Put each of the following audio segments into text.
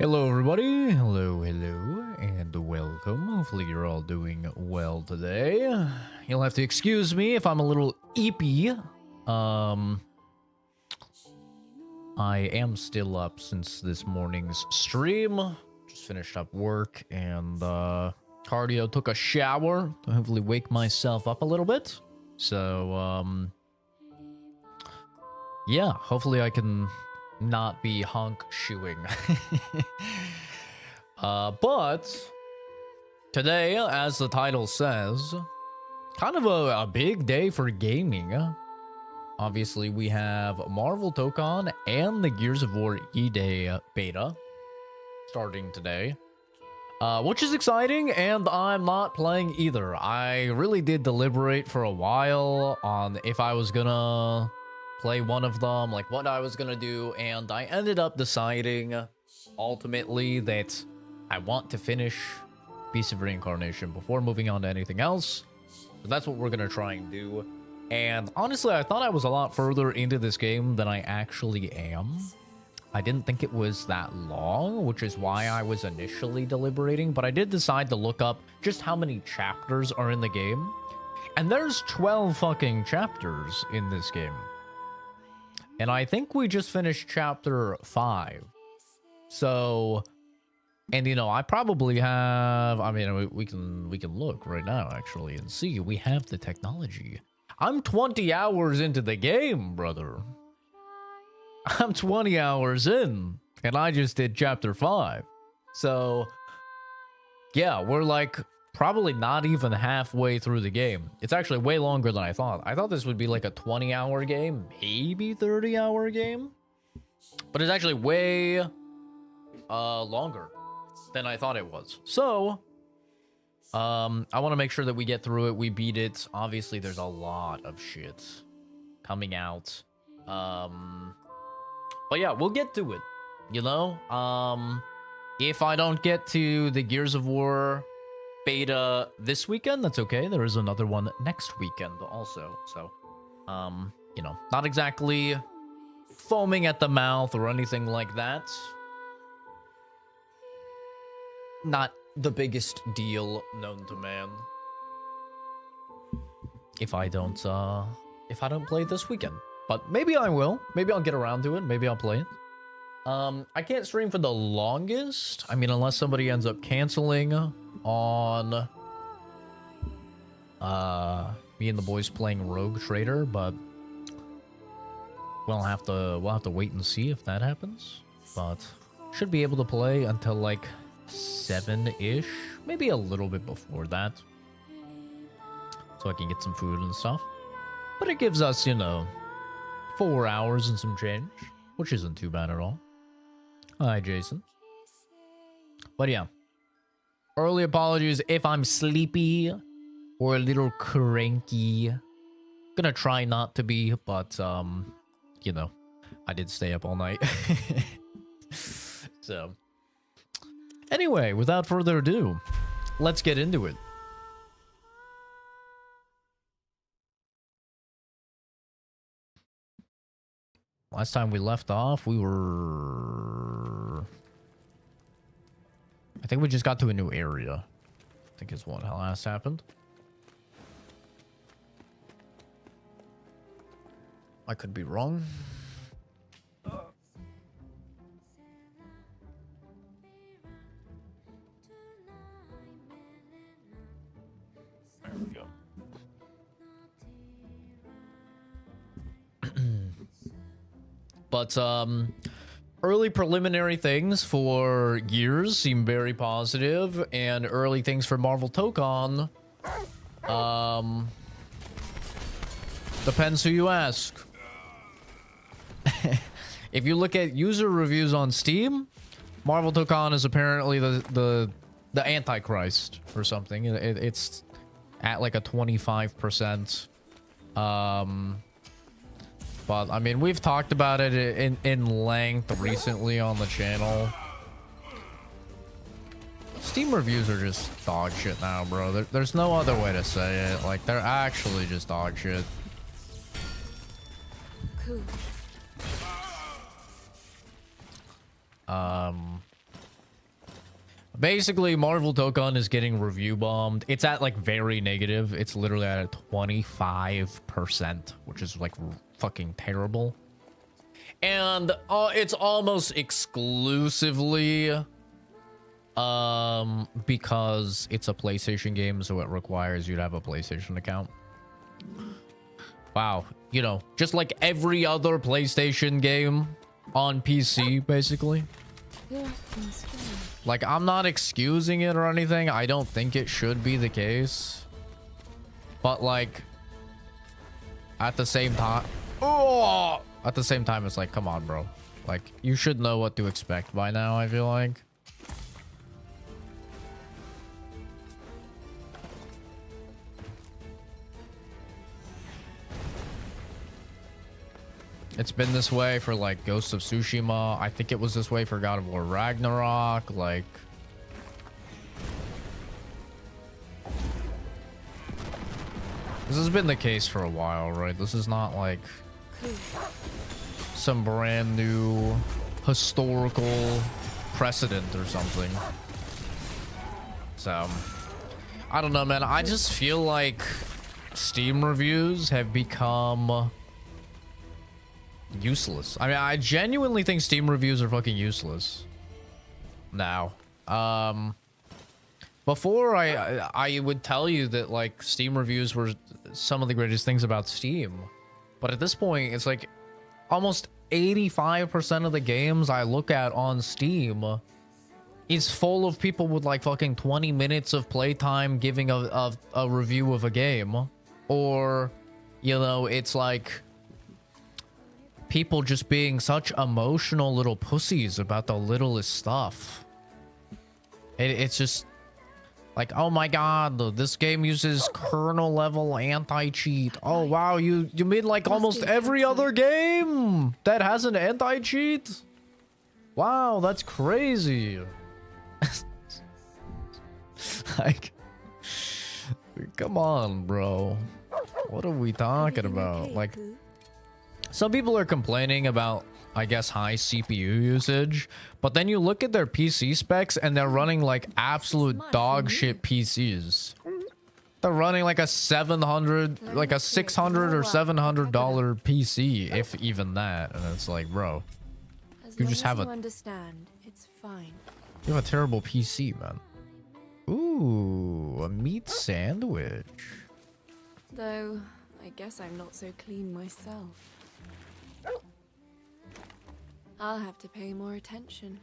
Hello everybody, hello, and welcome. Hopefully you're all doing well today. You'll have to excuse me if I'm a little eepy. I am still up since this morning's stream. Just finished up work and cardio, took a shower to hopefully wake myself up a little bit. So, yeah, hopefully I can not be honk shoeing. But today, as the title says, kind of a big day for gaming. Obviously, we have Marvel Tokon and the Gears of War E-Day beta starting today, which is exciting, and I'm not playing either. I really did deliberate for a while on if I was gonna play one of them, like what I was gonna do, and I ended up deciding ultimately that I want to finish Beast of Reincarnation before moving on to anything else. So that's what we're gonna try and do. And honestly, I thought I was a lot further into this game than I actually am. I didn't think it was that long, which is why I was initially deliberating, but I did decide to look up just how many chapters are in the game. And there's 12 fucking chapters in this game. And I think we just finished chapter 5. So, and you know, I probably have, I mean, we can look right now actually and see we have the technology. I'm 20 hours into the game, brother. I'm 20 hours in and I just did chapter 5. So, yeah, we're like probably not even halfway through the game. It's actually way longer than I thought. I thought this would be like a 20-hour game, maybe 30-hour game. But it's actually way longer than I thought it was. So, I want to make sure that we get through it, we beat it. Obviously, there's a lot of shit coming out. But yeah, we'll get to it, you know? If I don't get to the Gears of War beta this weekend, that's okay. There is another one next weekend also. So, you know, not exactly foaming at the mouth or anything like that. Not the biggest deal known to man. If I don't play this weekend. But maybe I will. Maybe I'll get around to it. Maybe I'll play it. I can't stream for the longest. I mean, unless somebody ends up canceling on me and the boys playing Rogue Trader, but we'll have to wait and see if that happens. But should be able to play until like 7-ish, maybe a little bit before that, so I can get some food and stuff. But it gives us, you know, 4 hours and some change, which isn't too bad at all. Hi, Jason. But yeah, early apologies if I'm sleepy or a little cranky. Gonna try not to be, but you know, I did stay up all night. So anyway, without further ado, let's get into it. Last time we left off, we were... I think we just got to a new area. I think is what last happened. I could be wrong. There we go. But early preliminary things for Gears seem very positive, and early things for Marvel Tokon depends who you ask. If you look at user reviews on Steam, Marvel Tokon is apparently the Antichrist or something. It's at like a 25%. But, I mean, we've talked about it in length recently on the channel. Steam reviews are just dog shit now, bro. There's no other way to say it. Like, they're actually just dog shit. Cool. Basically, Marvel Tokon is getting review bombed. It's at like very negative. It's literally at a 25%, which is like fucking terrible. And it's almost exclusively because it's a PlayStation game, so it requires you to have a PlayStation account. Wow, you know, just like every other PlayStation game on PC, basically. Yeah, like, I'm not excusing it or anything. I don't think it should be the case. But like, at the same time, at the same time, it's like, come on, bro. Like, you should know what to expect by now, I feel like. It's been this way for like Ghost of Tsushima. I think it was this way for God of War Ragnarok. Like, this has been the case for a while, right? This is not like some brand new historical precedent or something. So, I don't know, man. I just feel like Steam reviews have become useless. I mean, I genuinely think Steam reviews are fucking useless now. Before I would tell you that like Steam reviews were some of the greatest things about Steam, but at this point it's like almost 85% of the games I look at on Steam is full of people with like fucking 20 minutes of playtime giving a review of a game, or you know, it's like people just being such emotional little pussies about the littlest stuff. It's just like, oh my god, this game uses kernel level anti-cheat. Oh wow, you made like almost every other game that has an anti-cheat? Wow, that's crazy. Like, come on, bro. What are we talking about? Like, some people are complaining about, I guess, high CPU usage, but then you look at their PC specs and they're running like absolute dog shit PCs. They're running like a 700, like a 600 or $700 PC, if even that. And it's like, bro, you just have a, understand, it's fine. you have a terrible PC, man. Ooh, a meat sandwich. Though, I guess I'm not so clean myself. I'll have to pay more attention.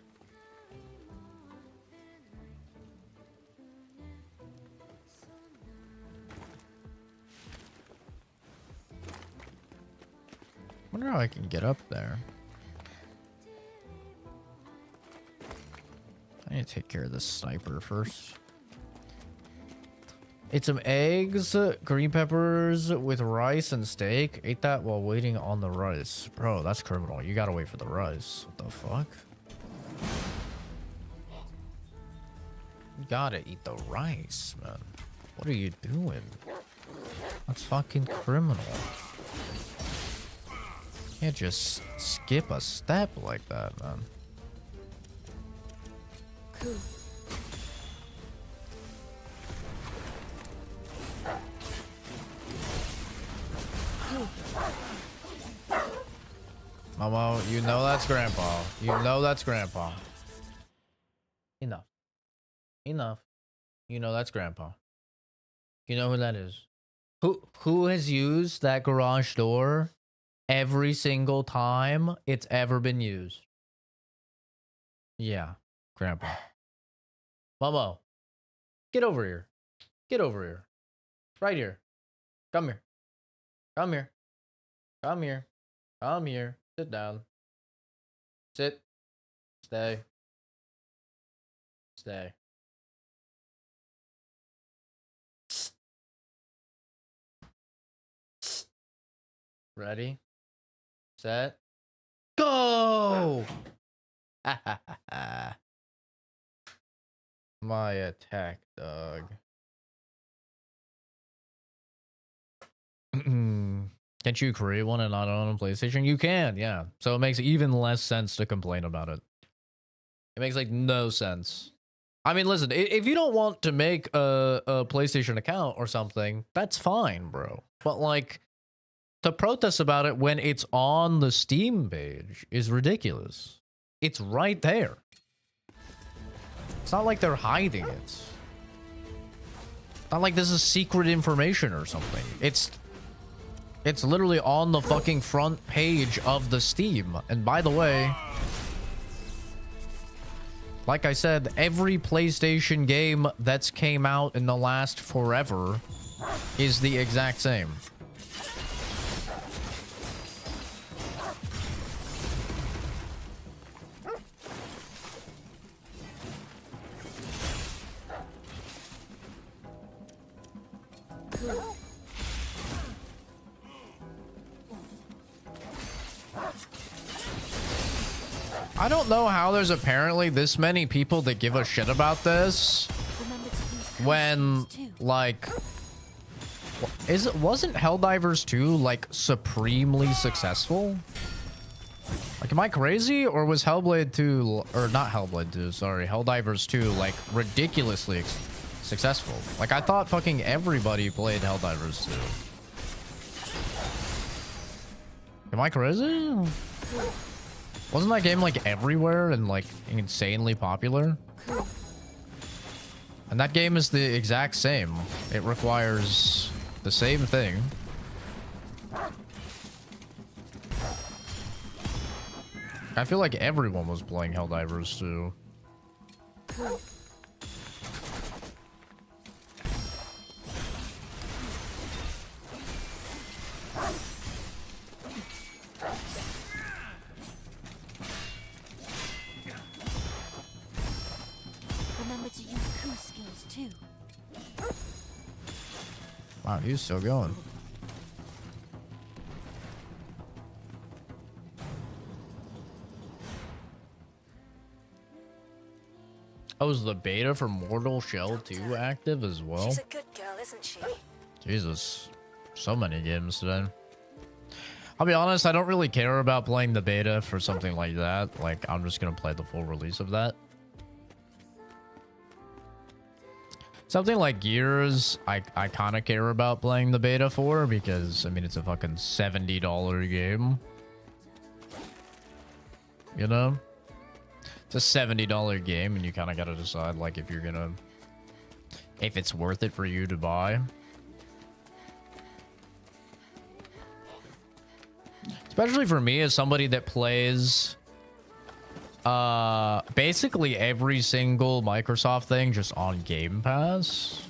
Wonder how I can get up there. I need to take care of this sniper first. Ate some eggs, green peppers with rice and steak. Ate that while waiting on the rice. Bro, that's criminal. You gotta wait for the rice. What the fuck? You gotta eat the rice, man. What are you doing? That's fucking criminal. You can't just skip a step like that, man. Cool. Momo, you know that's grandpa. You know that's grandpa. Enough. Enough. You know that's grandpa. You know who that is. Who has used that garage door every single time it's ever been used? Yeah, grandpa. Momo, get over here. Get over here. Right here. Come here. Come here. Come here. Come here. Sit down. Sit. Stay. Stay. Ready? Set. Go! My attack, dog. Can't you create one and not own a PlayStation? You can, yeah. So it makes even less sense to complain about it. It makes like no sense. I mean, listen, if you don't want to make a PlayStation account or something, that's fine, bro. But like, to protest about it when it's on the Steam page is ridiculous. It's right there. It's not like they're hiding it. It's not like this is secret information or something. It's literally on the fucking front page of the Steam. And by the way, like I said, every PlayStation game that's came out in the last forever is the exact same. I don't know how there's apparently this many people that give a shit about this when, like, wasn't Helldivers 2 like supremely successful? Like, am I crazy, or was Hellblade 2, or not Hellblade 2, sorry, Helldivers 2 like ridiculously successful? Like, I thought fucking everybody played Helldivers 2. Am I crazy? Wasn't that game like everywhere and like insanely popular? And that game is the exact same. It requires the same thing. I feel like everyone was playing Helldivers too. Wow, he's still going. Oh, is the beta for Mortal Shell 2 active as well? She's a good girl, isn't she? Jesus. So many games today. I'll be honest, I don't really care about playing the beta for something like that. Like, I'm just gonna play the full release of that. Something like Gears, I kind of care about playing the beta for, because, I mean, it's a fucking $70 game. You know? It's a $70 game, and you kind of got to decide, like, if you're gonna... if it's worth it for you to buy. Especially for me, as somebody that plays... basically every single Microsoft thing just on Game Pass.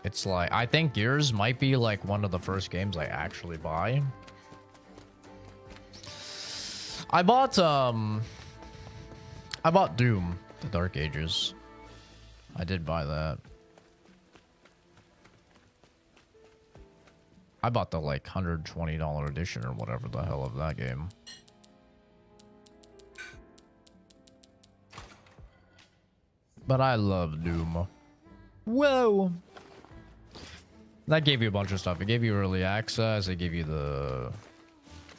It's like, I think Gears might be like one of the first games I actually buy. I bought Doom, The Dark Ages. I did buy that. I bought the like $120 edition or whatever the hell of that game. But I love Doom. Whoa! That gave you a bunch of stuff. It gave you early access. It gave you the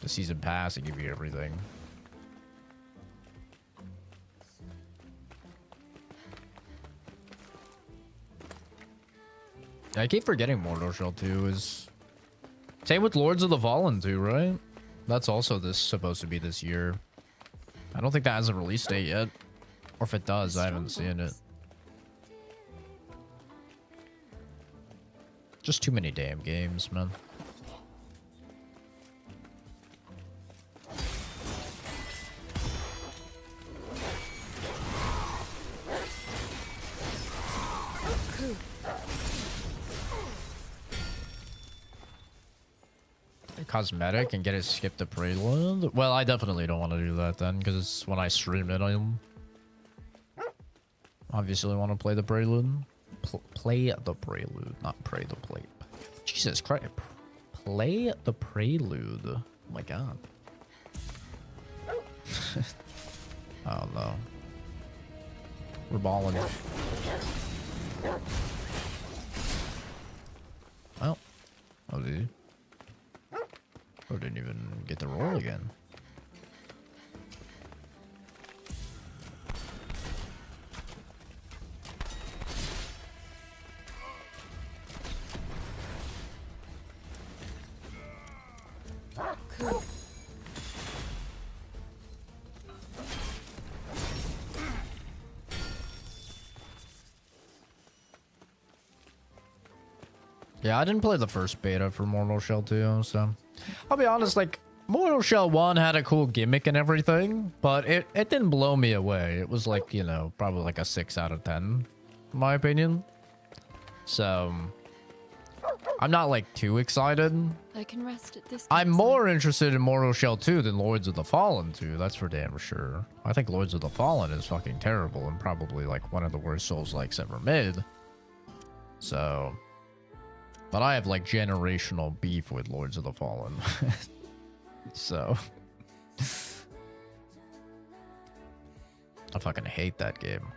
season pass. It gave you everything. I keep forgetting Mortal Shell 2 is... Same with Lords of the Fallen too, right? That's also supposed to be this year. I don't think that has a release date yet. Or if it does, I haven't seen it. Just too many damn games, man. Cosmetic and get it skipped to prelude. Well, I definitely don't want to do that then, because it's when I stream it, I obviously want to play the prelude. Play the prelude, not pray the play. Jesus Christ. Play the prelude. Oh my god. Oh no. We're balling. Well, oh, dude. Or didn't even get the roll again. Cool. Yeah, I didn't play the first beta for Mortal Shell 2, so I'll be honest, like, Mortal Shell 1 had a cool gimmick and everything, but it didn't blow me away. It was like, you know, probably like a 6 out of 10, in my opinion. So, I'm not like too excited. I can rest at this. I'm more interested in Mortal Shell 2 than Lords of the Fallen 2, that's for damn sure. I think Lords of the Fallen is fucking terrible and probably like one of the worst Souls-likes ever made. So... But I have like generational beef with Lords of the Fallen. So. I fucking hate that game.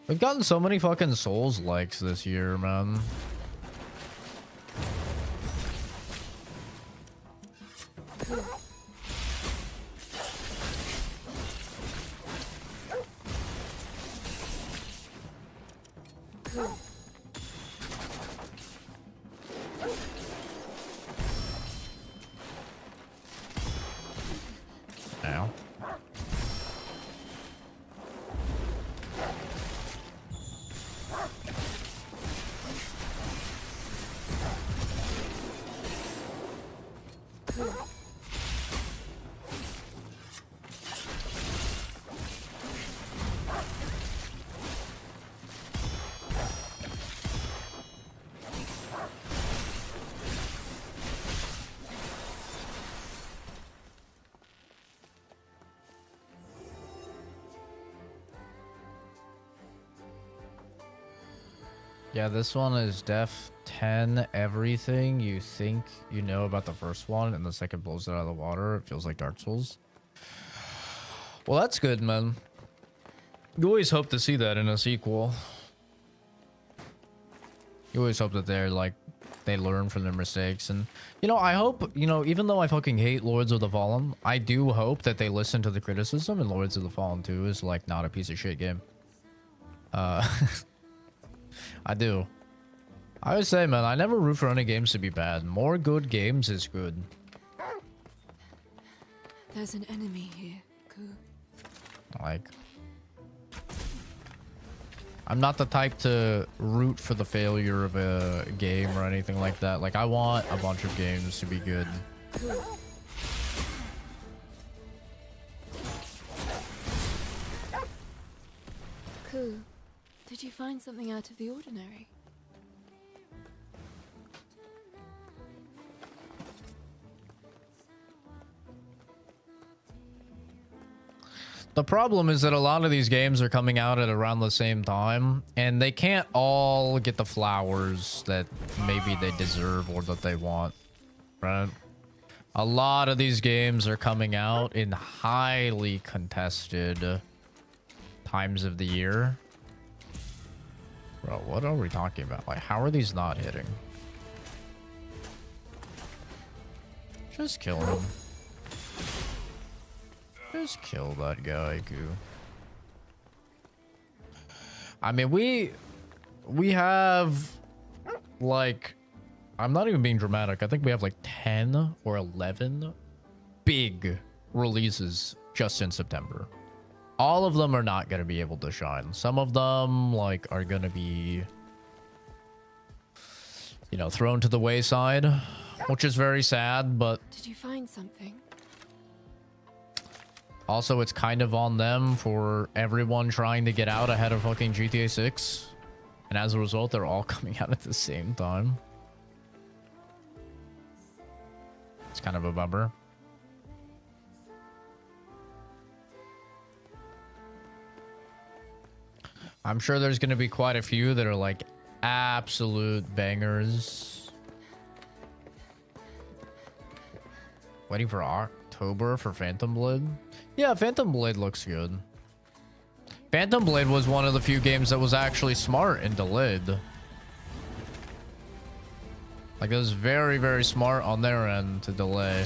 We've gotten so many fucking Souls likes this year, man. Now. Yeah, this one is def 10 everything you think you know about the first one, and the second blows it out of the water. It feels like Dark Souls. Well, that's good, man. You always hope to see that in a sequel. You always hope that they're like, they learn from their mistakes. And, you know, I hope, you know, even though I fucking hate Lords of the Fallen, I do hope that they listen to the criticism, and Lords of the Fallen 2 is like not a piece of shit game. I do. I always say, man, I never root for any games to be bad. More good games is good. There's an enemy here. Cool. Like, I'm not the type to root for the failure of a game or anything like that. Like, I want a bunch of games to be good. Cool. Cool. Did you find something out of the ordinary? The problem is that a lot of these games are coming out at around the same time, and they can't all get the flowers that maybe they deserve or that they want, right? A lot of these games are coming out in highly contested times of the year. Bro, what are we talking about? Like, how are these not hitting? Just kill him. Just kill that guy, Goo. I mean, we have, like, I'm not even being dramatic. I think we have like 10 or 11 big releases just in September. All of them are not going to be able to shine. Some of them, like, are going to be, you know, thrown to the wayside, which is very sad, but... Did you find something? Also, it's kind of on them for everyone trying to get out ahead of fucking GTA 6. And as a result, they're all coming out at the same time. It's kind of a bummer. I'm sure there's going to be quite a few that are like absolute bangers. Waiting for October for Phantom Blade. Yeah, Phantom Blade looks good. Phantom Blade was one of the few games that was actually smart and delayed. Like, it was very, very smart on their end to delay.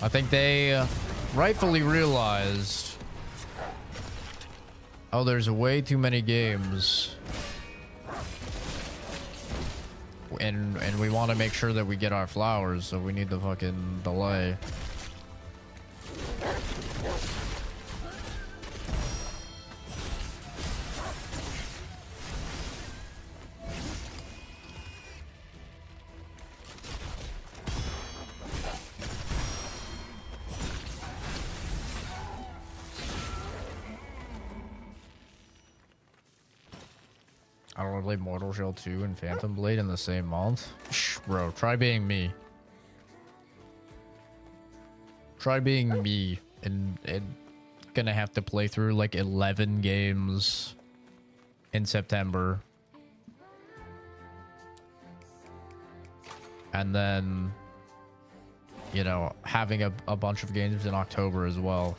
I think they rightfully realized, oh, there's way too many games. And we want to make sure that we get our flowers, so we need to fucking delay. I don't want to play Mortal Shell 2 and Phantom Blade in the same month. Shh, bro, try being me. Try being me and gonna have to play through like 11 games in September. And then, you know, having a bunch of games in October as well.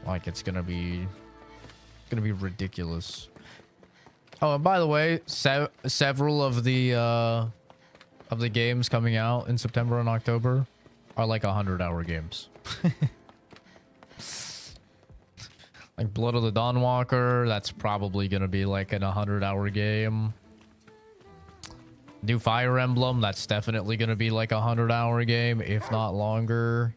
Like, it's gonna be ridiculous. Oh, and by the way, several of the games coming out in September and October are like 100-hour games. Like Blood of the Dawnwalker, that's probably gonna be like an 100-hour game. New Fire Emblem, that's definitely gonna be like a 100-hour game, if not longer.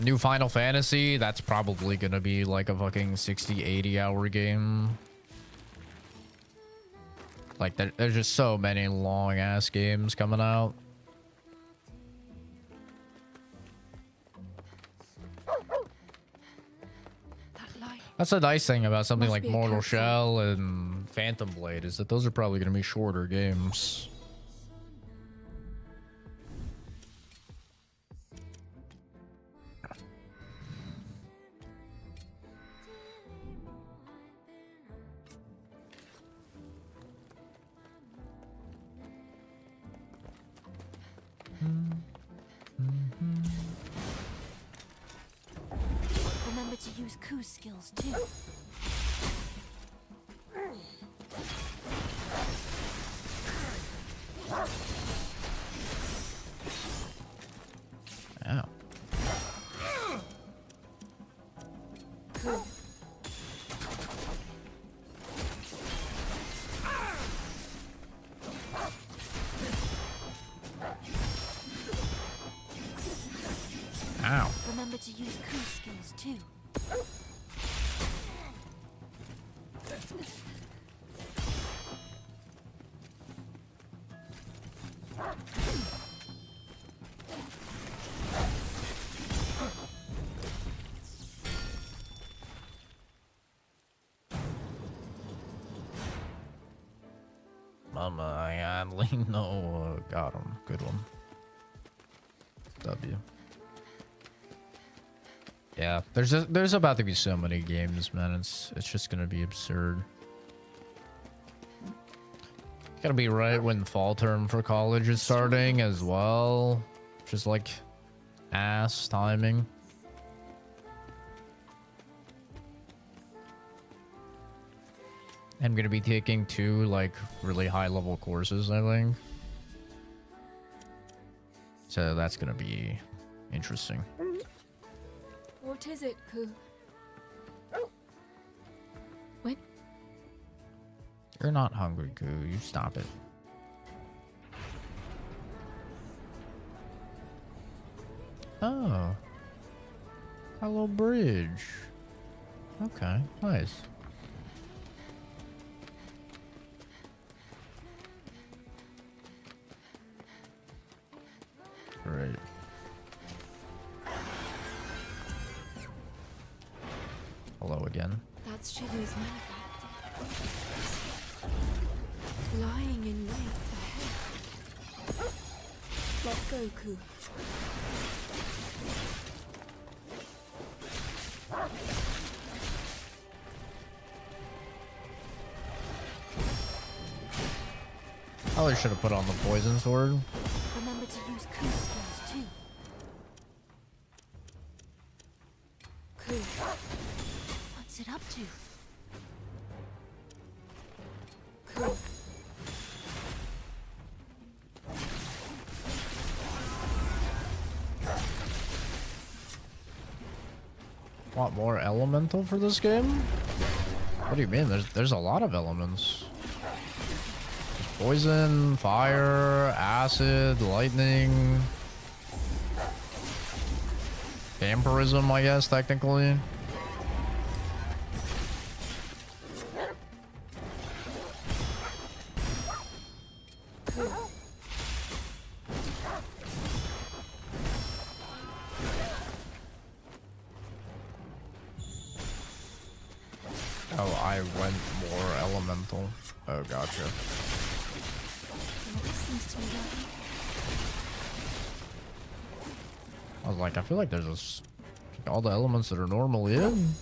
New Final Fantasy, that's probably gonna be like a fucking 60-80 hour game. Like, there's just so many long ass games coming out. That's a nice thing about something like Mortal Shell and Phantom Blade, is that those are probably gonna be shorter games. Remember to use Ku's skills too. Ow. Ow. Remember to use Ku's skills too. Mama, I only know. Got him. Good one. W. Yeah, there's about to be so many games, man. It's just gonna be absurd. Gotta be right when fall term for college is starting as well. Just like ass timing. I'm gonna be taking 2 like really high level courses, I think. So that's gonna be interesting. What is it, Ku? What? You're not hungry, Ku. You stop it. Oh. Hello, bridge. Okay, nice. Great. Hello again. That's Shibu's manifest. Lying in wait ahead. Let's go, Ku. Probably should have put on the poison sword. Remember to use Ku skills too. Ku. What's it up to? Ku. Want more elemental for this game? What do you mean? There's a lot of elements. There's poison, fire, acid, lightning, vampirism, I guess technically. Oh, I went more elemental. Oh, gotcha. Well, this seems to be working. I was like, I feel like there's all the elements that are normally in.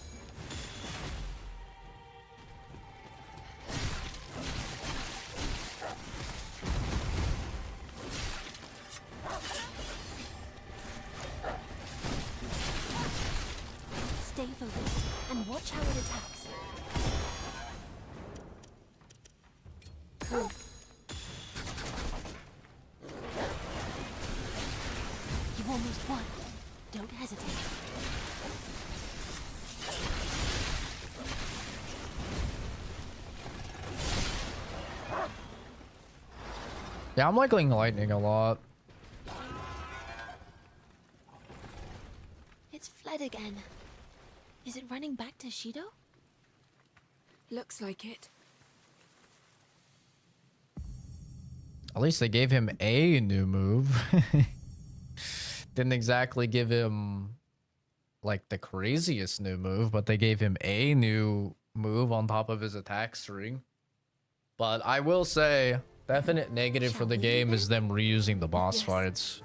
Stay focused and watch how it attacks. Ku. You've almost won. Don't hesitate. Yeah, I'm liking lightning a lot. It's fled again. Is it running back to Shido? Looks like it. At least they gave him a new move. Didn't exactly give him like the craziest new move, but they gave him a new move on top of his attack string. But I will say, definite negative for the game is them reusing the boss fights.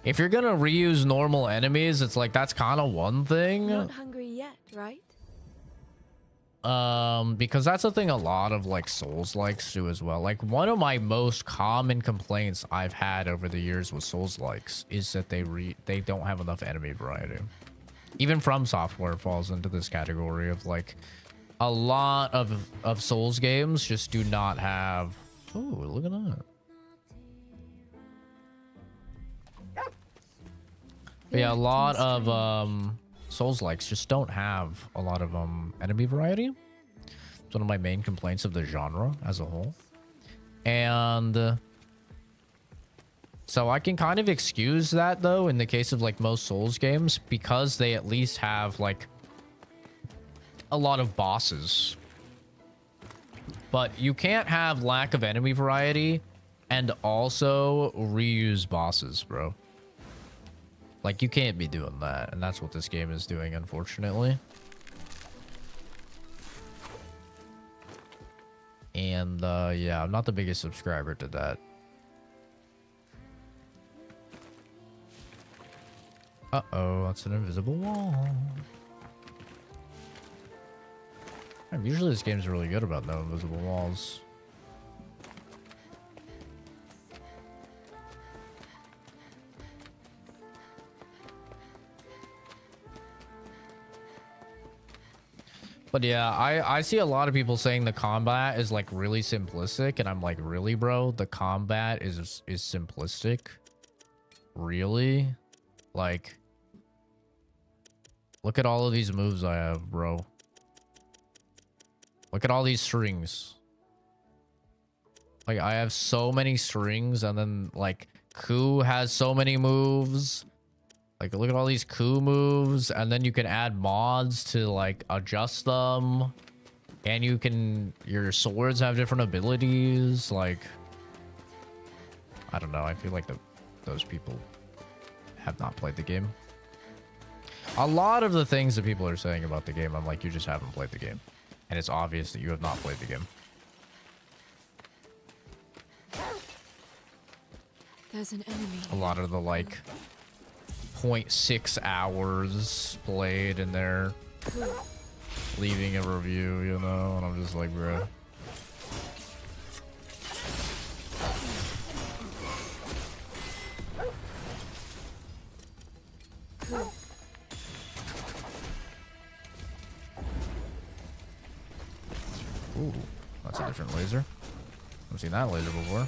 If you're gonna reuse normal enemies, it's like that's kind of one thing. Not hungry yet, right? Because that's the thing a lot of like Souls likes do as well. Like one of my most common complaints I've had over the years with Souls likes is that they don't have enough enemy variety. Even From Software falls into this category of like a lot of Souls games just do not have. Oh, look at that. But yeah, a lot of Souls likes just don't have a lot of enemy variety. It's one of my main complaints of the genre as a whole. And so I can kind of excuse that though in the case of like most Souls games because they at least have like a lot of bosses. But you can't have lack of enemy variety and also reuse bosses, bro. Like, you can't be doing that, and that's what this game is doing, unfortunately. And, yeah, I'm not the biggest subscriber to that. Uh-oh, that's an invisible wall. Usually this game's really good about no invisible walls. But yeah, I see a lot of people saying the combat is like really simplistic, and I'm like, really, bro? The combat is simplistic? Really? Like, look at all of these moves I have, bro. Look at all these strings. Like, I have so many strings, and then like Ku has so many moves. Like, look at all these Ku moves, and then you can add mods to like adjust them, and you can, your swords have different abilities. Like, I don't know, I feel like those people have not played the game. A lot of the things that people are saying about the game, I'm like, you just haven't played the game, and it's obvious that you have not played the game. There's an enemy. a lot of the like 0.6 hours played and they're leaving a review, you know, and I'm just like, bro. Ooh, that's a different laser. I've seen that laser before.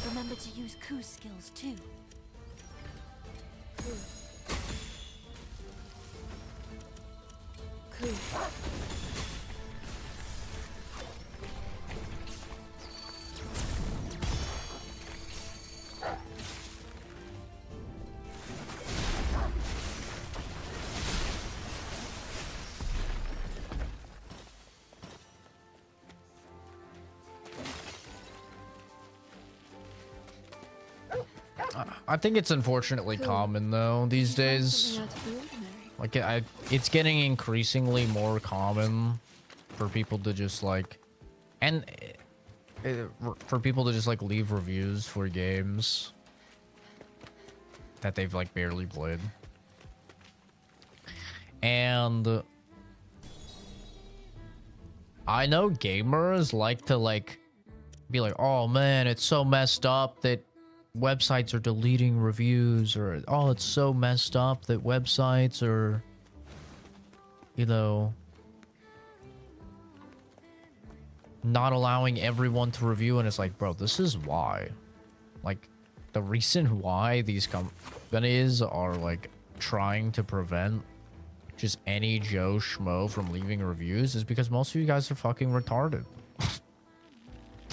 Remember to use Ku's skills too. Cool. I think it's unfortunately common though these days. Something out of the ordinary. Like it's getting increasingly more common for people to just like, and for people to just like leave reviews for games that they've like barely played. And I know gamers like to like be like, oh man, it's so messed up that websites are deleting reviews, or oh, it's so messed up that websites are, you know, not allowing everyone to review. And it's like, bro, this is why. Like, the reason why these companies are like trying to prevent just any Joe Schmo from leaving reviews is because most of you guys are fucking retarded.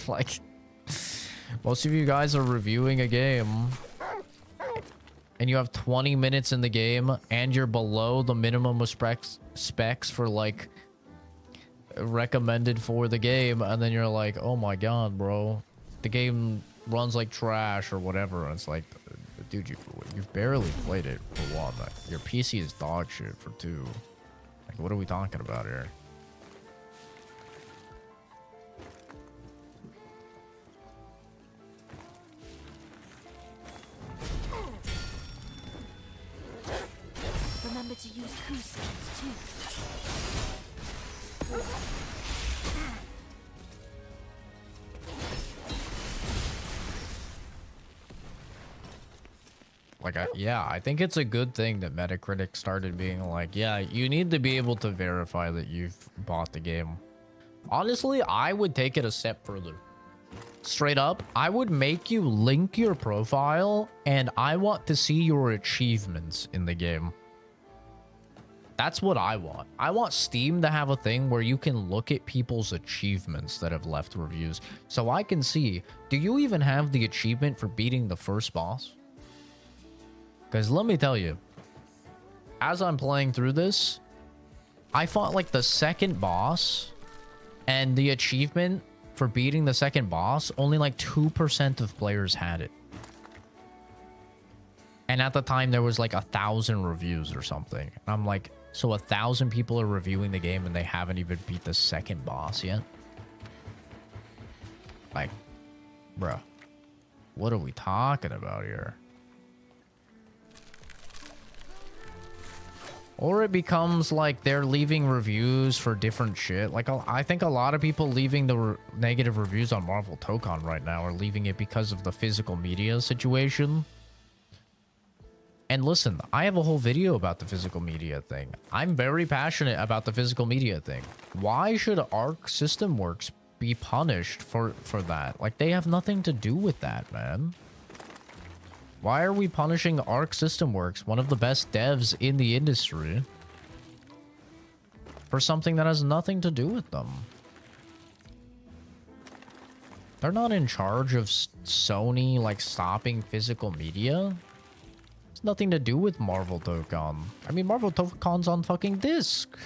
Like, most of you guys are reviewing a game and you have 20 minutes in the game and you're below the minimum of specs for like recommended for the game, and then you're like, oh my god, bro, the game runs like trash or whatever. And it's like, dude, you've barely played it for one. Your PC is dog shit for two. Like, what are we talking about here? Remember to use Ku's skills too. Like, yeah, I think it's a good thing that Metacritic started being like, yeah, you need to be able to verify that you've bought the game. Honestly, I would take it a step further. Straight up, I would make you link your profile, and I want to see your achievements in the game. That's what I want. I want Steam to have a thing where you can look at people's achievements that have left reviews, so I can see, do you even have the achievement for beating the first boss? Because let me tell you, as I'm playing through this, I fought like the second boss, and the achievement for beating the second boss, only like 2% of players had it. And at the time, there was like 1,000 reviews or something. And I'm like, so 1,000 people are reviewing the game and they haven't even beat the second boss yet? Like, bruh, what are we talking about here? Or it becomes like they're leaving reviews for different shit. Like, I think a lot of people leaving the negative reviews on Marvel Tokon right now are leaving it because of the physical media situation. And listen, I have a whole video about the physical media thing. I'm very passionate about the physical media thing. Why should Arc System Works be punished for that? Like, they have nothing to do with that, man. Why are we punishing Arc System Works, one of the best devs in the industry, for something that has nothing to do with them? They're not in charge of Sony, like, stopping physical media. It's nothing to do with Marvel Tokon. I mean, Marvel Tokon's on fucking disc.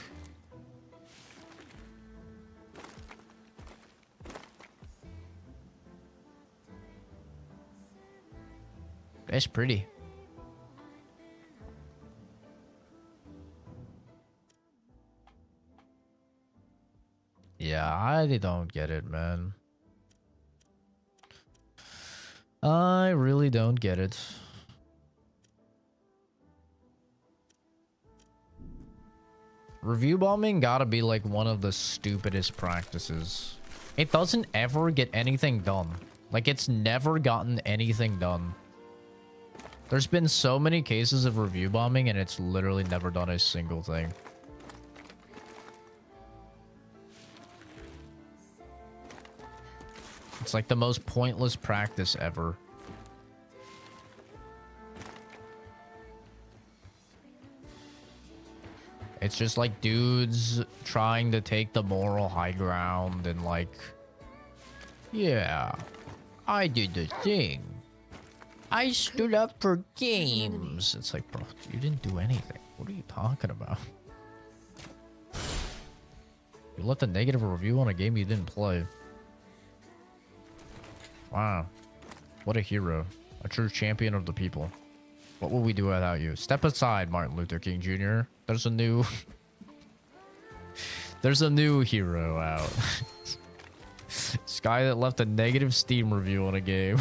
It's pretty. Yeah, I don't get it, man. I really don't get it. Review bombing gotta be like one of the stupidest practices. It doesn't ever get anything done. Like, it's never gotten anything done. There's been so many cases of review bombing and it's literally never done a single thing. It's like the most pointless practice ever. It's just like dudes trying to take the moral high ground and like, yeah, I did the thing. I stood up for games. It's like, bro, you didn't do anything. What are you talking about? You left a negative review on a game you didn't play. Wow. What a hero. A true champion of the people. What would we do without you? Step aside, Martin Luther King Jr. There's a new... There's a new hero out. This guy that left a negative Steam review on a game.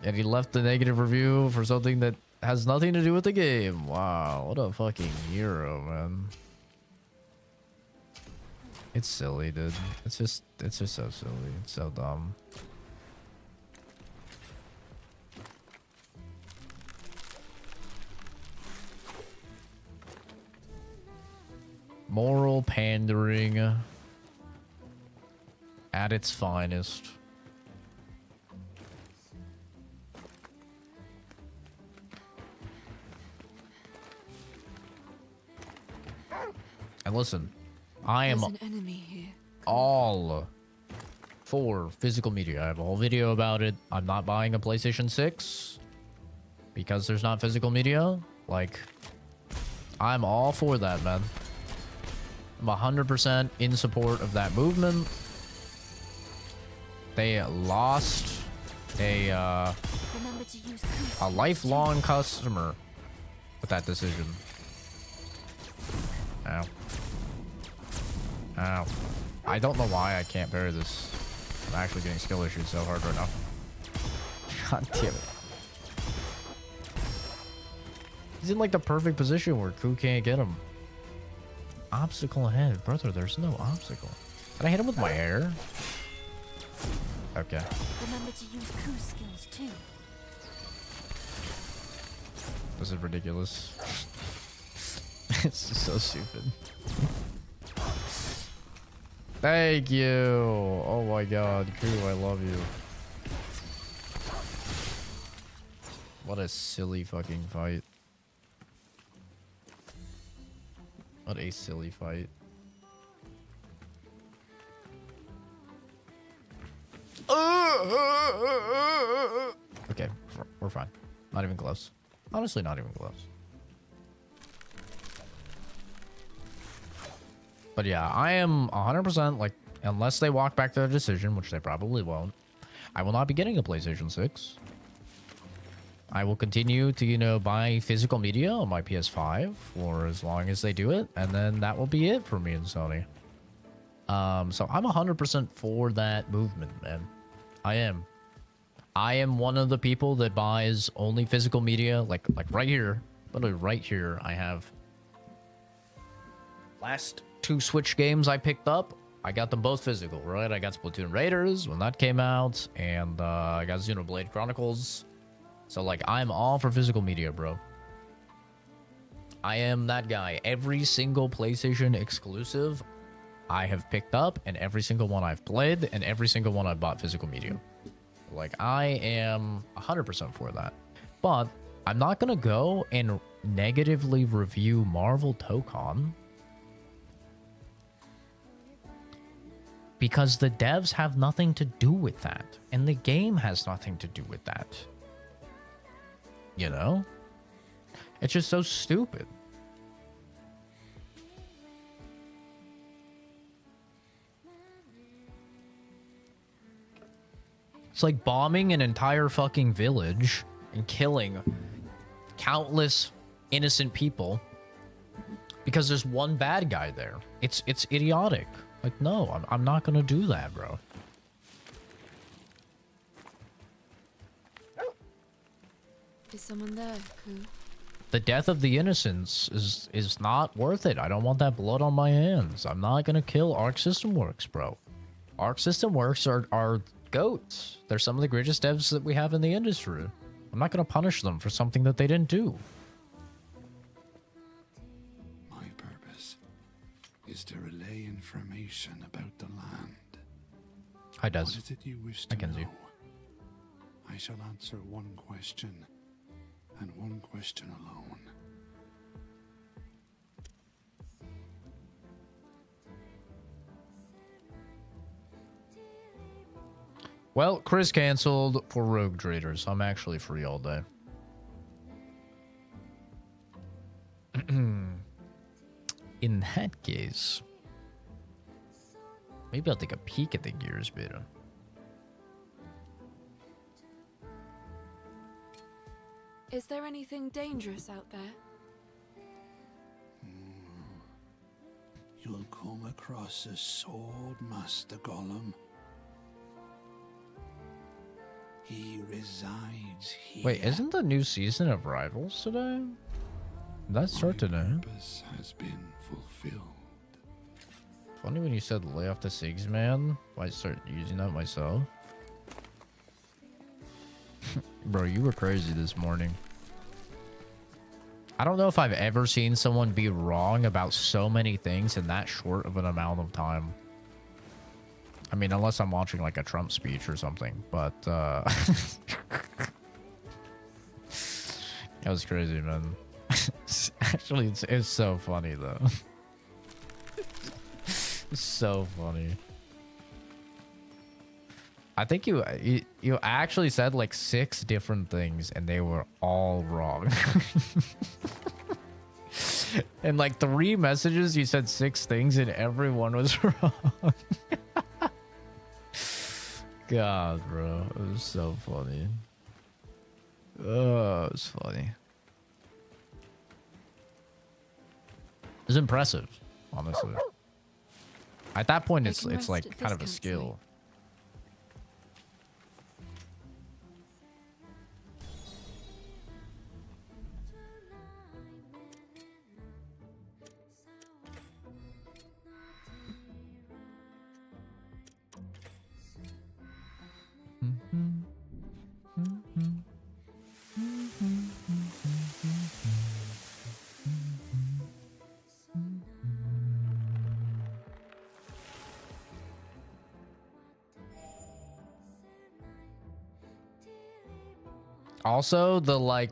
And he left the negative review for something that has nothing to do with the game. Wow, what a fucking hero, man. It's silly, dude. It's just so silly. It's so dumb. Moral pandering at its finest. And listen, I am There's an enemy here. all for physical media. I have a whole video about it. I'm not buying a PlayStation 6 because there's not physical media. Like, I'm all for that, man. I'm 100% in support of that movement. They lost a lifelong customer with that decision. Ow. Ow. I don't know why I can't parry this. I'm actually getting skill issues so hard right now. God damn it. He's in like the perfect position where Ku can't get him. Obstacle ahead. Brother, there's no obstacle. Can I hit him with my air? Okay. Remember to use Ku's skills too. This is ridiculous. It's just so stupid. Thank you. Oh my god, Ku, I love you. What a silly fucking fight. What a silly fight. Okay, we're fine. Not even close. Honestly, not even close. But yeah, I am 100% like, unless they walk back to their decision, which they probably won't, I will not be getting a PlayStation 6. I will continue to, you know, buy physical media on my PS5 for as long as they do it, and then that will be it for me and Sony. So I'm 100% for that movement, man. I am. I am one of the people that buys only physical media, like right here, literally right here. I have last 2 Switch games I picked up. I got them both physical, right? I got Splatoon Raiders when that came out, and I got Xenoblade Chronicles. So, like, I'm all for physical media, bro. I am that guy. Every single PlayStation exclusive I have picked up, and every single one I've played, and every single one I've bought physical media. Like, I am 100% for that. But I'm not going to go and negatively review Marvel Tokon because the devs have nothing to do with that, and the game has nothing to do with that. You know? It's just so stupid. It's like bombing an entire fucking village and killing countless innocent people because there's one bad guy there. It's idiotic. Like, no, I'm not gonna do that, bro. Is someone there, Ku? The death of the innocents is not worth it. I don't want that blood on my hands. I'm not gonna kill Arc System Works, bro. Arc System Works are goats. They're some of the greatest devs that we have in the industry. I'm not gonna punish them for something that they didn't do. My purpose is to relay information about the land. Hi, Des. What is it you wish to Mackenzie. know? I shall answer one question, and one question alone. Well, Chris canceled for Rogue Traders. I'm actually free all day. In that case, maybe I'll take a peek at the Gears beta. Is there anything dangerous out there? You'll come across a sword master golem. He resides here. Wait, isn't the new season of Rivals today? That start today. My purpose has been fulfilled. Funny when you said lay off the SIGs, man. Why start using that myself? Bro, you were crazy this morning. I don't know if I've ever seen someone be wrong about so many things in that short of an amount of time. I mean, unless I'm watching like a Trump speech or something, but that was crazy, man. Actually, it's so funny though. It's so funny. I think you actually said like 6 different things and they were all wrong. And like 3 messages, you said 6 things and everyone was wrong. God, bro, it was so funny. Oh, it was funny. It was impressive, honestly. At that point, it's like kind of a skill. Also, the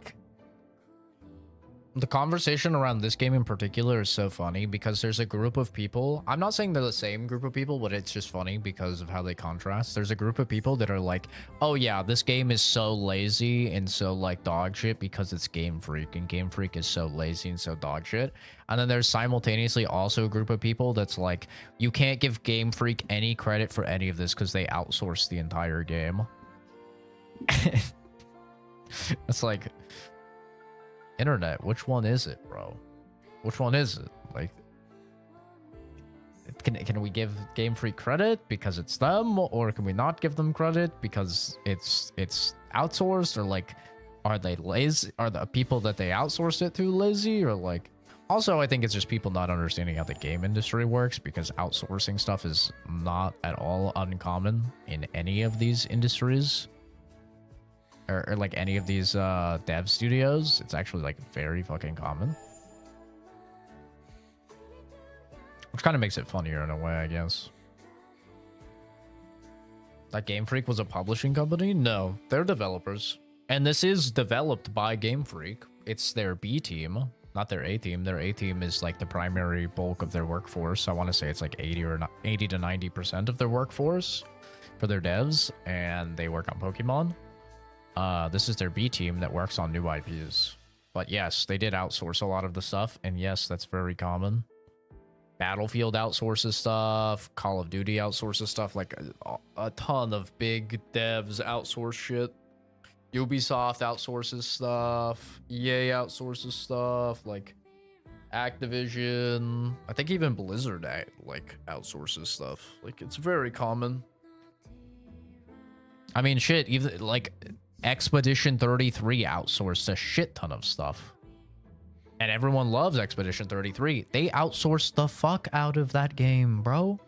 conversation around this game in particular is so funny because there's a group of people. I'm not saying they're the same group of people, but it's just funny because of how they contrast. There's a group of people that are like, oh yeah, this game is so lazy and so like dog shit because it's Game Freak, and Game Freak is so lazy and so dog shit. And then there's simultaneously also a group of people that's like, you can't give Game Freak any credit for any of this because they outsourced the entire game. It's like, internet, which one is it, bro? Which one is it? Like, can we give Game Freak credit because it's them, or can we not give them credit because it's outsourced, or like, are they lazy? Are the people that they outsourced it to lazy, or like? Also, I think it's just people not understanding how the game industry works, because outsourcing stuff is not at all uncommon in any of these industries. Or like any of these dev studios. It's actually like very fucking common, which kind of makes it funnier in a way, I guess. That Game Freak was a publishing company? No, they're developers, and this is developed by Game Freak. It's their B team, not their A team. Their A team is like the primary bulk of their workforce. I want to say it's like 80 to 90% of their workforce for their devs, and they work on Pokemon. This is their B team that works on new IPs. But yes, they did outsource a lot of the stuff, and yes, that's very common. Battlefield outsources stuff, Call of Duty outsources stuff, like a ton of big devs outsource shit. Ubisoft outsources stuff, EA outsources stuff, like Activision. I think even Blizzard like outsources stuff. Like, it's very common. I mean, shit, even like Expedition 33 outsourced a shit ton of stuff. And everyone loves Expedition 33. They outsourced the fuck out of that game, bro.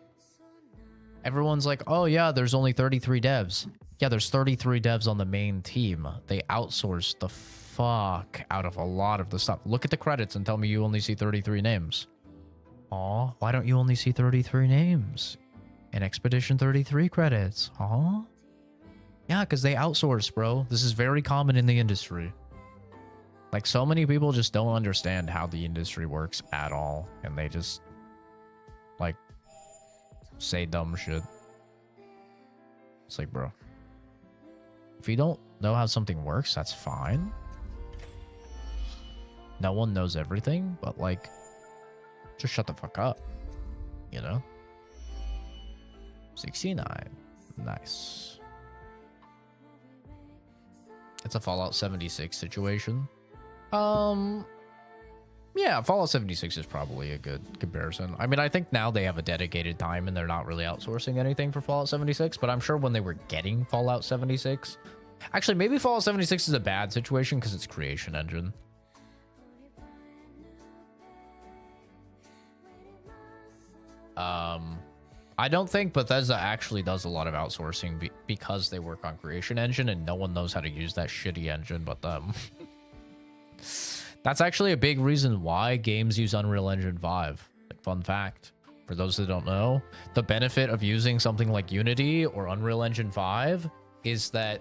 Everyone's like, oh yeah, there's only 33 devs. Yeah, there's 33 devs on the main team. They outsourced the fuck out of a lot of the stuff. Look at the credits and tell me you only see 33 names. Aw, why don't you only see 33 names in Expedition 33 credits? Aw. Yeah, because they outsource, bro. This is very common in the industry. Like, so many people just don't understand how the industry works at all. And they just, like, say dumb shit. It's like, bro, if you don't know how something works, that's fine. No one knows everything, but, like, just shut the fuck up. You know? 69. Nice. It's a Fallout 76 situation. Yeah, Fallout 76 is probably a good comparison. I mean, I think now they have a dedicated time and they're not really outsourcing anything for Fallout 76, but I'm sure when they were getting Fallout 76... Actually, maybe Fallout 76 is a bad situation because it's Creation Engine. I don't think Bethesda actually does a lot of outsourcing because they work on Creation Engine and no one knows how to use that shitty engine but them. That's actually a big reason why games use Unreal Engine 5. Like, fun fact, for those that don't know, the benefit of using something like Unity or Unreal Engine 5 is that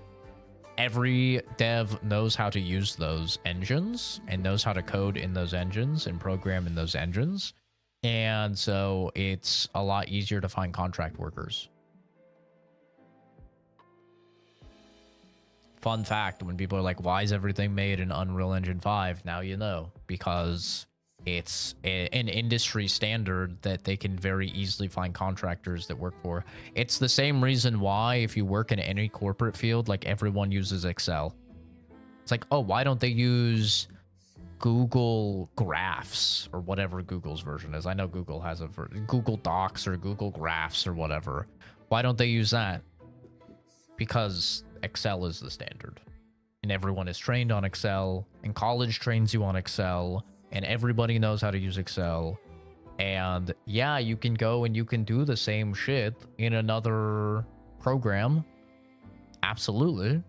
every dev knows how to use those engines and knows how to code in those engines and program in those engines. And so it's a lot easier to find contract workers. Fun fact, when people are like, why is everything made in Unreal Engine 5? Now you know, because it's an industry standard that they can very easily find contractors that work for. It's the same reason why if you work in any corporate field, like everyone uses Excel. It's like, oh, why don't they use Google Graphs or whatever Google's version is? I know Google has a Google Docs or Google Graphs or whatever. Why don't they use that? Because Excel is the standard. And everyone is trained on Excel, and college trains you on Excel, and everybody knows how to use Excel. And yeah, you can go and you can do the same shit in another program. Absolutely.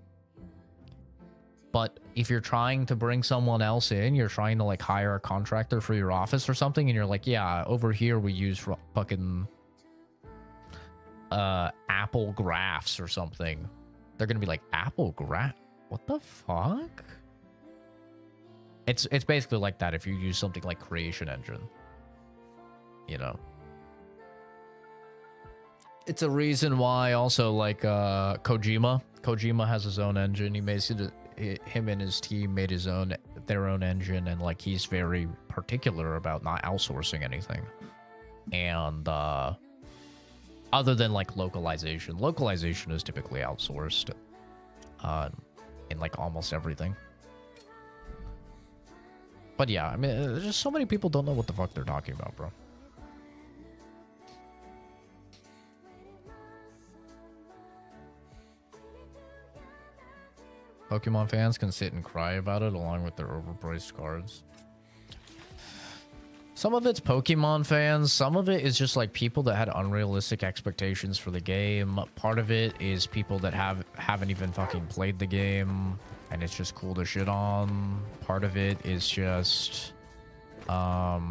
But if you're trying to bring someone else in, you're trying to like hire a contractor for your office or something, and you're like, yeah, over here we use fucking Apple Graphs or something. They're gonna be like, Apple Graph? What the fuck? It's basically like that if you use something like Creation Engine. You know? It's a reason why also like Kojima has his own engine. He makes it, him and his team made their own engine, and like he's very particular about not outsourcing anything. And other than like localization is typically outsourced in like almost everything. But yeah, I mean, there's just so many people don't know what the fuck they're talking about, bro. Pokemon fans can sit and cry about it along with their overpriced cards. Some of it's Pokemon fans. Some of it is just like people that had unrealistic expectations for the game. Part of it is people that haven't even fucking played the game and it's just cool to shit on. Part of it is just I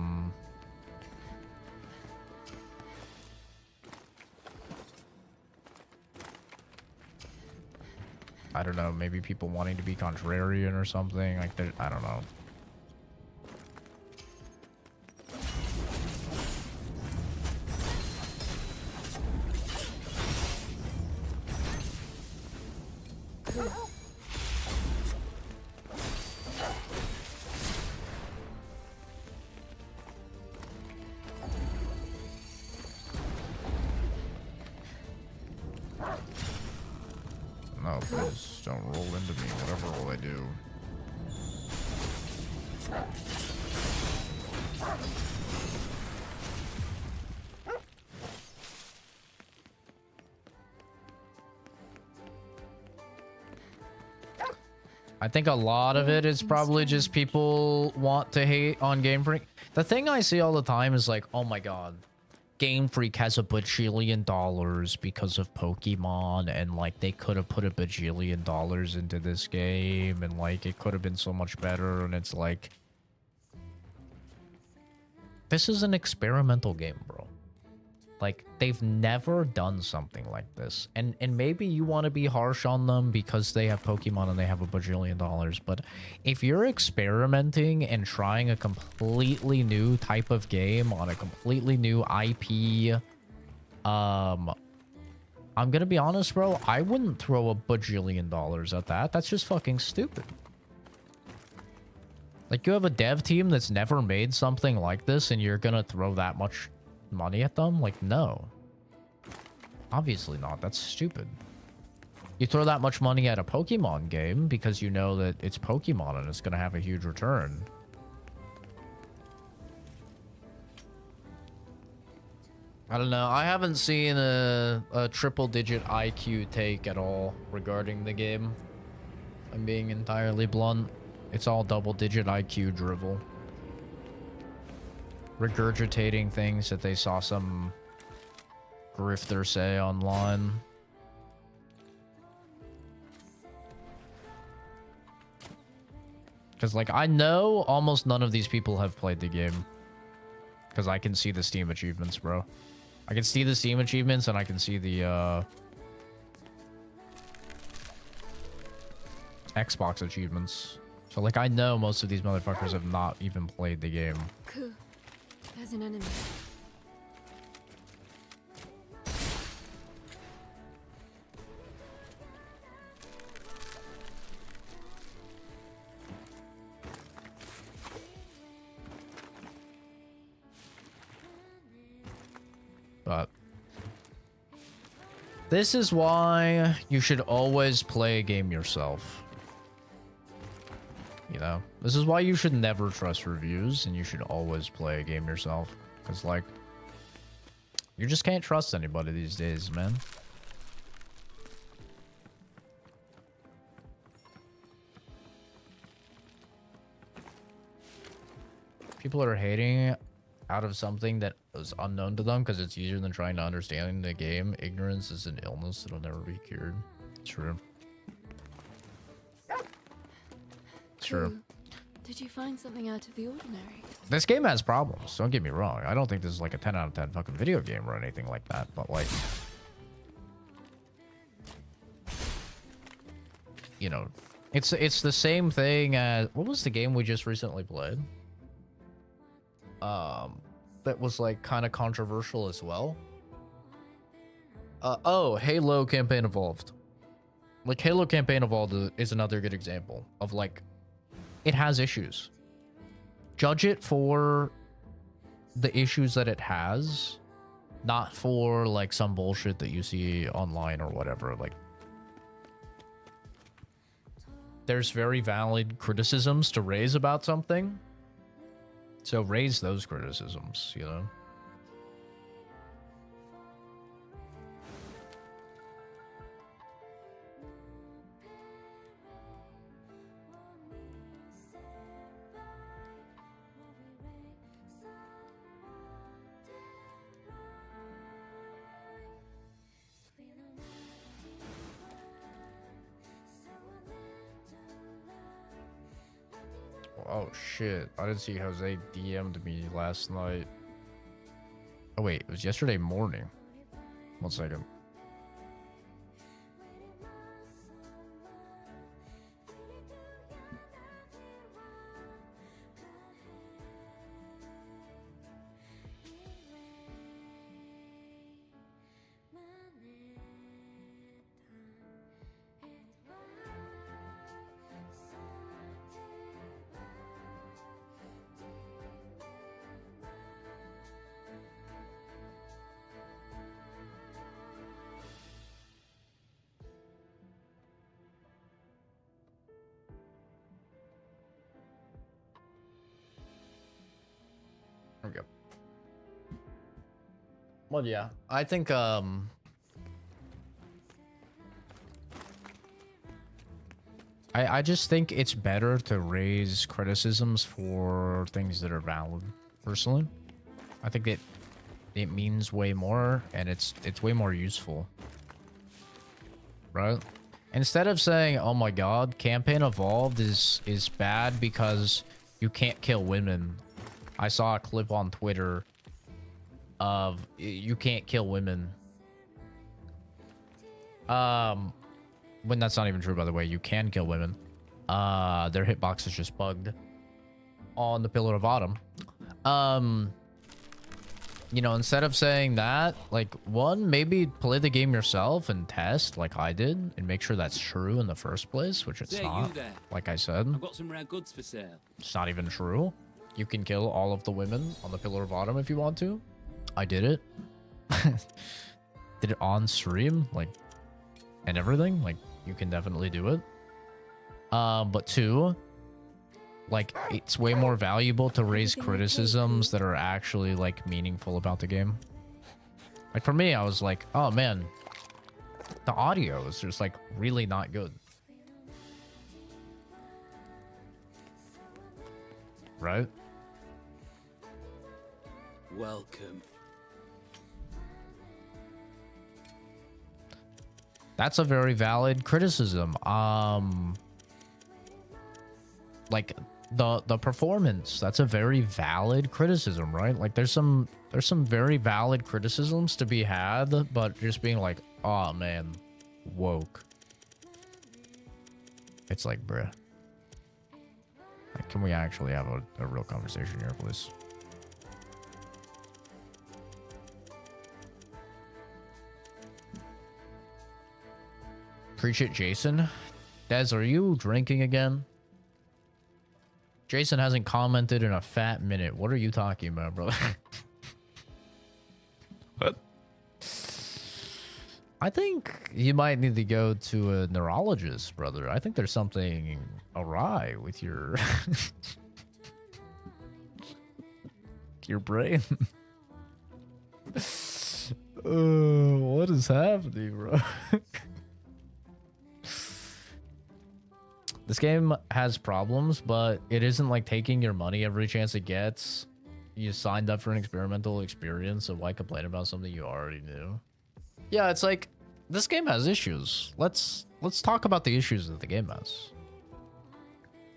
don't know, maybe people wanting to be contrarian or something. Like, I don't know. Please don't roll into me, whatever will I do. I think a lot of it is probably just people want to hate on Game Freak. The thing I see all the time is like, oh my god, Game Freak has a bajillion dollars because of Pokemon, and like they could have put a bajillion dollars into this game, and like it could have been so much better. And it's like, this is an experimental game, bro. Like, they've never done something like this. And maybe you want to be harsh on them because they have Pokemon and they have a bajillion dollars. But if you're experimenting and trying a completely new type of game on a completely new IP, I'm gonna be honest, bro. I wouldn't throw a bajillion dollars at that. That's just fucking stupid. Like, you have a dev team that's never made something like this and you're gonna throw that much money at them? Like, no. Obviously not. That's stupid. You throw that much money at a Pokemon game because you know that it's Pokemon and it's going to have a huge return. I don't know. I haven't seen a triple-digit IQ take at all regarding the game. I'm being entirely blunt. It's all double-digit IQ drivel. Regurgitating things that they saw some grifter say online. Because, like, I know almost none of these people have played the game. Because I can see the Steam achievements, bro. I can see the Steam achievements and I can see the Xbox achievements. So, like, I know most of these motherfuckers have not even played the game. Cool. There's an enemy. But this is why you should always play a game yourself. You know, this is why you should never trust reviews and you should always play a game yourself. Because, like, you just can't trust anybody these days, man. People are hating out of something that is unknown to them because it's easier than trying to understand the game. Ignorance is an illness that'll never be cured. True. True. Did you find something out of the ordinary? This game has problems, don't get me wrong. I don't think this is like a 10 out of 10 fucking video game or anything like that, but like, you know, it's the same thing as, what was the game we just recently played? That was like kind of controversial as well. Oh, Halo Campaign Evolved. Like, Halo Campaign Evolved is another good example of, like, it has issues. Judge it for the issues that it has, not for, like, some bullshit that you see online or whatever. Like, there's very valid criticisms to raise about something. So raise those criticisms, you know? Oh shit, I didn't see Jose DM'd me last night. Oh wait, it was yesterday morning. 1 second. Well, yeah, I think I just think it's better to raise criticisms for things that are valid. Personally, I think it means way more, and it's way more useful, right? Instead of saying, "Oh my God, campaign evolved is bad because you can't kill women." I saw a clip on Twitter of you can't kill women. When that's not even true, by the way. You can kill women. Their hitbox is just bugged on the Pillar of Autumn. You know, instead of saying that, like, one, maybe play the game yourself and test like I did and make sure that's true in the first place, which it's There, not. you there. Like I said, I've got some rare goods for sale. it's not even true. You can kill all of the women on the Pillar of Autumn if you want to. I did it. Did it on stream, like, and everything. Like, you can definitely do it. But two, like, it's way more valuable to raise criticisms that are actually, like, meaningful about the game. Like, for me, I was like, oh man, the audio is just, like, really not good. Right? Welcome. That's a very valid criticism. Like the performance, that's a very valid criticism, right? Like there's some very valid criticisms to be had, but just being like, oh man, woke. It's like, bruh. Like, can we actually have a real conversation here, please? Preach it, Jason. Dez, are you drinking again? Jason hasn't commented in a fat minute. What are you talking about, brother? What? I think you might need to go to a neurologist, brother. I think there's something awry with your your brain. What is happening, bro? This game has problems, but it isn't like taking your money every chance it gets. You signed up for an experimental experience, so why complain about something you already knew? Yeah, it's like, this game has issues. Let's talk about the issues that the game has.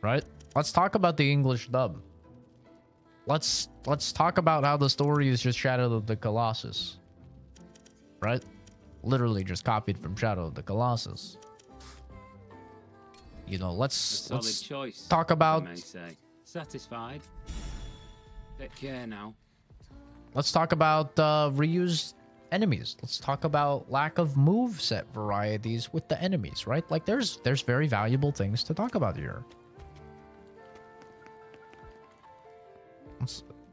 Right? Let's talk about the English dub. Let's talk about how the story is just Shadow of the Colossus. Right? Literally just copied from Shadow of the Colossus. You know, let's Choice, talk about... I may say. Satisfied? Take care now. Let's talk about reused enemies. Let's talk about lack of moveset varieties with the enemies, right? Like, there's very valuable things to talk about here.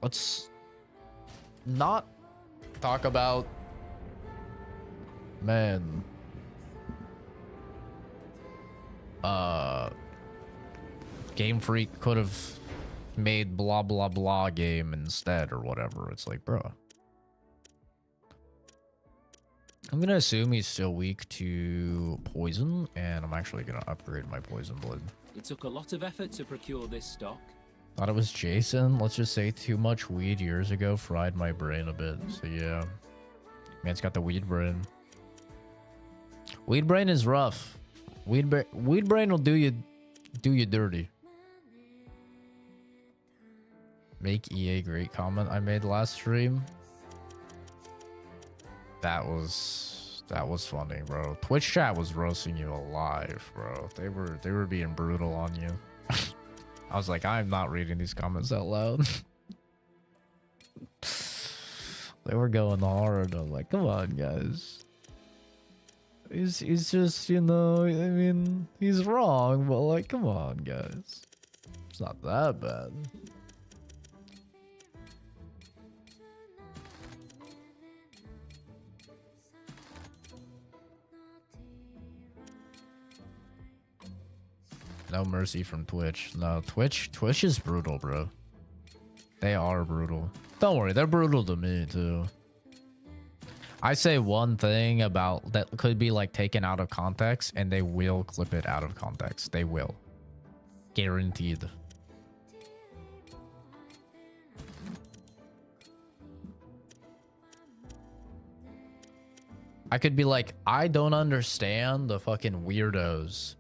Let's not talk about... Man... Game Freak could have made blah blah blah game instead or whatever. It's like, bro. I'm gonna assume he's still weak to poison, and I'm actually gonna upgrade my poison blood. It took a lot of effort to procure this stock. Thought it was Jason. Let's just say too much weed years ago fried my brain a bit. So yeah. Man's got the weed brain. Weed brain is rough. Weed brain will do you dirty. Make EA great comment I made last stream. That was funny, bro. Twitch chat was roasting you alive, bro. They were being brutal on you. I was like, I'm not reading these comments out loud. They were going hard. I'm like, come on, guys. He's just, you know, I mean, he's wrong, but like, come on, guys. It's not that bad. No mercy from Twitch. No, Twitch is brutal, bro. They are brutal. Don't worry, they're brutal to me, too. I say one thing about that could be like taken out of context, and they will clip it out of context. They will. Guaranteed. I could be like, I don't understand the fucking weirdos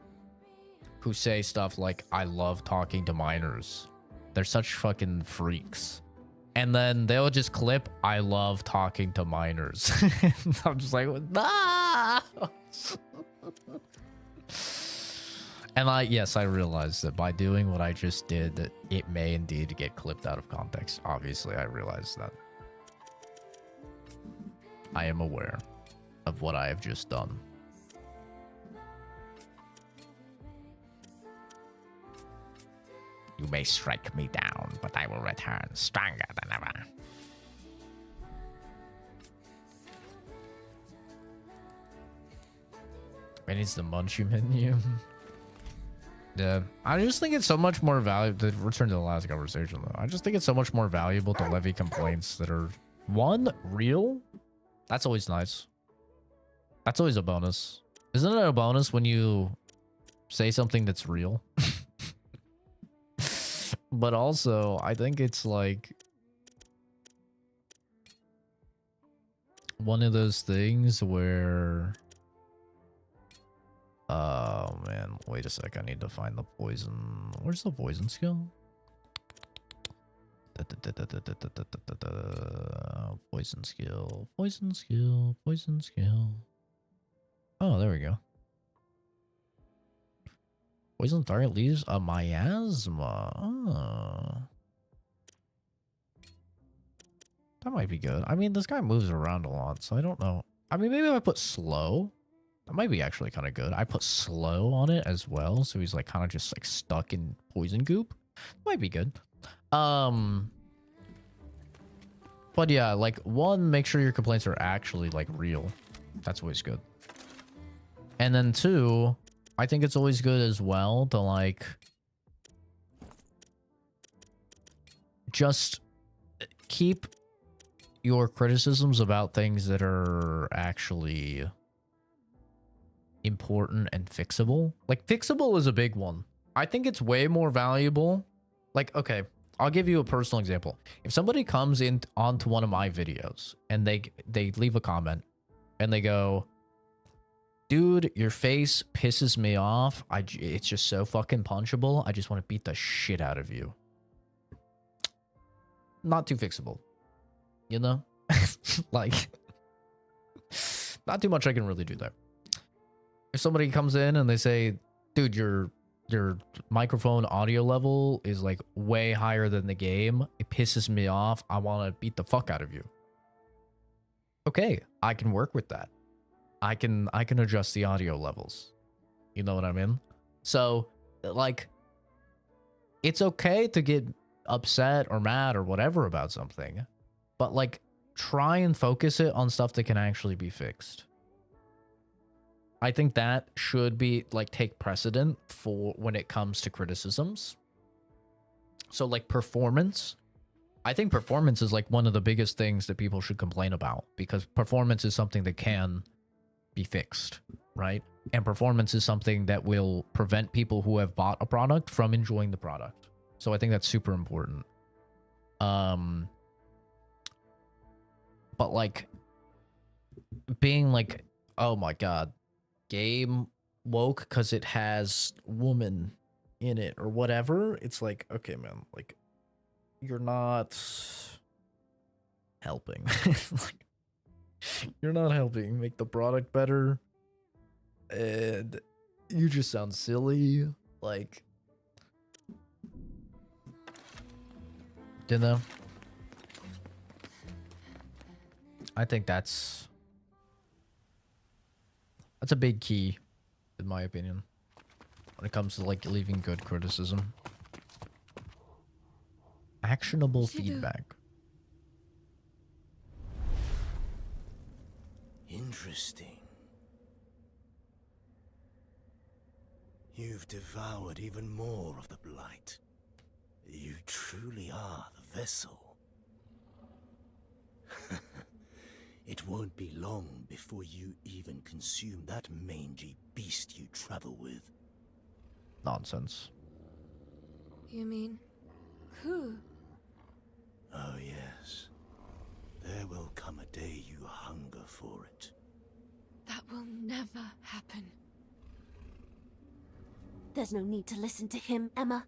who say stuff like, I love talking to minors. They're such fucking freaks. And then they'll just clip, I love talking to minors. I'm just like, nah! And yes, I realized that by doing what I just did, that it may indeed get clipped out of context. Obviously, I realized that. I am aware of what I have just done. You may strike me down, but I will return stronger than ever. When it's the Munchie menu. Yeah, I just think it's so much more valuable. To return to the last conversation, though, I just think it's so much more valuable to levy complaints that are, one, real. That's always nice. That's always a bonus. Isn't it a bonus when you say something that's real? But also, I think it's like one of those things where, oh man, wait a sec, I need to find the poison. Where's the poison skill? Poison skill, poison skill, poison skill. Oh, there we go. Poison target leaves a miasma. Oh. That might be good. I mean, this guy moves around a lot, so I don't know. I mean, maybe if I put slow, that might be actually kind of good. I put slow on it as well, so he's like kind of just like stuck in poison goop. Might be good. But yeah, like one, make sure your complaints are actually like real. That's always good. And then two, I think it's always good as well to like just keep your criticisms about things that are actually important and fixable. Like fixable is a big one. I think it's way more valuable. Like, okay, I'll give you a personal example. If somebody comes in onto one of my videos and they leave a comment and they go, dude, your face pisses me off. It's just so fucking punchable. I just want to beat the shit out of you. Not too fixable. You know? Like, not too much I can really do there. If somebody comes in and they say, dude, your microphone audio level is like way higher than the game. It pisses me off. I want to beat the fuck out of you. Okay, I can work with that. I can adjust the audio levels. You know what I mean? So, like, it's okay to get upset or mad or whatever about something, but like, try and focus it on stuff that can actually be fixed. I think that should be like take precedent for when it comes to criticisms. So like performance, I think performance is like one of the biggest things that people should complain about, because performance is something that can be fixed, right? And performance is something that will prevent people who have bought a product from enjoying the product. So I think that's super important. But like being like, oh my god, game woke because it has woman in it or whatever, it's like, okay man, like you're not helping. Like, you're not helping make the product better, and you just sound silly. Like, you know, I think that's a big key, in my opinion, when it comes to like leaving good criticism. Actionable feedback. Interesting. You've devoured even more of the blight. You truly are the vessel. It won't be long before you even consume that mangy beast you travel with. Nonsense. You mean... Who? Oh yes. There will come a day you hunger for it. That will never happen. There's no need to listen to him, Emma.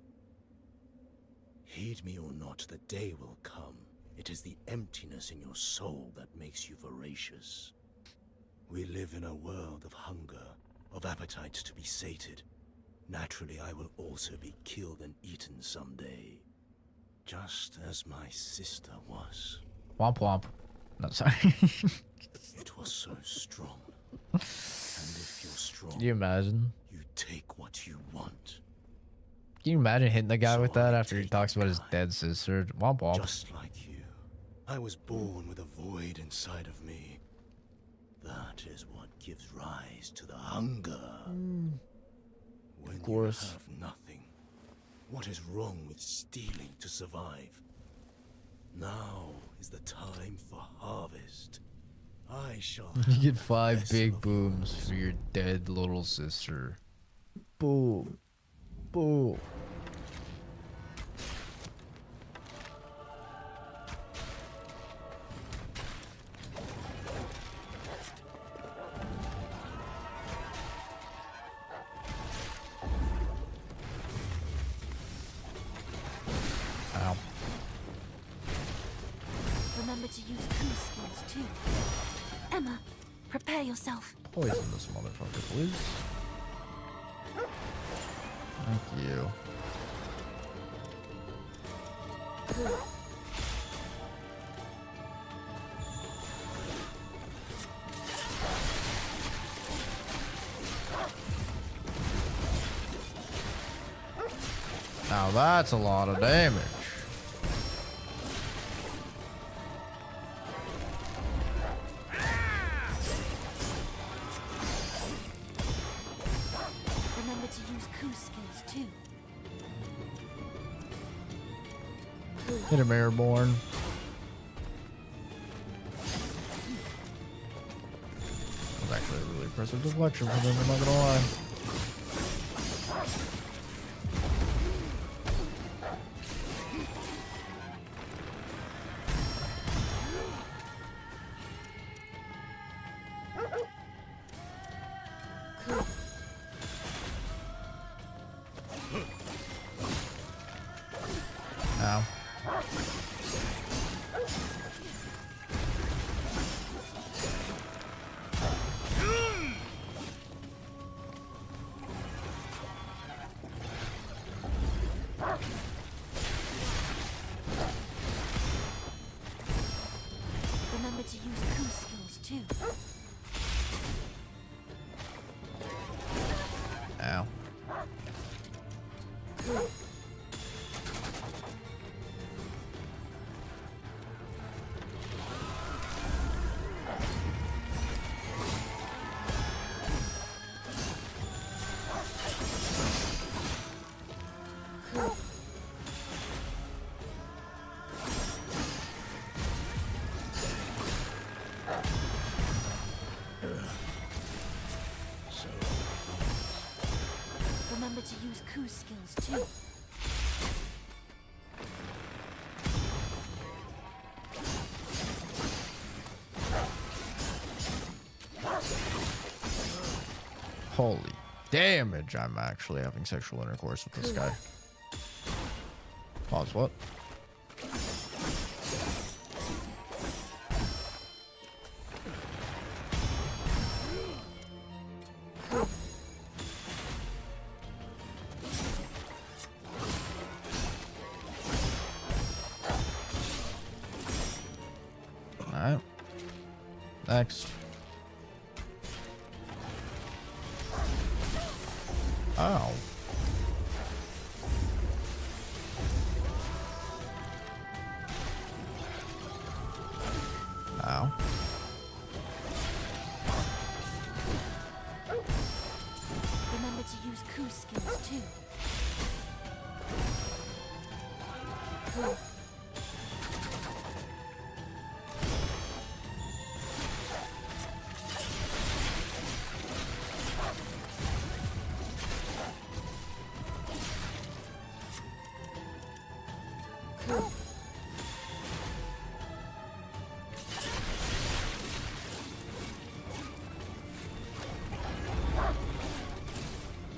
Heed me or not, the day will come. It is the emptiness in your soul that makes you voracious. We live in a world of hunger, of appetites to be sated. Naturally, I will also be killed and eaten someday. Just as my sister was. Womp womp. No, sorry. It was so strong. And if you're strong, Can you imagine? you take what you want. Can you imagine hitting the guy So with that I after he take talks about his time. dead sister? Womp womp. Just like you. I was born with a void inside of me. That is what gives rise to the hunger. When of course. you have nothing, what is wrong with stealing to survive? Now is the time for harvest. I shall You have get the 5 best big of booms yours. for your dead little sister. Boom. Boom. Ow. Remember to use coup skills too. Emma, prepare yourself. Poison this motherfucker, please. Thank you. Now that's a lot of damage. Remember to use coup skills too. Hit him, Airborne. That was actually a really impressive deflection from him, I'm not gonna lie. Ow. Remember to use coup skills too. Ow. Remember to use coup skills too. Holy damage, I'm actually having sexual intercourse with this guy. Pause, what? Alright. Next. Ow. Ow. Remember to use coup skills too.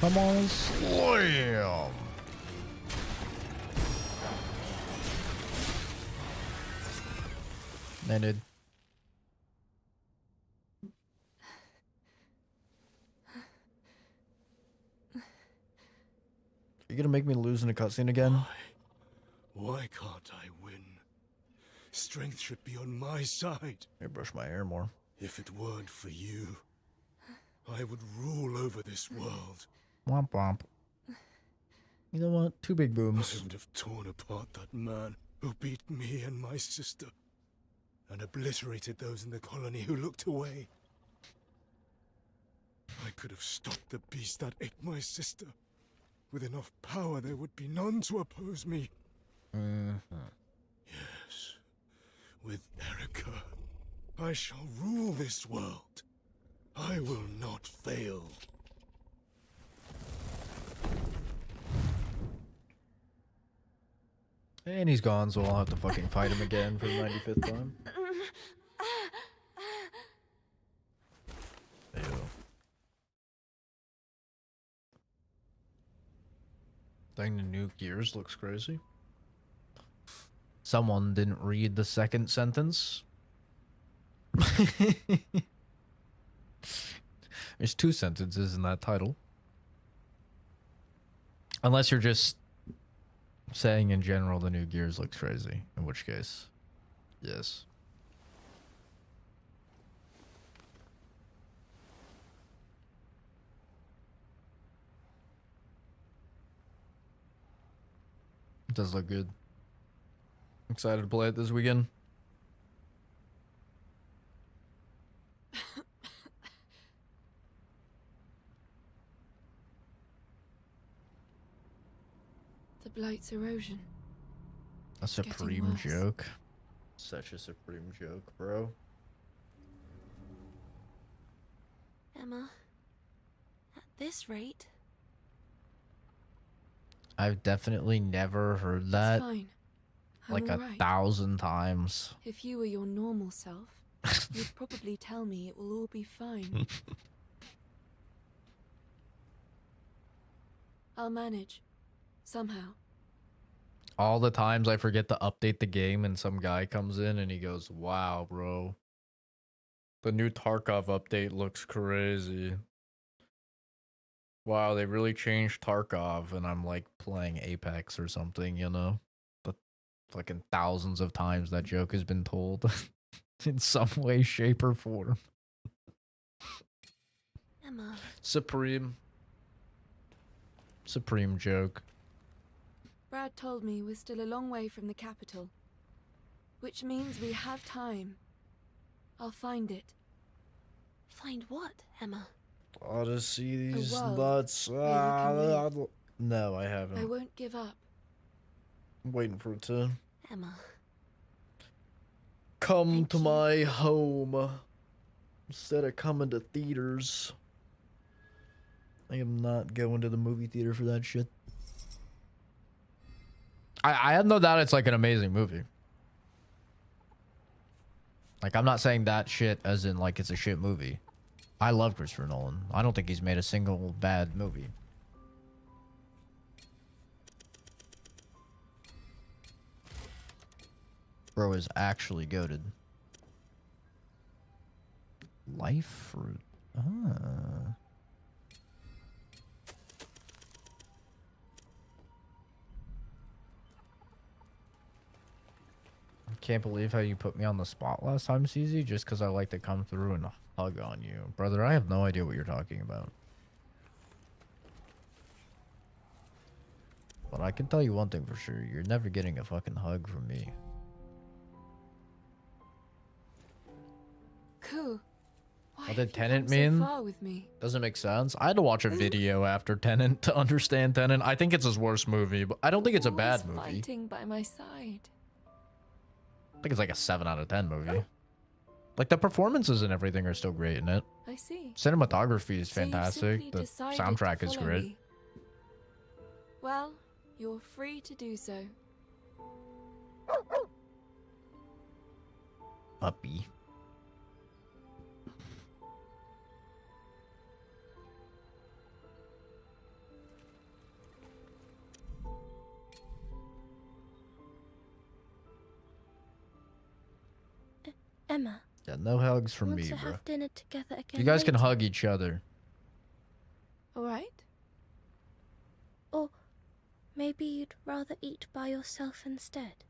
Come on, slam. Landed. You gonna make me lose in a cutscene again? Why can't I win? Strength should be on my side. I brush my hair more. If it weren't for you, I would rule over this world. Womp womp. You know what? Two big I booms. would have torn apart that man who beat me and my sister, and obliterated those in the colony who looked away. I could have stopped the beast that ate my sister. With enough power, there would be none to oppose me. Yes, with Erica, I shall rule this world. I will not fail. And he's gone, so I'll have to fucking fight him again for the 95th time. Ew. Dang, the new Gears looks crazy. Someone didn't read the second sentence. There's two sentences in that title. Unless you're just saying in general the new Gears looks crazy, in which case, yes. It does look good. Excited to play it this weekend. The blight's erosion. A It's getting supreme worse. joke. Such a supreme joke, bro. Emma, at this rate, I've definitely never heard that It's fine. I'm like all 1,000 times. If you were your normal self, you'd probably tell me it will all be fine. I'll manage. Somehow. All the times I forget to update the game and some guy comes in and he goes, "Wow, bro. The new Tarkov update looks crazy. Wow, they really changed Tarkov." And I'm like playing Apex or something, you know? But fucking thousands of times that joke has been told in some way, shape, or form. Emma, Supreme joke. Brad told me we're still a long way from the capital. Which means we have time. I'll find it. find what, Emma? Oh, to see these world nuts. where you can live. No, I I haven't. won't give up. I'm waiting for it to Emma, come Thank to you. my home instead of coming to theaters. I am not going to the movie theater for that shit. I have no doubt it's like an amazing movie. Like, I'm not saying that shit as in like it's a shit movie. I love Christopher Nolan. I don't think he's made a single bad movie. Bro is actually goated. Life fruit. Ah. I can't believe how you put me on the spot last time, CZ, just because I like to come through and hug on you. Brother, I have no idea what you're talking about. But I can tell you one thing for sure. You're never getting a fucking hug from me. Cool. Why What did have you Tenet come mean? So far with me? Doesn't make sense. I had to watch a video after Tenet to understand Tenet. I think it's his worst movie, but I don't think it's a bad Always movie. Fighting by my side. I think it's like a 7 out of 10 movie. Like, the performances and everything are still great in it. I see. Cinematography is So you've fantastic. simply The decided to soundtrack is follow great. me. Well, you're free to do so. Puppy. Emma, Yeah, no hugs from want me, to bro. have dinner together again You guys can later? hug each other. All right? Or maybe you'd rather eat by yourself instead?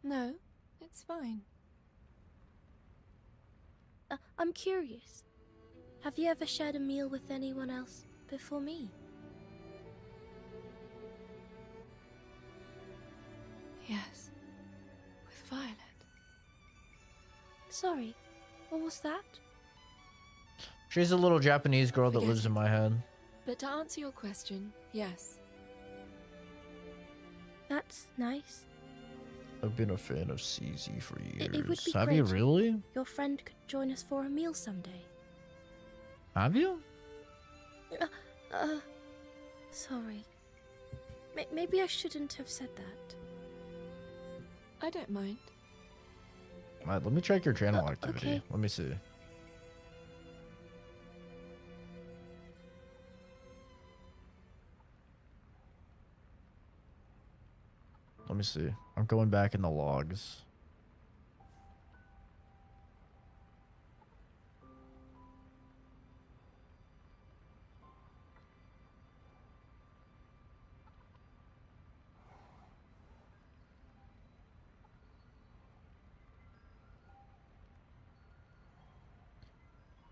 No, it's fine. I'm curious. Have you ever shared a meal with anyone else before me? Yes. With Violet. Sorry, what was that? She's a little Japanese girl that Forget lives in it. my head. But to answer your question, yes. That's nice. I've been a fan of CZ for years. It would be Have you great. really? Your friend could join us for a meal someday. Have you? Sorry. Maybe I shouldn't have said that. I don't mind. Alright, let me check your channel activity. okay. Let me see. Let me see. I'm going back in the logs.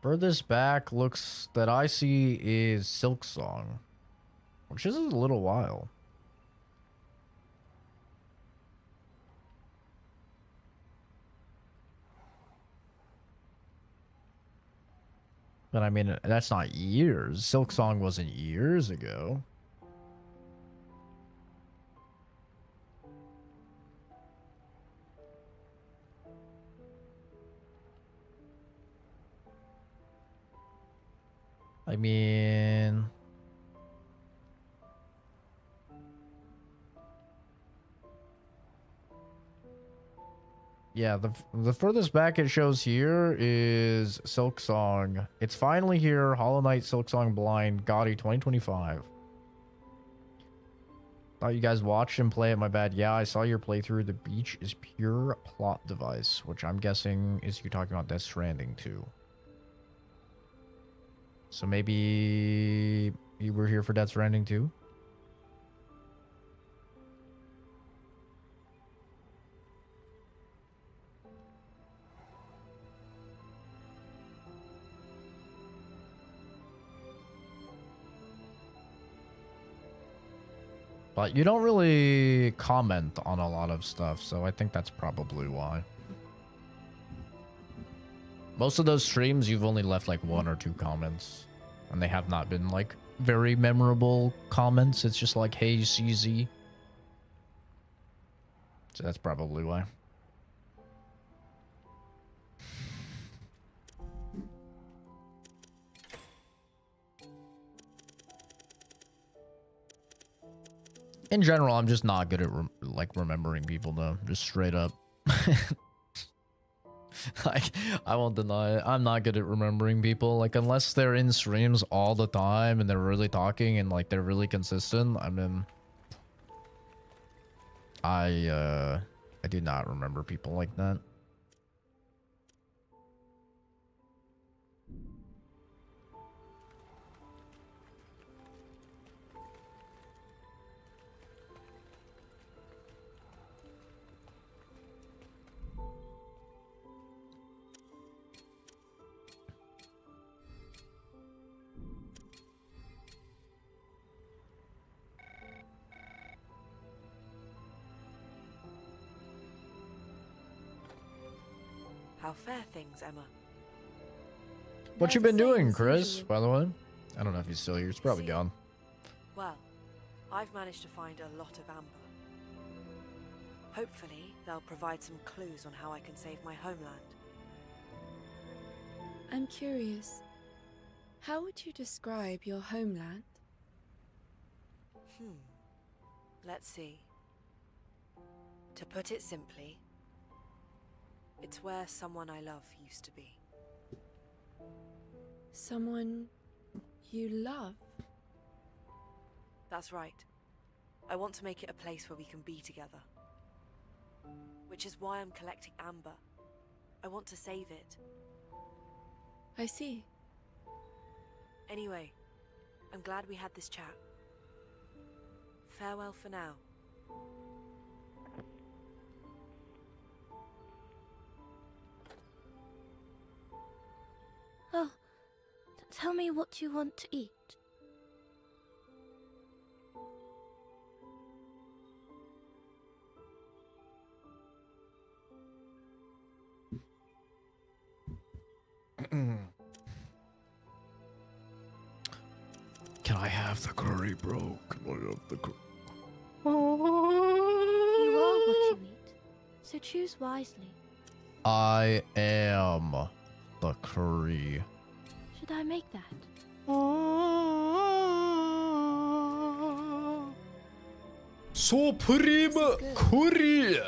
Furthest back looks that I see is Silk Song, which is a little while. But I mean, that's not years. Silk Song wasn't years ago. I mean, yeah, the furthest back it shows here is Silk Song. It's finally here. Hollow Knight, Silk Song Blind, Gotti 2025. Thought you guys watched him play it. My bad. Yeah, I saw your playthrough. The beach is pure plot device, which I'm guessing is you talking about Death Stranding too. So maybe you were here for Death Stranding too? But you don't really comment on a lot of stuff, so I think that's probably why. Most of those streams, you've only left like 1 or 2 comments. And they have not been like very memorable comments. It's just like, hey, CZ. So that's probably why. In general, I'm just not good at remembering people though. Just straight up. Like, I won't deny it. I'm not good at remembering people. Like, unless they're in streams all the time and they're really talking and like they're really consistent, I mean, I do not remember people like that. How fare things, Emma? What They're you been the same doing, as Chris, usual. by the way? I don't know if he's still here. He's probably gone. Well, I've managed to find a lot of amber. Hopefully, they'll provide some clues on how I can save my homeland. I'm curious. How would you describe your homeland? Let's see. To put it simply, it's where someone I love used to be. Someone you love? That's right. I want to make it a place where we can be together. which is why I'm collecting amber. I want to save it. I see. Anyway, I'm glad we had this chat. Farewell for now. Oh, tell me what you want to eat. Can I have the curry, bro? Can I have the curry? You are what you eat, so choose wisely. I am the curry. Should I make that? Supreme good. curry!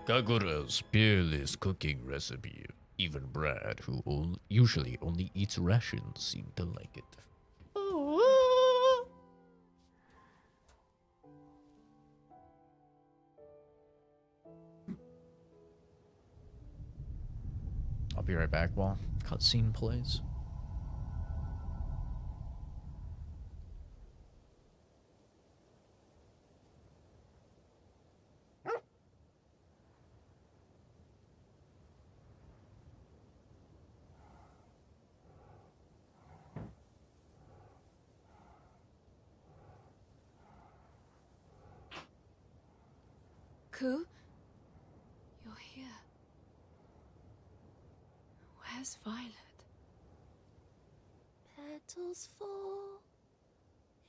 Kagura's peerless cooking recipe. Even Brad, who usually only eats rations, seemed to like it. I'll be right back while cutscene plays. Ku? You're here. Where's Violet? Petals fall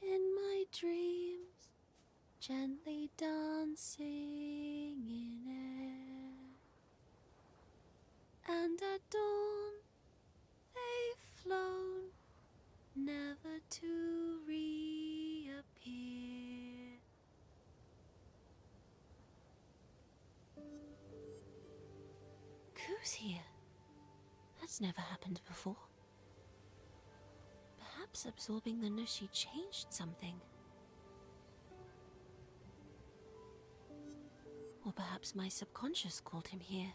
in my dreams, gently dancing in air. And at dawn they've flown, never to reappear. Ku's here. That's never happened before. Perhaps absorbing the Nushi changed something. Or perhaps my subconscious called him here.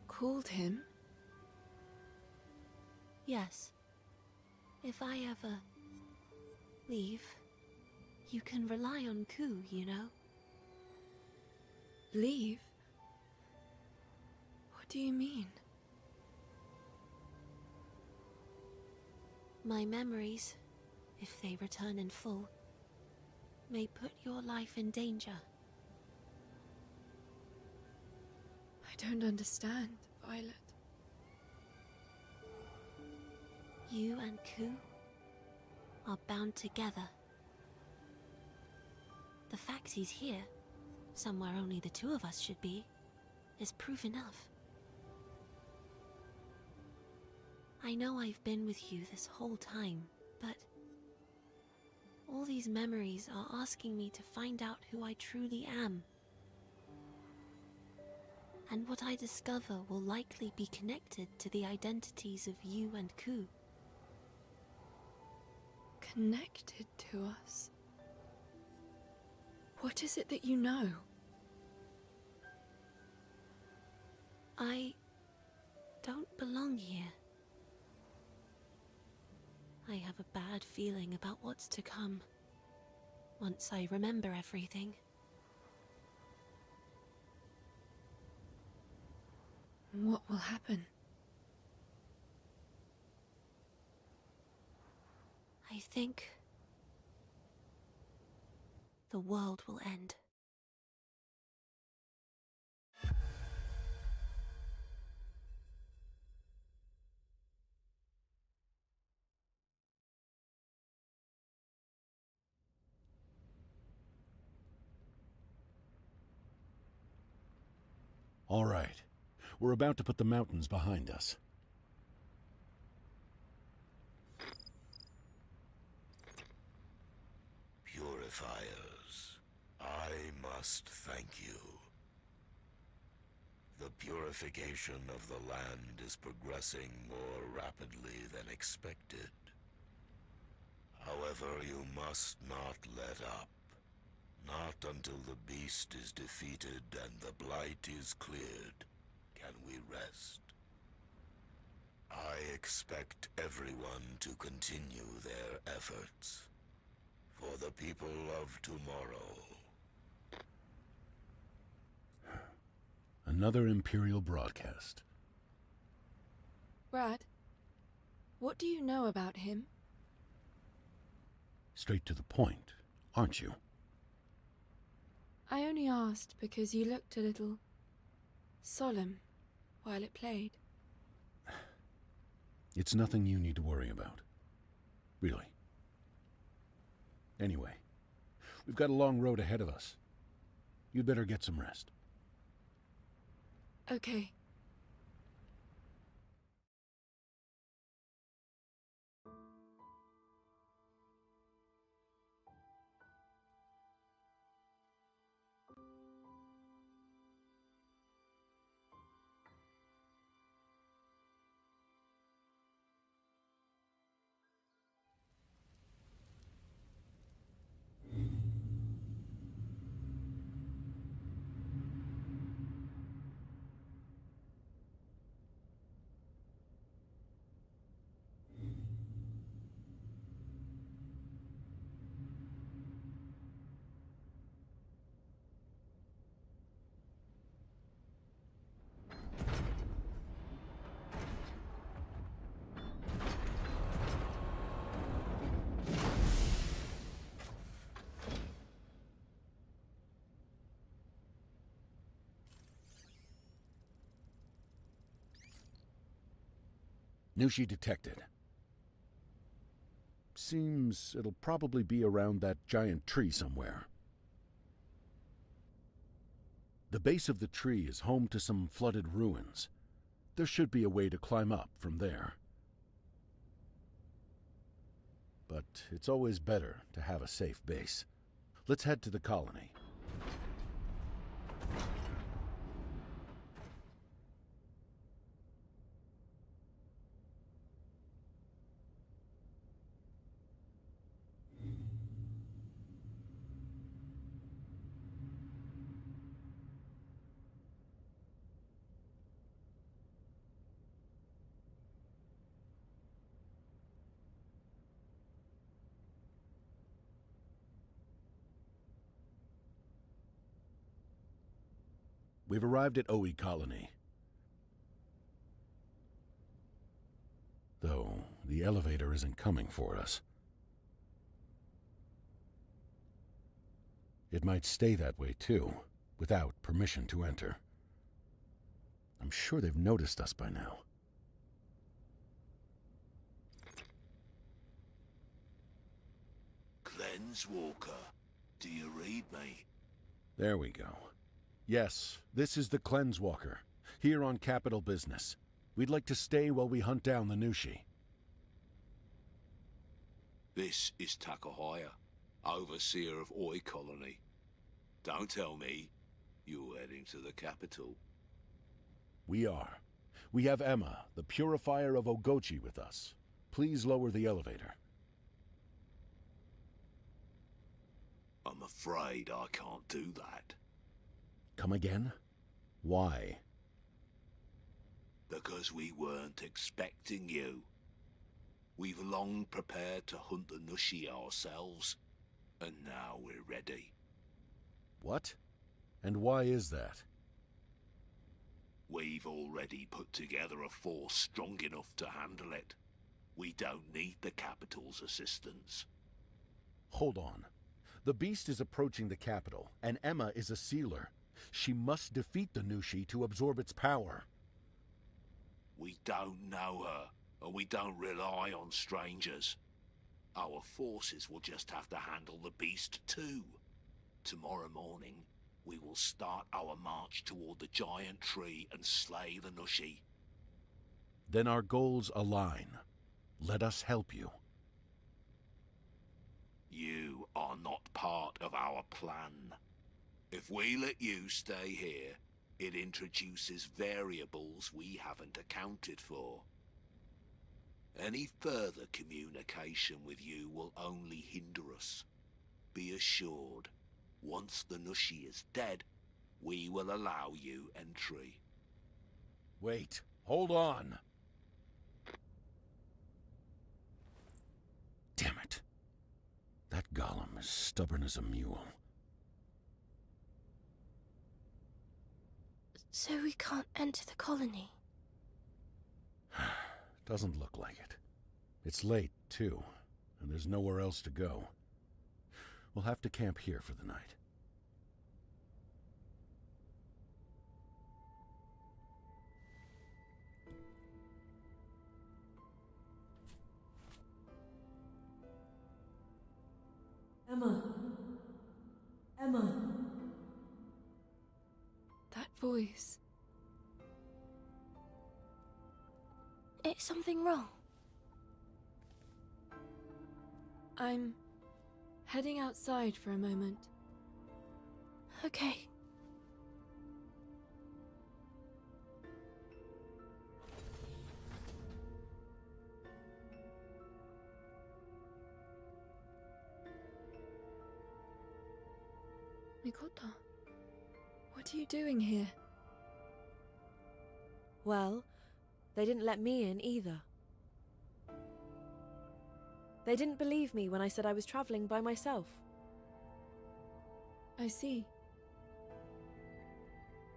Called him? Yes. If I ever leave, you can rely on Ku, you know? Leave? What do you mean? My memories, if they return in full, may put your life in danger. I don't understand, Violet. You and Ku are bound together. The fact he's here, somewhere only the two of us should be, is proof enough. I know I've been with you this whole time, but all these memories are asking me to find out who I truly am. And what I discover will likely be connected to the identities of you and Ku. Connected to us? What is it that you know? I don't belong here. I have a bad feeling about what's to come, once I remember everything. What will happen? I think the world will end. All right. We're about to put the mountains behind us. Purifiers, I must thank you. The purification of the land is progressing more rapidly than expected. However, you must not let up. Not until the beast is defeated and the blight is cleared can we rest. I expect everyone to continue their efforts for the people of tomorrow. Another Imperial broadcast. Brad, what do you know about him? Straight to the point, aren't you? I only asked because you looked a little solemn while it played. It's nothing you need to worry about. Really. Anyway, we've got a long road ahead of us. You'd better get some rest. Okay. Nushi detected. Seems it'll probably be around that giant tree somewhere. The base of the tree is home to some flooded ruins. There should be a way to climb up from there. But it's always better to have a safe base. Let's head to the colony. We've arrived at Oe Colony. Though, the elevator isn't coming for us. It might stay that way too, without permission to enter. I'm sure they've noticed us by now. Cleanswalker, do you read me? There we go. Yes, this is the Cleanswalker, here on Capital Business. We'd like to stay while we hunt down the Nushi. This is Takahaya, overseer of Oi Colony. Don't tell me you're heading to the capital. We are. We have Emma, the purifier of Ogochi, with us. Please lower the elevator. I'm afraid I can't do that. Come again? Why? Because we weren't expecting you. We've long prepared to hunt the Nushi ourselves, and now we're ready. What? And why is that? We've already put together a force strong enough to handle it. We don't need the capital's assistance. Hold on. The beast is approaching the capital, and Emma is a sealer. She must defeat the Nushi to absorb its power. We don't know her, and we don't rely on strangers. Our forces will just have to handle the beast too. Tomorrow morning, we will start our march toward the giant tree and slay the Nushi. Then our goals align. Let us help you. You are not part of our plan. If we let you stay here, it introduces variables we haven't accounted for. Any further communication with you will only hinder us. Be assured, Once the Nushi is dead, we will allow you entry. Wait, hold on. Damn it. That golem is stubborn as a mule. So we can't enter the colony? Doesn't look like it. It's late, too, and there's nowhere else to go. We'll have to camp here for the night. Emma. Emma. That voice. Is something wrong? I'm heading outside for a moment. Okay. Mikoto, what are you doing here? Well, they didn't let me in either. They didn't believe me when I said I was traveling by myself. I see.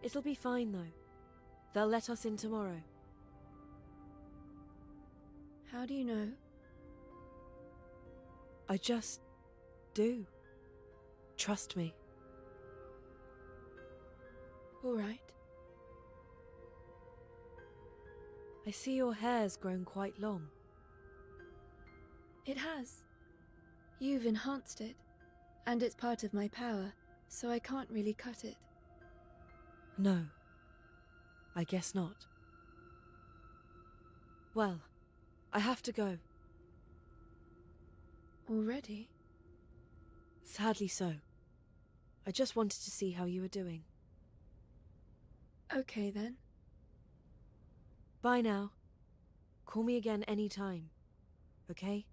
It'll be fine though. They'll let us in tomorrow. How do you know? I just do. Trust me. All right. I see your hair's grown quite long. It has. You've enhanced it, and it's part of my power, so I can't really cut it. No. I guess not. Well, I have to go. Already? Sadly so. I just wanted to see how you were doing. Okay then. Bye now. Call me again anytime. Okay?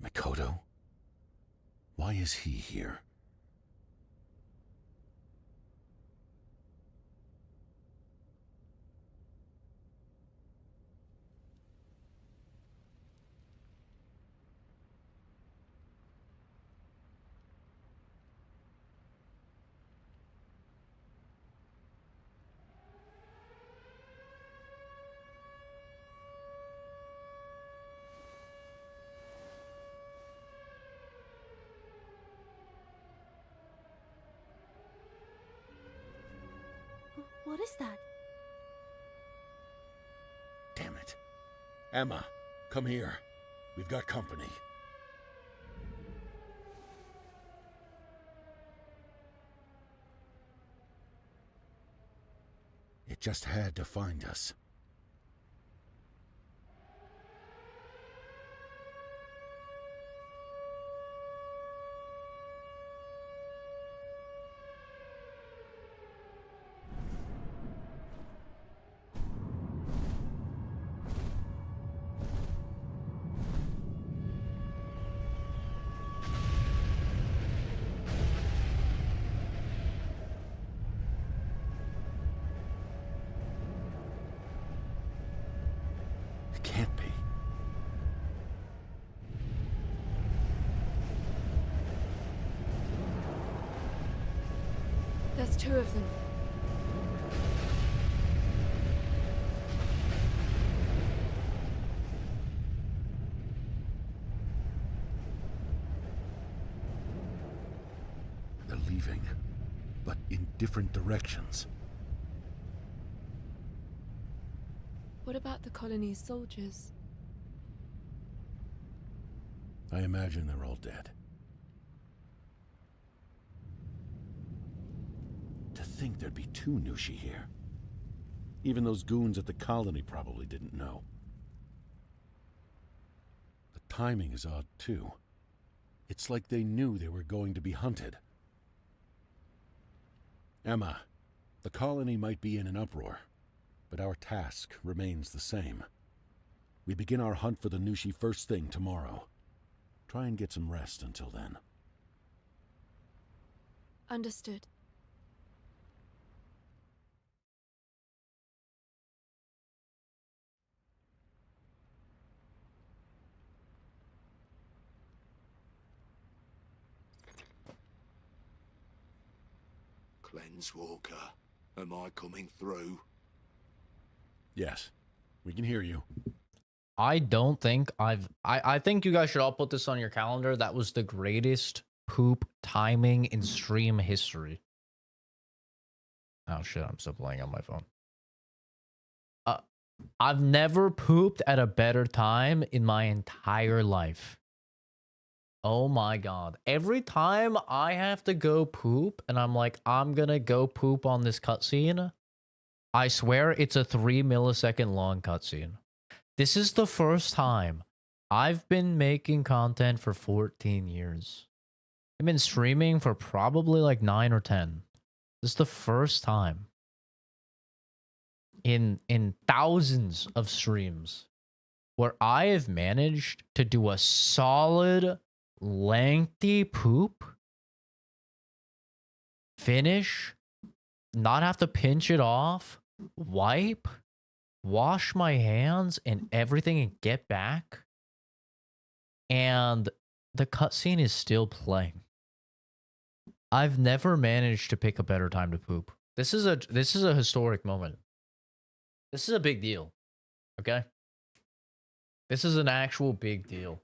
Mikoto? Why is he here? What is that? Damn it. Emma, come here. We've got company. It just had to find us. It can't be. There's two of them. They're leaving, but in different directions. What about the colony's soldiers? I imagine they're all dead. To think there'd be two Nushi here. Even those goons at the colony probably didn't know. The timing is odd, too. It's like they knew they were going to be hunted. Emma, the colony might be in an uproar, but our task remains the same. We begin our hunt for the Nushi first thing tomorrow. Try and get some rest until then. Understood. Cleanswalker, am I coming through? Yes, we can hear you. I don't think I think you guys should all put this on your calendar. That was the greatest poop timing in stream history. Oh shit, I'm still playing on my phone. I've never pooped at a better time in my entire life. Oh my god. Every time I have to go poop and I'm like, I'm gonna go poop on this cutscene, I swear it's a 3 millisecond long cutscene. This is the first time. I've been making content for 14 years. I've been streaming for probably like 9 or 10. This is the first time in thousands of streams where I have managed to do a solid, lengthy poop, finish, not have to pinch it off, wipe, wash my hands and everything and get back. And the cutscene is still playing. I've never managed to pick a better time to poop. This is a historic moment. This is a big deal. Okay? This is an actual big deal.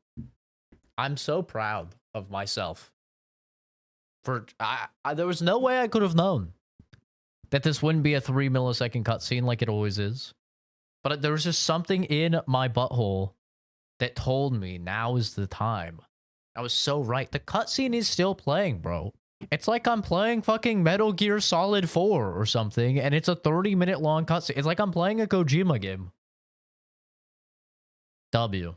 I'm so proud of myself. There was no way I could have known that this wouldn't be a 3 millisecond cutscene like it always is. But there was just something in my butthole that told me now is the time. I was so right. The cutscene is still playing, bro. It's like I'm playing fucking Metal Gear Solid 4 or something, and it's a 30-minute long cutscene. It's like I'm playing a Kojima game. W.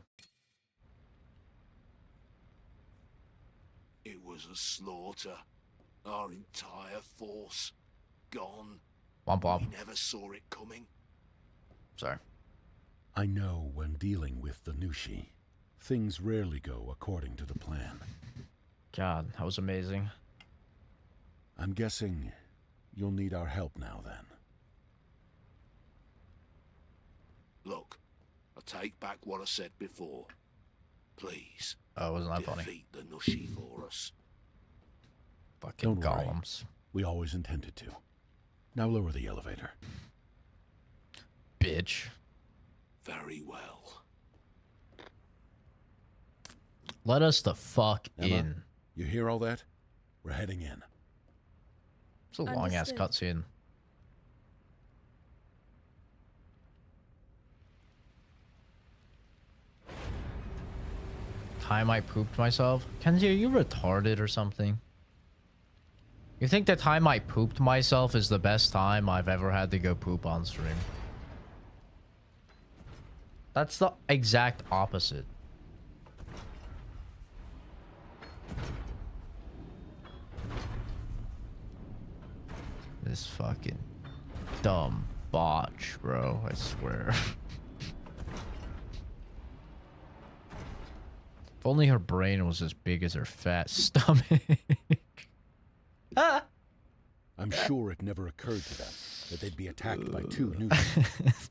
It was a slaughter. Our entire force gone. Womp womp. We never saw it coming. Sorry. I know when dealing with the Nushi, things rarely go according to the plan. God, that was amazing. I'm guessing you'll need our help now then. Look, I take back what I said before. Please. Oh, wasn't that funny? Defeat the Nushi for us. Fucking Don't worry. golems. We always intended to. Now lower the elevator. Bitch. Very well. Let us the fuck Emma, in. You hear all that? We're heading in. It's a long-ass Understood. cutscene. Time I pooped myself? Kenzie, are you retarded or something? You think the time I pooped myself is the best time I've ever had to go poop on stream? That's the exact opposite. This fucking dumb botch, bro. I swear. If only her brain was as big as her fat stomach. Ah! I'm sure it never occurred to them that they'd be attacked by two Nushi.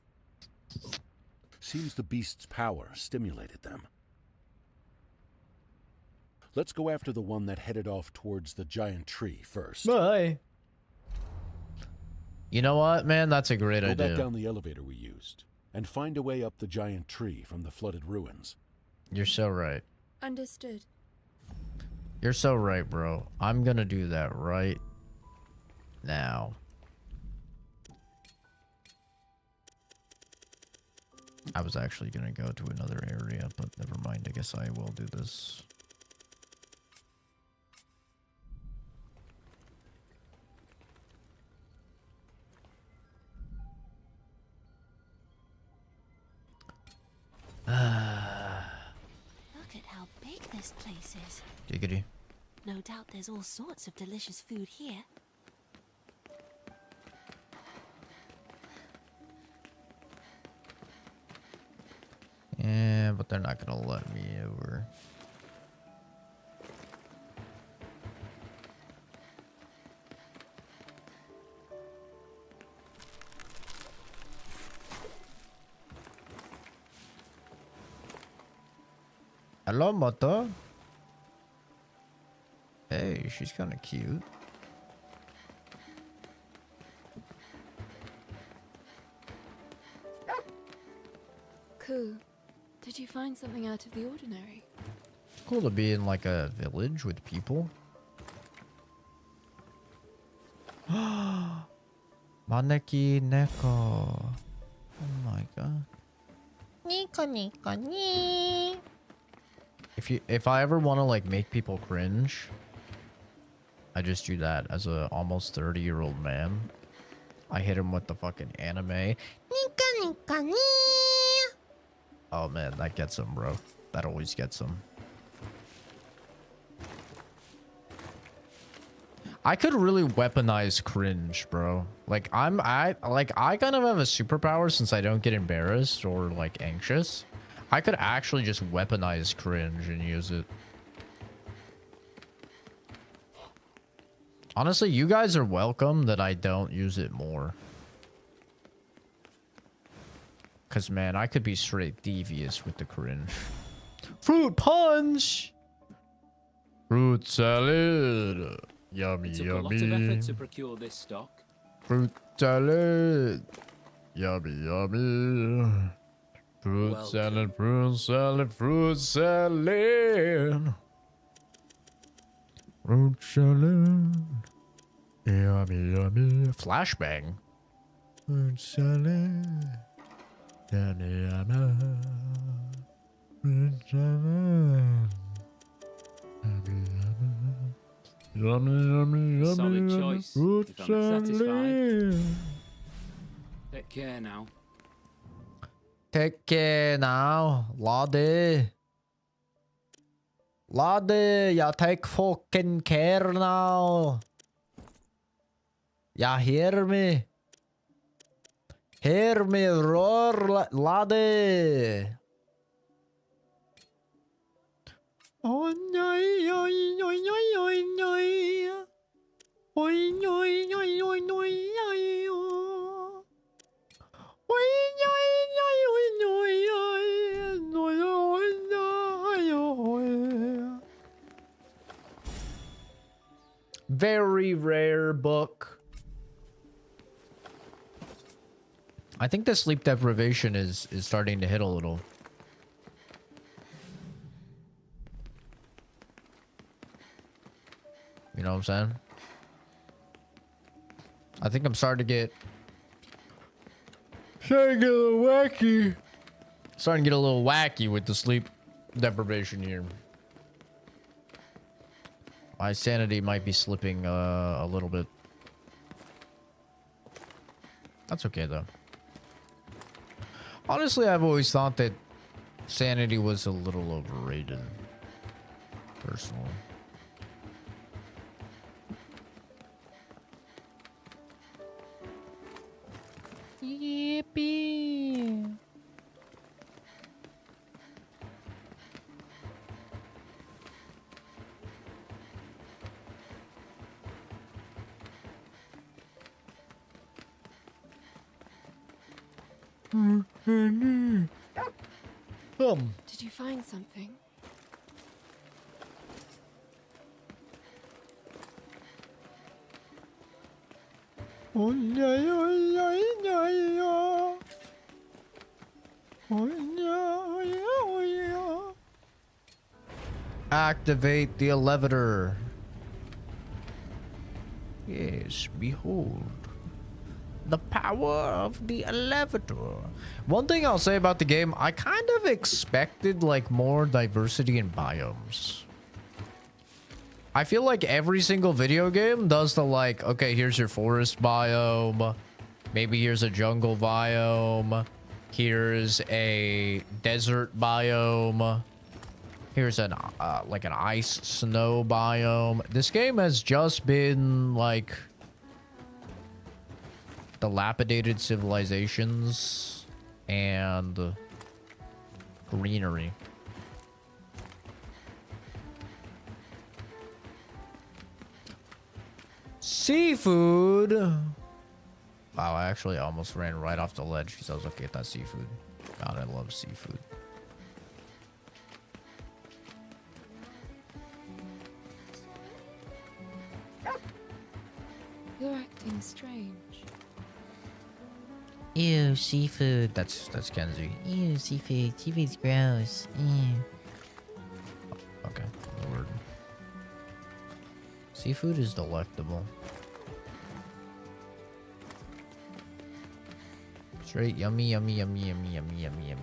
Seems the beast's power stimulated them. Let's go after the one that headed off towards the giant tree first. Bye. You know what, man? That's a great Go idea. back down the elevator we used and find a way up the giant tree from the flooded ruins. You're so right. Understood. You're so right, bro. I'm gonna do that right now. I was actually gonna go to another area, but never mind. I guess I will do this. Look at how big this place is. Giggity. No doubt there's all sorts of delicious food here. They're not gonna let me over. Hello, mother. Hey, she's kind of cute. Ku, did you find something out of the ordinary? It's cool to be in like a village with people. Maneki Neko. Oh my god. Nika Nika ni. If I ever want to like make people cringe, I just do that as a almost 30-year-old man. I hit him with the fucking anime. Nika Nika ni. Oh man, that gets him, bro. That always gets him. I could really weaponize cringe, bro. Like I kind of have a superpower since I don't get embarrassed or like anxious. I could actually just weaponize cringe and use it. Honestly, you guys are welcome that I don't use it more. Cause man, I could be straight devious with the cringe. Fruit punch! Fruit salad. Yummy, It took yummy. a lot of effort to procure this stock. Fruit salad. Yummy, yummy. Fruit salad, fruit salad, fruit salad. Fruit salad. Yummy, yummy. Flashbang. Fruit salad. Yummy, yummy. Fruit salad. Yummy, yummy. Yummy, yummy, yummy. Solid choice, Fruit if I'm satisfied. salad. Take care now. Take care now, laddie. Laddie, you take fucking care now. You hear me? Hear me roar, laddie. Oh, no, no, no, no, no, no. Oh, no, no, no, no, no. Very rare book. I think the sleep deprivation is starting to hit a little. You know what I'm saying? I think I'm starting to get a little wacky. Starting to get a little wacky with the sleep deprivation here. My sanity might be slipping a little bit. That's okay though. Honestly, I've always thought that sanity was a little overrated. Personally. Yippee. Did you find something? Oh, yeah, yeah, yeah, yeah. Oh, yeah, yeah, yeah. Activate the elevator. Yes, behold. The power of the elevator. One thing I'll say about the game, I kind of expected like more diversity in biomes. I feel like every single video game does the like, okay, here's your forest biome. Maybe here's a jungle biome. Here's a desert biome. Here's an like an ice snow biome. This game has just been like dilapidated civilizations and greenery. Seafood. Wow, I actually almost ran right off the ledge because I was looking at that seafood. God, I love seafood. You're acting strange. Ew, seafood. That's Kenzie. Ew, seafood. Seafood's gross. Ew. Okay, word. Seafood is delectable. Straight yummy, yummy, yummy, yummy, yummy, yummy, yummy.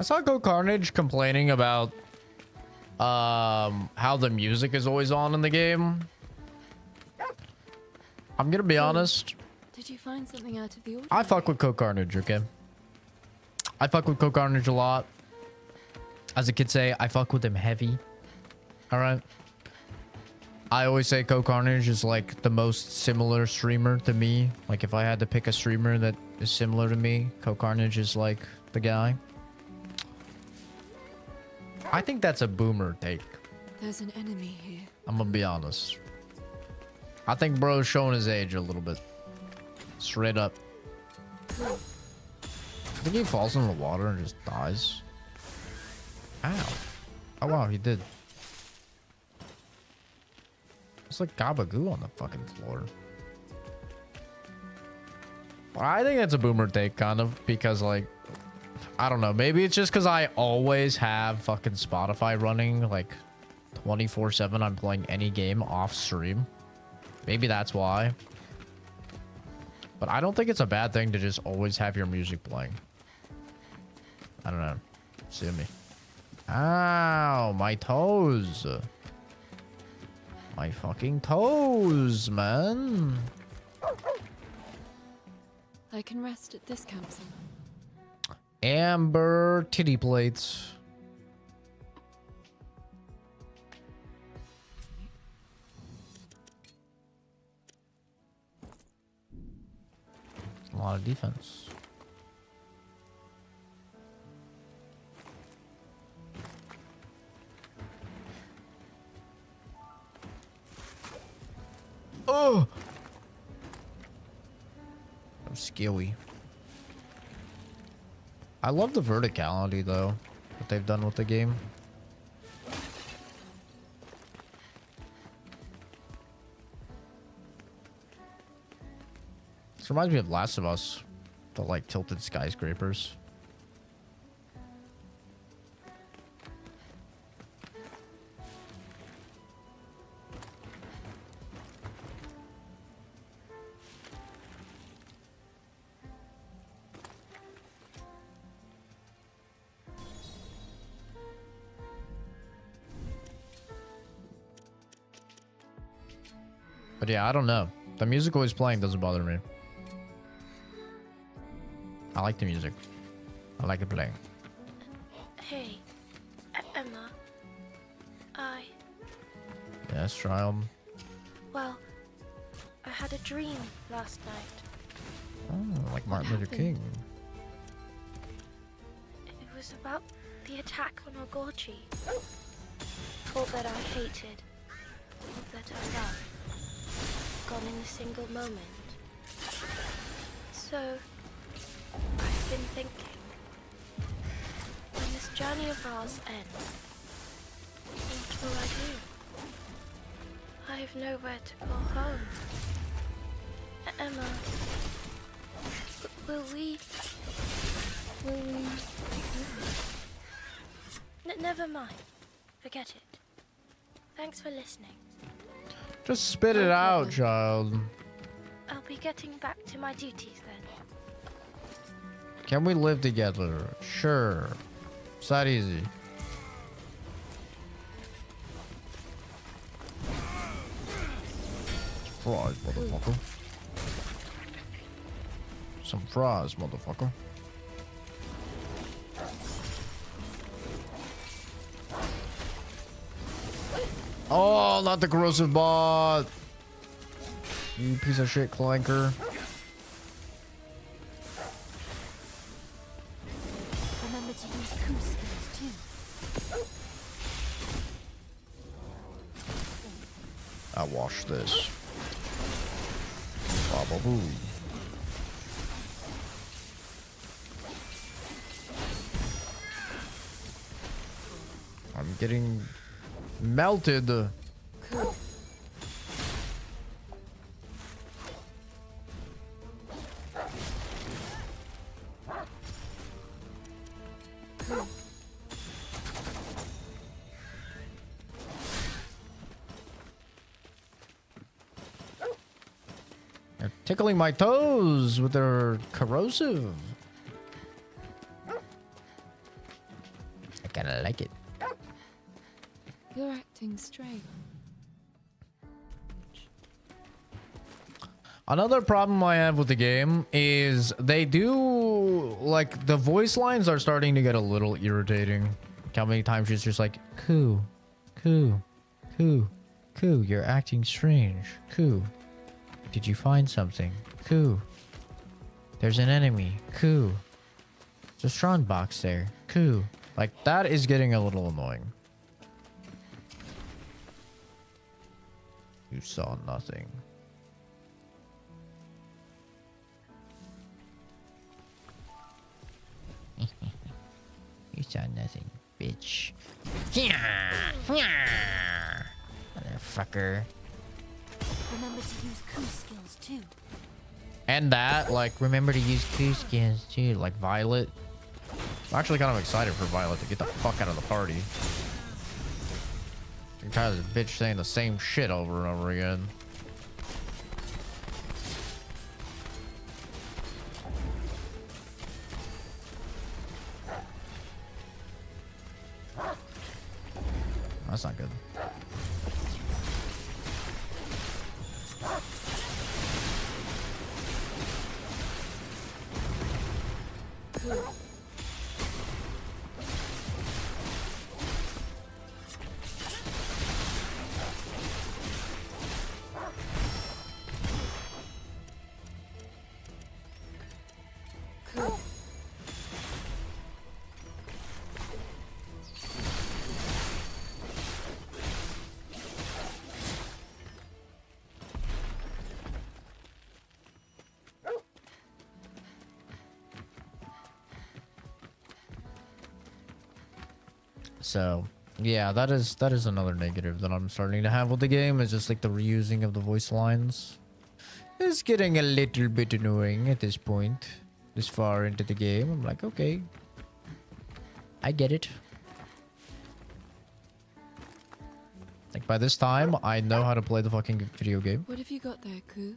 I saw Go Carnage complaining about how the music is always on in the game. I'm gonna be honest. Did you find something out of the ordinary? I fuck with Go Carnage, okay? I fuck with Go Carnage a lot. As a kid say, I fuck with him heavy. Alright? I always say Go Carnage is like the most similar streamer to me. Like if I had to pick a streamer that is similar to me, Go Carnage is like the guy. I think that's a boomer take. There's an enemy here. I'm gonna be honest. I think bro's showing his age a little bit. Straight up. I think he falls in the water and just dies. Ow. Oh wow, he did. It's like gabagoo on the fucking floor. Well, I think that's a boomer take, kind of, because like, I don't know. Maybe it's just because I always have fucking Spotify running like 24/7. I'm playing any game off stream. Maybe that's why. But I don't think it's a bad thing to just always have your music playing. I don't know. See me. Ow, my toes. My fucking toes, man. I can rest at this campsite. Amber titty plates. A lot of defense. Oh! I'm skilly. I love the verticality, though, that they've done with the game. This reminds me of Last of Us, the like tilted skyscrapers. But yeah, I don't know. The music always playing doesn't bother me. I like the music. I like it playing. Hey, Emma. Yes, child. Well, I had a dream last night. Oh, like Martin Luther King. It was about the attack on Ogorchi. Fort that I hated. all that I love, gone in a single moment. So, I've been thinking, when this journey of ours ends, what will I do? I have nowhere to call home. Emma, will we... Never mind. Forget it. Thanks for listening. Just spit it out, child. I'll be getting back to my duties then. Can we live together? Sure. It's that easy. Fries, motherfucker. Some fries, motherfucker. Oh, not the corrosive bot. You piece of shit clanker. Remember to use coup skills too. I wash this. Ba-ba-boo. I'm getting melted. They're tickling my toes with their corrosive. I kind of like it. You're acting strange. Another problem I have with the game is they do, like, the voice lines are starting to get a little irritating. How many times she's just like, Coo, Coo, Coo, Coo, you're acting strange. Coo, did you find something? Coo, there's an enemy. Coo, there's a strong box there. Coo. Like, that is getting a little annoying. You saw nothing. You saw nothing, bitch. Motherfucker. Remember to use coup skills too. And that, like, remember to use coup skills too, like Violet. I'm actually kind of excited for Violet to get the fuck out of the party. I'm tired of this bitch saying the same shit over and over again. That's not good. So, yeah, that is another negative that I'm starting to have with the game. Is just like the reusing of the voice lines. It's getting a little bit annoying at this point. This far into the game. I'm like, okay. I get it. Like, by this time, I know how to play the fucking video game. What have you got there, Ku?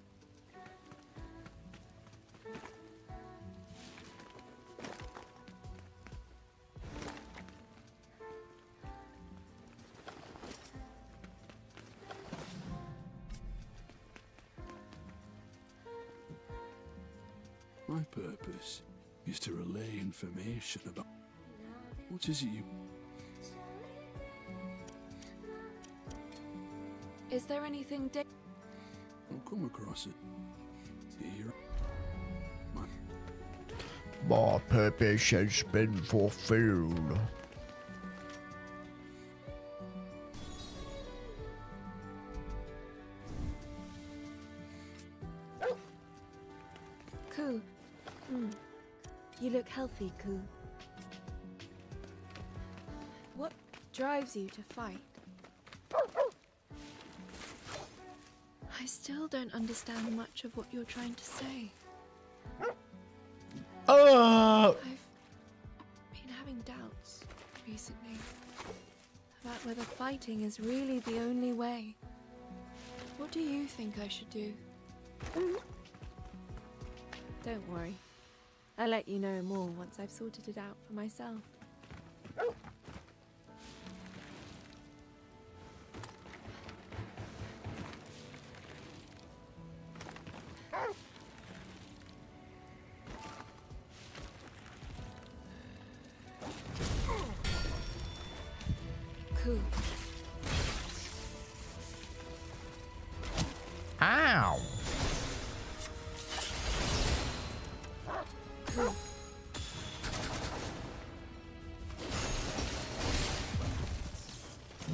My purpose is to relay information about... What is it you... Is there anything I'll come across it. Here. My purpose has been fulfilled. healthy, Ku. What drives you to fight? I still don't understand much of what you're trying to say. I've been having doubts recently about whether fighting is really the only way. What do you think I should do? Don't worry. I'll let you know more once I've sorted it out for myself. Cool. Ow! Cool.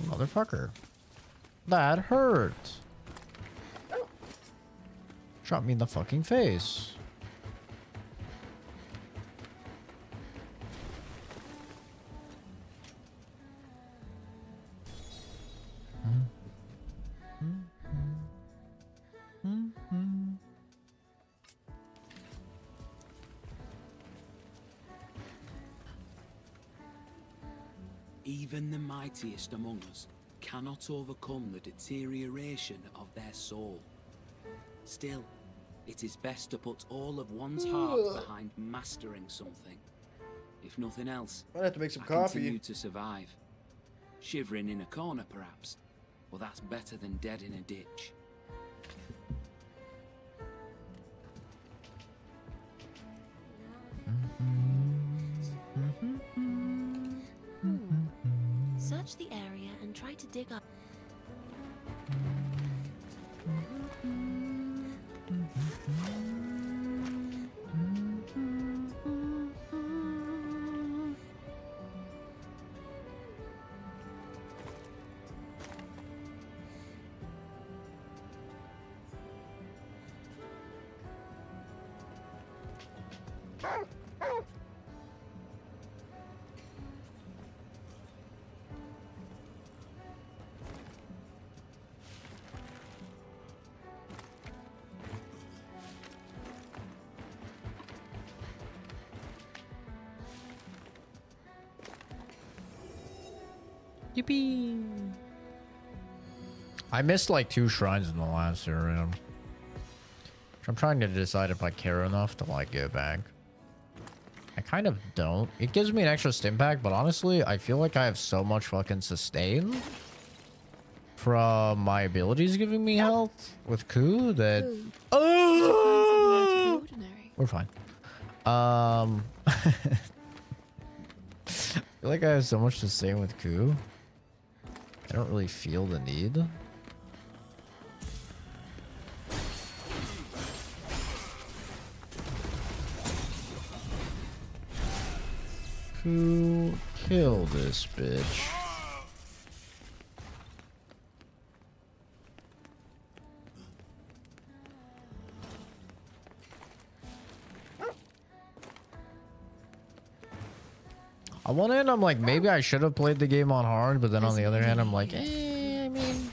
Motherfucker. That hurt. Shot me in the fucking face. Even the mightiest among us cannot overcome the deterioration of their soul. Still, it is best to put all of one's heart behind mastering something. If nothing else, Might have to make some I coffee. continue to survive. Shivering in a corner, perhaps, but that's better than dead in a ditch. Search the area and try to dig up. Yippee! I missed like 2 shrines in the last area. I'm trying to decide if I care enough to like go back. I kind of don't. It gives me an extra stim pack, but honestly, I feel like I have so much fucking sustain from my abilities giving me health with Ku that... Oh! We're fine. I feel like I have so much to say with Ku. I don't really feel the need. Ku, kill this bitch. On one hand, I'm like, maybe I should have played the game on hard, but then on the other hand, I'm like, I mean...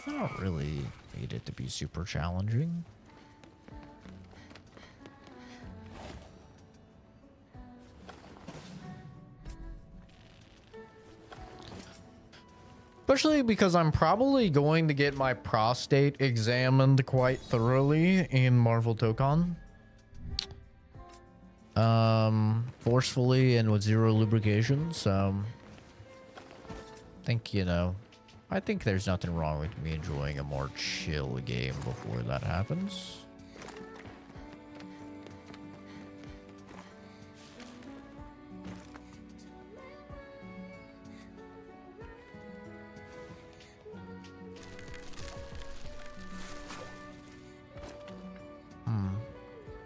I don't really need it to be super challenging. Especially because I'm probably going to get my prostate examined quite thoroughly in Marvel Tokon. Forcefully and with 0 lubrication, so... I think, you know, I think there's nothing wrong with me enjoying a more chill game before that happens.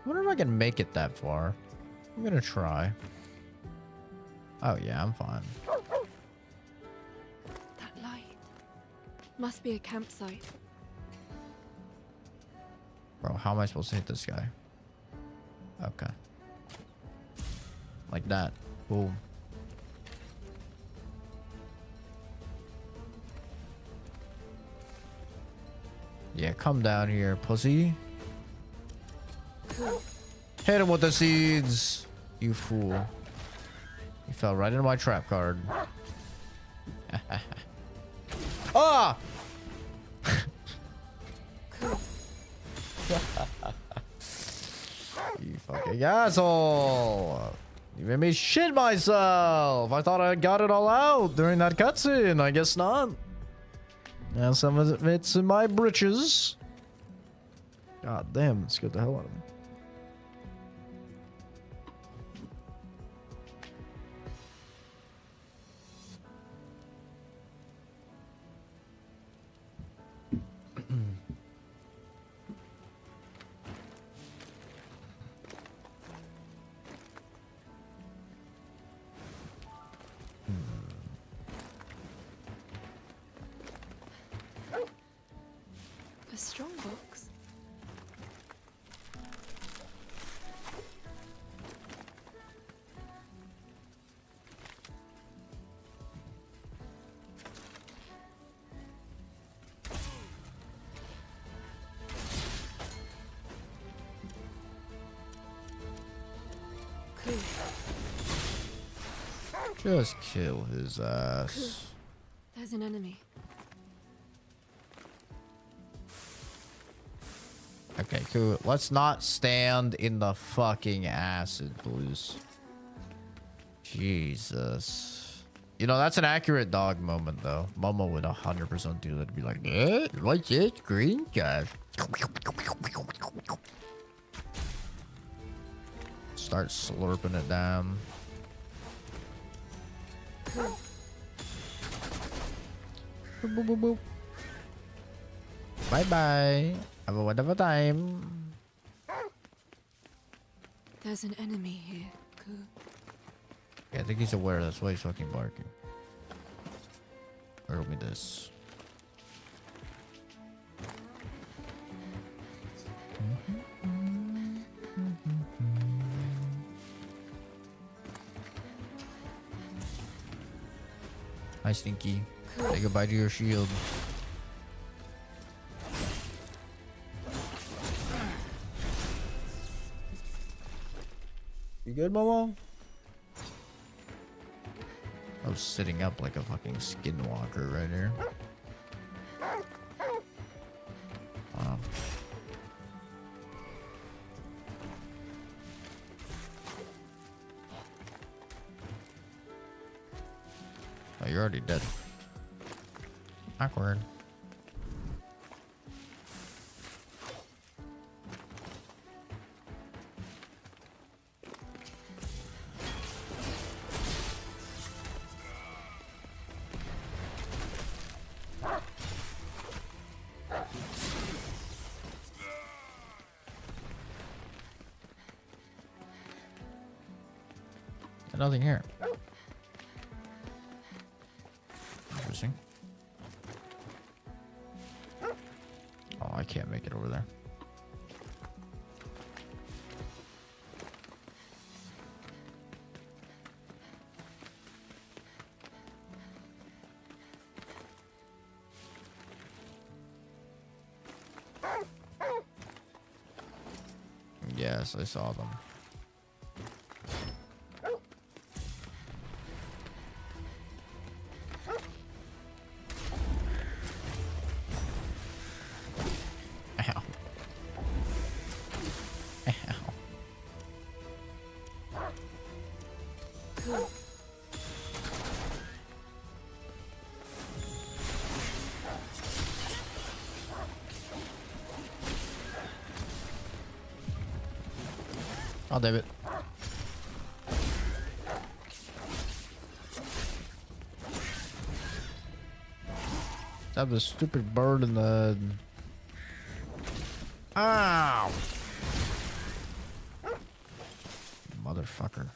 I wonder if I can make it that far. I'm gonna try. Oh yeah, I'm fine. That light must be a campsite. Bro, how am I supposed to hit this guy? Okay. Like that. Boom. Yeah, come down here, pussy. Hit him with the seeds. You fool. You fell right into my trap card. Ah! You fucking asshole. You made me shit myself. I thought I got it all out during that cutscene. I guess not. Now some of it's in my britches. God damn, it scared the hell out of me. A strong box. Cool. Just kill his ass. There's an enemy. Okay, cool. Let's not stand in the fucking acid, please. Jesus. You know, that's an accurate dog moment, though. Momo would 100% do that. Be like, eh? What's this green guy? Start slurping it down. Boop, boop, boop, boop. Bye-bye. Have a wonderful time. There's an enemy here. Cool. Yeah, I think he's aware. That's why he's fucking barking. Riddle me this. Hi, Stinky. Say goodbye to your shield. You good, Momo? I was sitting up like a fucking skinwalker right here. Wow. Oh, you're already dead. Awkward. Nothing here. Interesting. Oh, I can't make it over there. Yes, I saw them. Oh, damn it. Stab the stupid bird in the... Ow! Motherfucker.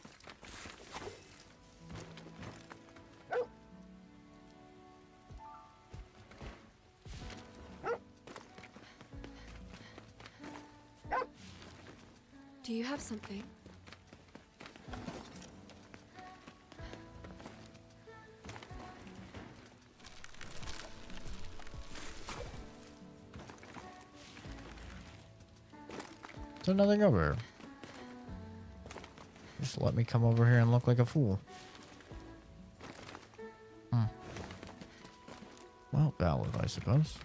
Do you have something? There's nothing over here. Just let me come over here and look like a fool. Well, valid, I suppose.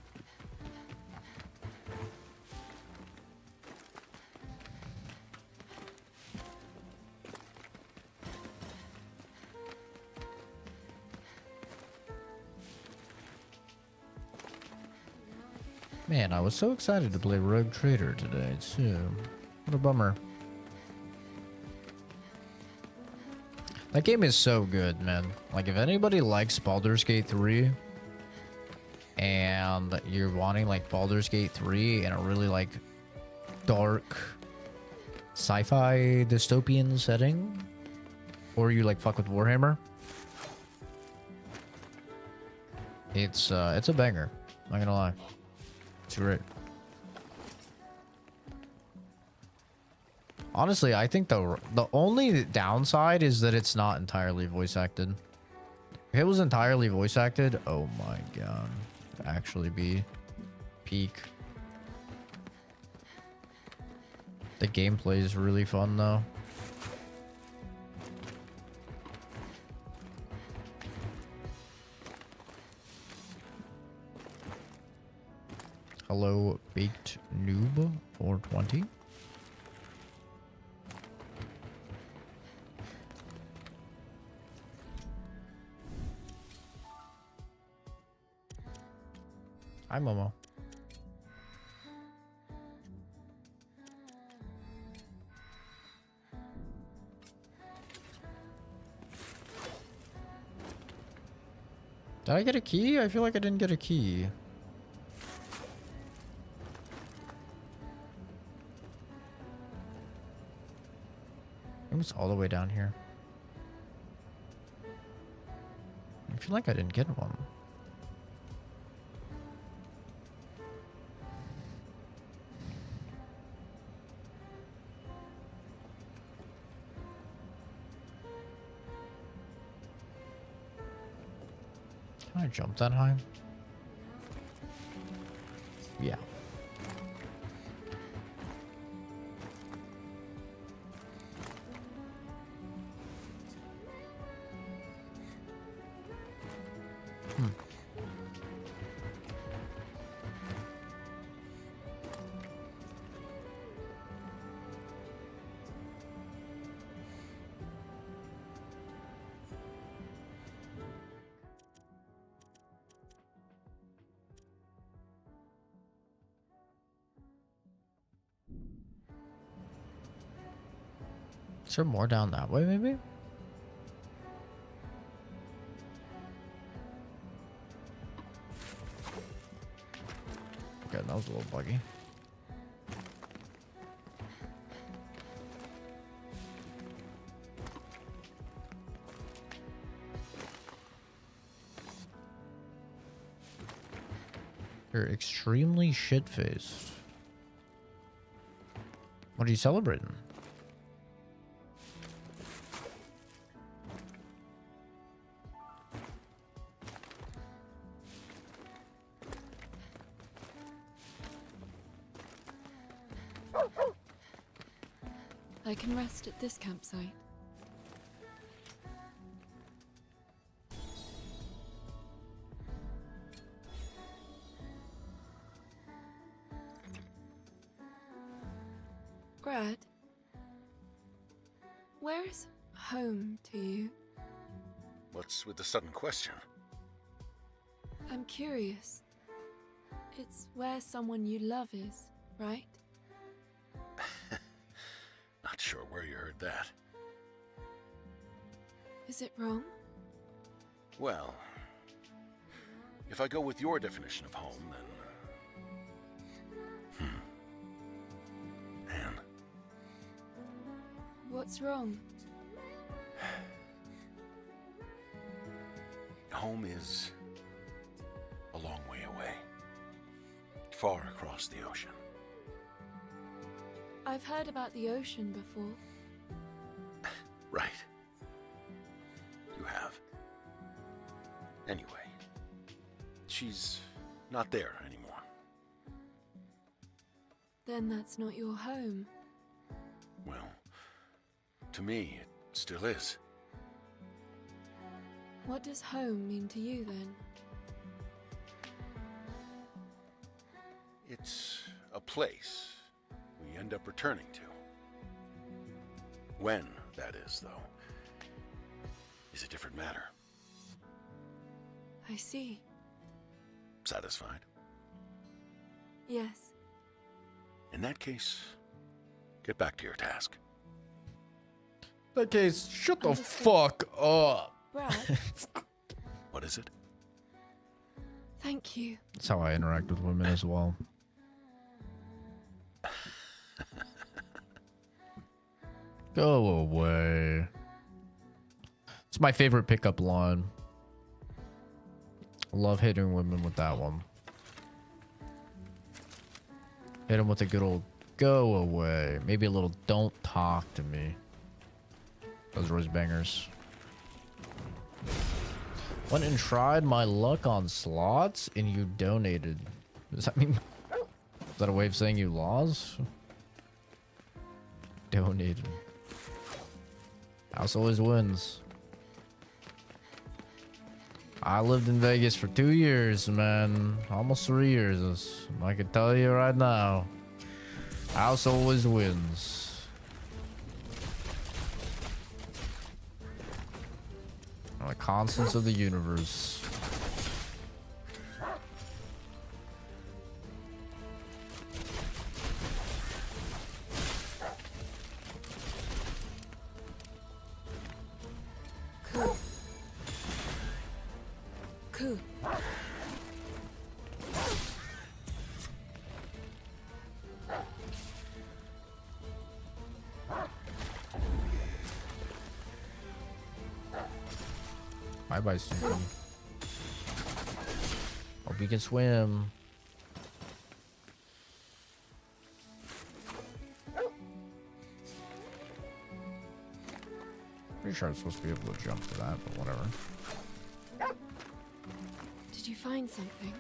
Man, I was so excited to play Rogue Trader today, too. What a bummer. That game is so good, man. Like, if anybody likes Baldur's Gate 3, and you're wanting, like, Baldur's Gate 3 in a really, like, dark sci-fi dystopian setting, or you, like, fuck with Warhammer, it's a banger. Not gonna lie. It's great. Honestly, I think the only downside is that it's not entirely voice acted. If it was entirely voice acted, oh my god. It'd actually be peak. The gameplay is really fun though. Hello, Baked Noob 420. Hi, Momo. Did I get a key? I feel like I didn't get a key. It was all the way down here. I feel like I didn't get one. Can I jump that high? Yeah. Is there more down that way, maybe? Okay, that was a little buggy. You're extremely shit-faced. What are you celebrating? I can rest at this campsite. Brad, where is home to you? What's with the sudden question? I'm curious. It's where someone you love is, right? Not sure where you heard that. Is it wrong? Well, if I go with your definition of home, then... Anne. What's wrong? Home is a long way away. Far across the ocean. I've heard about the ocean before. Right. You have. Anyway, she's not there anymore. Then that's not your home. Well, to me, it still is. What does home mean to you then? It's a place we end up returning to. When, that is, though, is a different matter. I see. Satisfied? Yes. In that case, get back to your task. In that case, shut the Understood. fuck up. Brad, What is it? thank you. That's how I interact with women as well. Go away. It's my favorite pickup line. Love hitting women with that one. Hit them with a good old go away. Maybe a little don't talk to me. Those are always bangers. Went and tried my luck on slots and you donated. Does that mean... Is that a way of saying you lost? Donated. House always wins. I lived in Vegas for 2 years, man. Almost 3 years. I can tell you right now. House always wins. The constants of the universe. Cool. Cool. Bye-bye, Snoopy. Hope you can swim. Pretty sure I'm supposed to be able to jump to that, but whatever. Did you find something?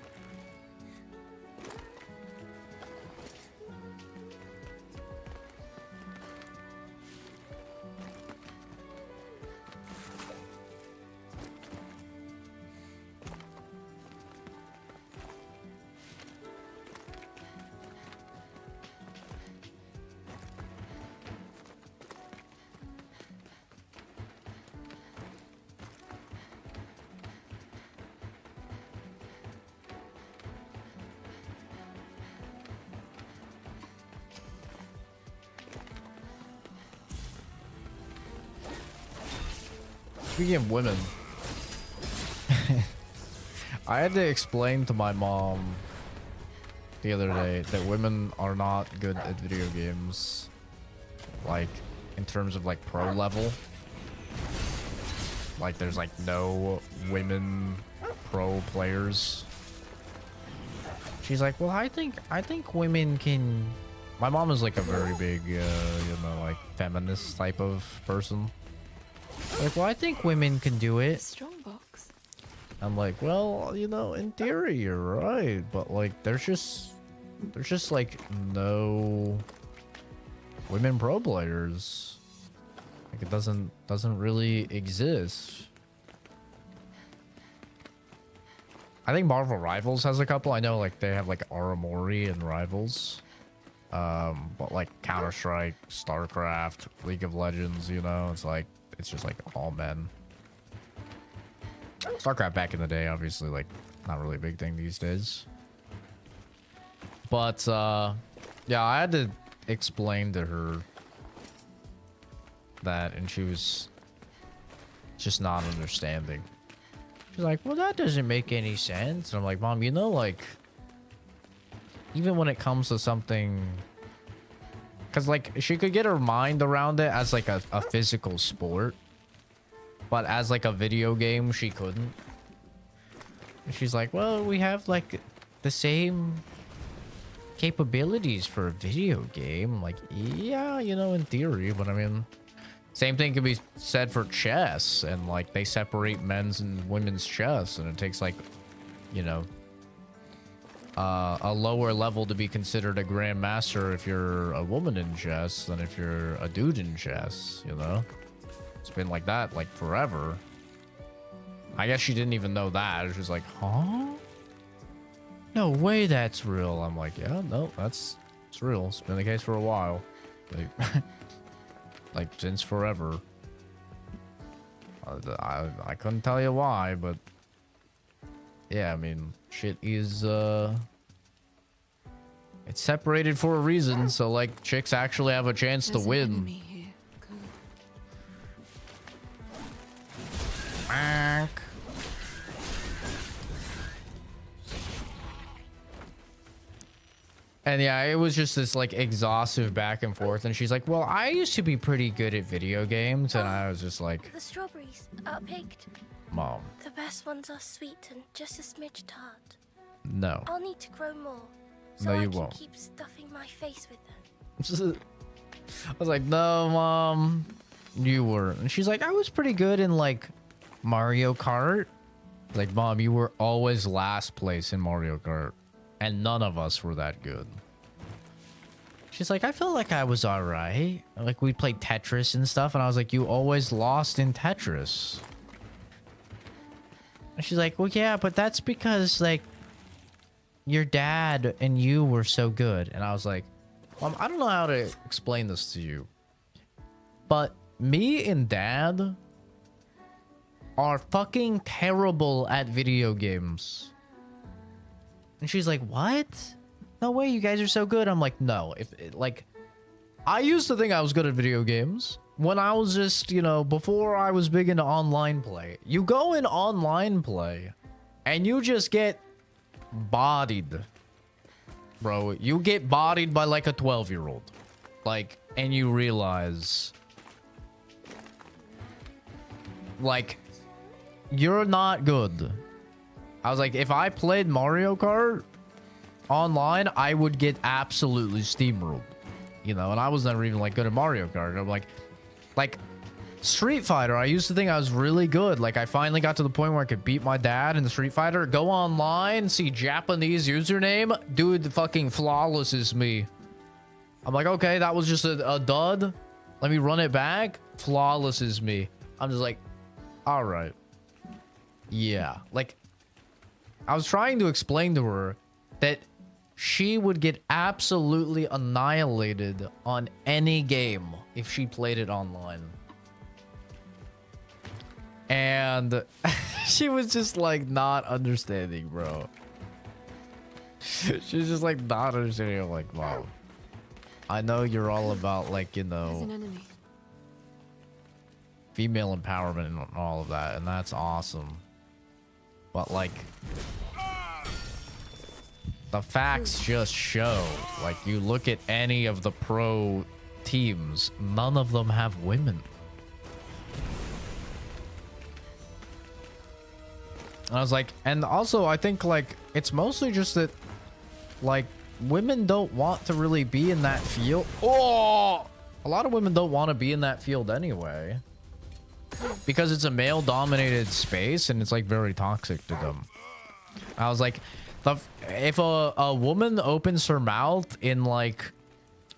Speaking of women, I had to explain to my mom the other day that women are not good at video games, like in terms of like pro level. Like there's like no women pro players. She's like, well, I think women can. My mom is like a very big, you know, like feminist type of person. Like, well, I think women can do it. Strongbox. I'm like, well, you know, in theory, you're right, but like, there's just like no women pro players. Like, it doesn't really exist. I think Marvel Rivals has a couple. I know, like, they have like Aramori and Rivals. But like Counter-Strike, StarCraft, League of Legends, you know, it's just like all men. StarCraft back in the day, obviously, like, not really a big thing these days. But yeah, I had to explain to her that, and she was just not understanding. She's like, well, that doesn't make any sense. And I'm like, Mom, you know, like, even when it comes to something, because like she could get her mind around it as like a physical sport, but as like a video game she couldn't. And she's like, well, we have like the same capabilities for a video game. I'm like, yeah, you know, in theory, but I mean, same thing can be said for chess, and like they separate men's and women's chess, and it takes like, you know, a lower level to be considered a grandmaster if you're a woman in chess than if you're a dude in chess, you know? It's been like that like forever. I guess she didn't even know that. She was like, huh? No way that's real. I'm like, yeah, no, it's real. It's been the case for a while. Like, like since forever. I couldn't tell you why, but yeah, I mean, shit is it's separated for a reason, so like chicks actually have a chance to win. And yeah, it was just this like exhaustive back and forth, and she's like, well, I used to be pretty good at video games, and I was just like, The strawberries are picked. Mom, The best ones are sweet and just a smidge tart. no. I'll need to grow more, so No, I you can won't. keep stuffing my face with them. I was like, no, Mom, you weren't. And she's like, I was pretty good in like Mario Kart. Like, Mom, you were always last place in Mario Kart, and none of us were that good. She's like, I felt like I was all right. Like, we played Tetris and stuff, and I was like, you always lost in Tetris. And she's like, well, yeah, but that's because, like, your dad and you were so good. And I was like, Mom, I don't know how to explain this to you, but me and Dad are fucking terrible at video games. And she's like, what? No way, you guys are so good. I'm like, no. Like, I used to think I was good at video games when I was just, you know, before I was big into online play. You go in online play and you just get bodied. Bro, you get bodied by like a 12-year-old. Like, and you realize, like, you're not good. I was like, if I played Mario Kart online, I would get absolutely steamrolled, you know. And I was never even like good at Mario Kart. I'm like Street Fighter, I used to think I was really good. Like, I finally got to the point where I could beat my dad in the Street Fighter, go online, see Japanese username, dude, fucking flawless is me. I'm like, okay, that was just a dud. Let me run it back. Flawless is me. I'm just like, all right. Yeah. Like, I was trying to explain to her that she would get absolutely annihilated on any game if she played it online. And she was just like not understanding, bro. She's just like not understanding. I'm like, wow. I know you're all about like, you know, There's an enemy. female empowerment and all of that, and that's awesome. But like, the facts just show, like, you look at any of the pro teams, none of them have women. And I was like, and also I think like it's mostly just that like women don't want to really be in that field. Oh, a lot of women don't want to be in that field anyway, because it's a male dominated space and it's like very toxic to them. I was like, if a woman opens her mouth in like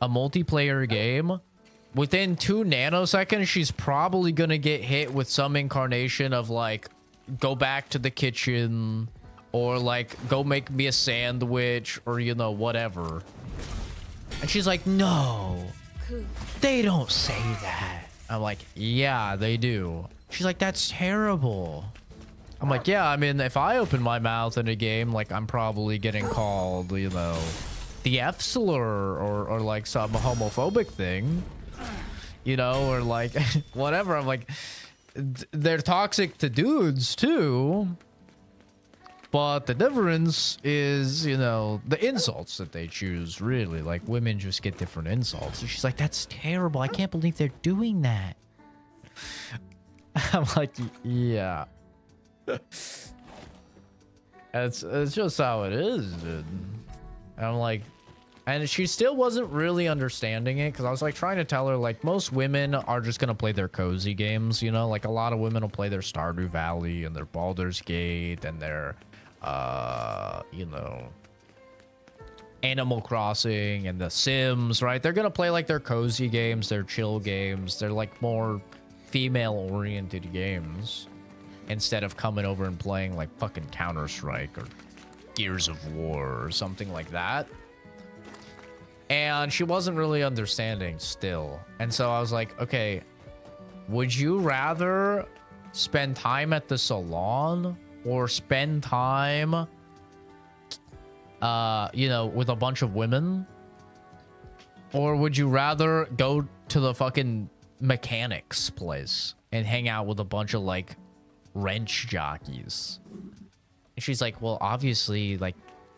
a multiplayer game, within 2 nanoseconds, she's probably gonna get hit with some incarnation of like, go back to the kitchen, or like, go make me a sandwich, or, you know, whatever. And she's like, no, they don't say that. I'm like, yeah, they do. She's like, that's terrible. I'm like, yeah, I mean, if I open my mouth in a game, like, I'm probably getting called, you know, the F slur, or like some homophobic thing, you know, or like whatever. I'm like, they're toxic to dudes too, but the difference is, you know, the insults that they choose, really. Like, women just get different insults. And she's like, that's terrible. I can't believe they're doing that. I'm like, yeah. It's just how it is, dude. And I'm like, And she still wasn't really understanding it because I was like trying to tell her like most women are just gonna play their cozy games, you know, like a lot of women will play their Stardew Valley and their Baldur's Gate and their you know, Animal Crossing and The Sims, right? They're gonna play like their cozy games, their chill games, they're like more female oriented games instead of coming over and playing like fucking Counter-Strike or Gears of War or something like that. And she wasn't really understanding still. And so I was like, okay, would you rather spend time at the salon or spend time, you know, with a bunch of women? Or would you rather go to the fucking mechanics place and hang out with a bunch of like wrench jockeys? And she's like, well, obviously, like,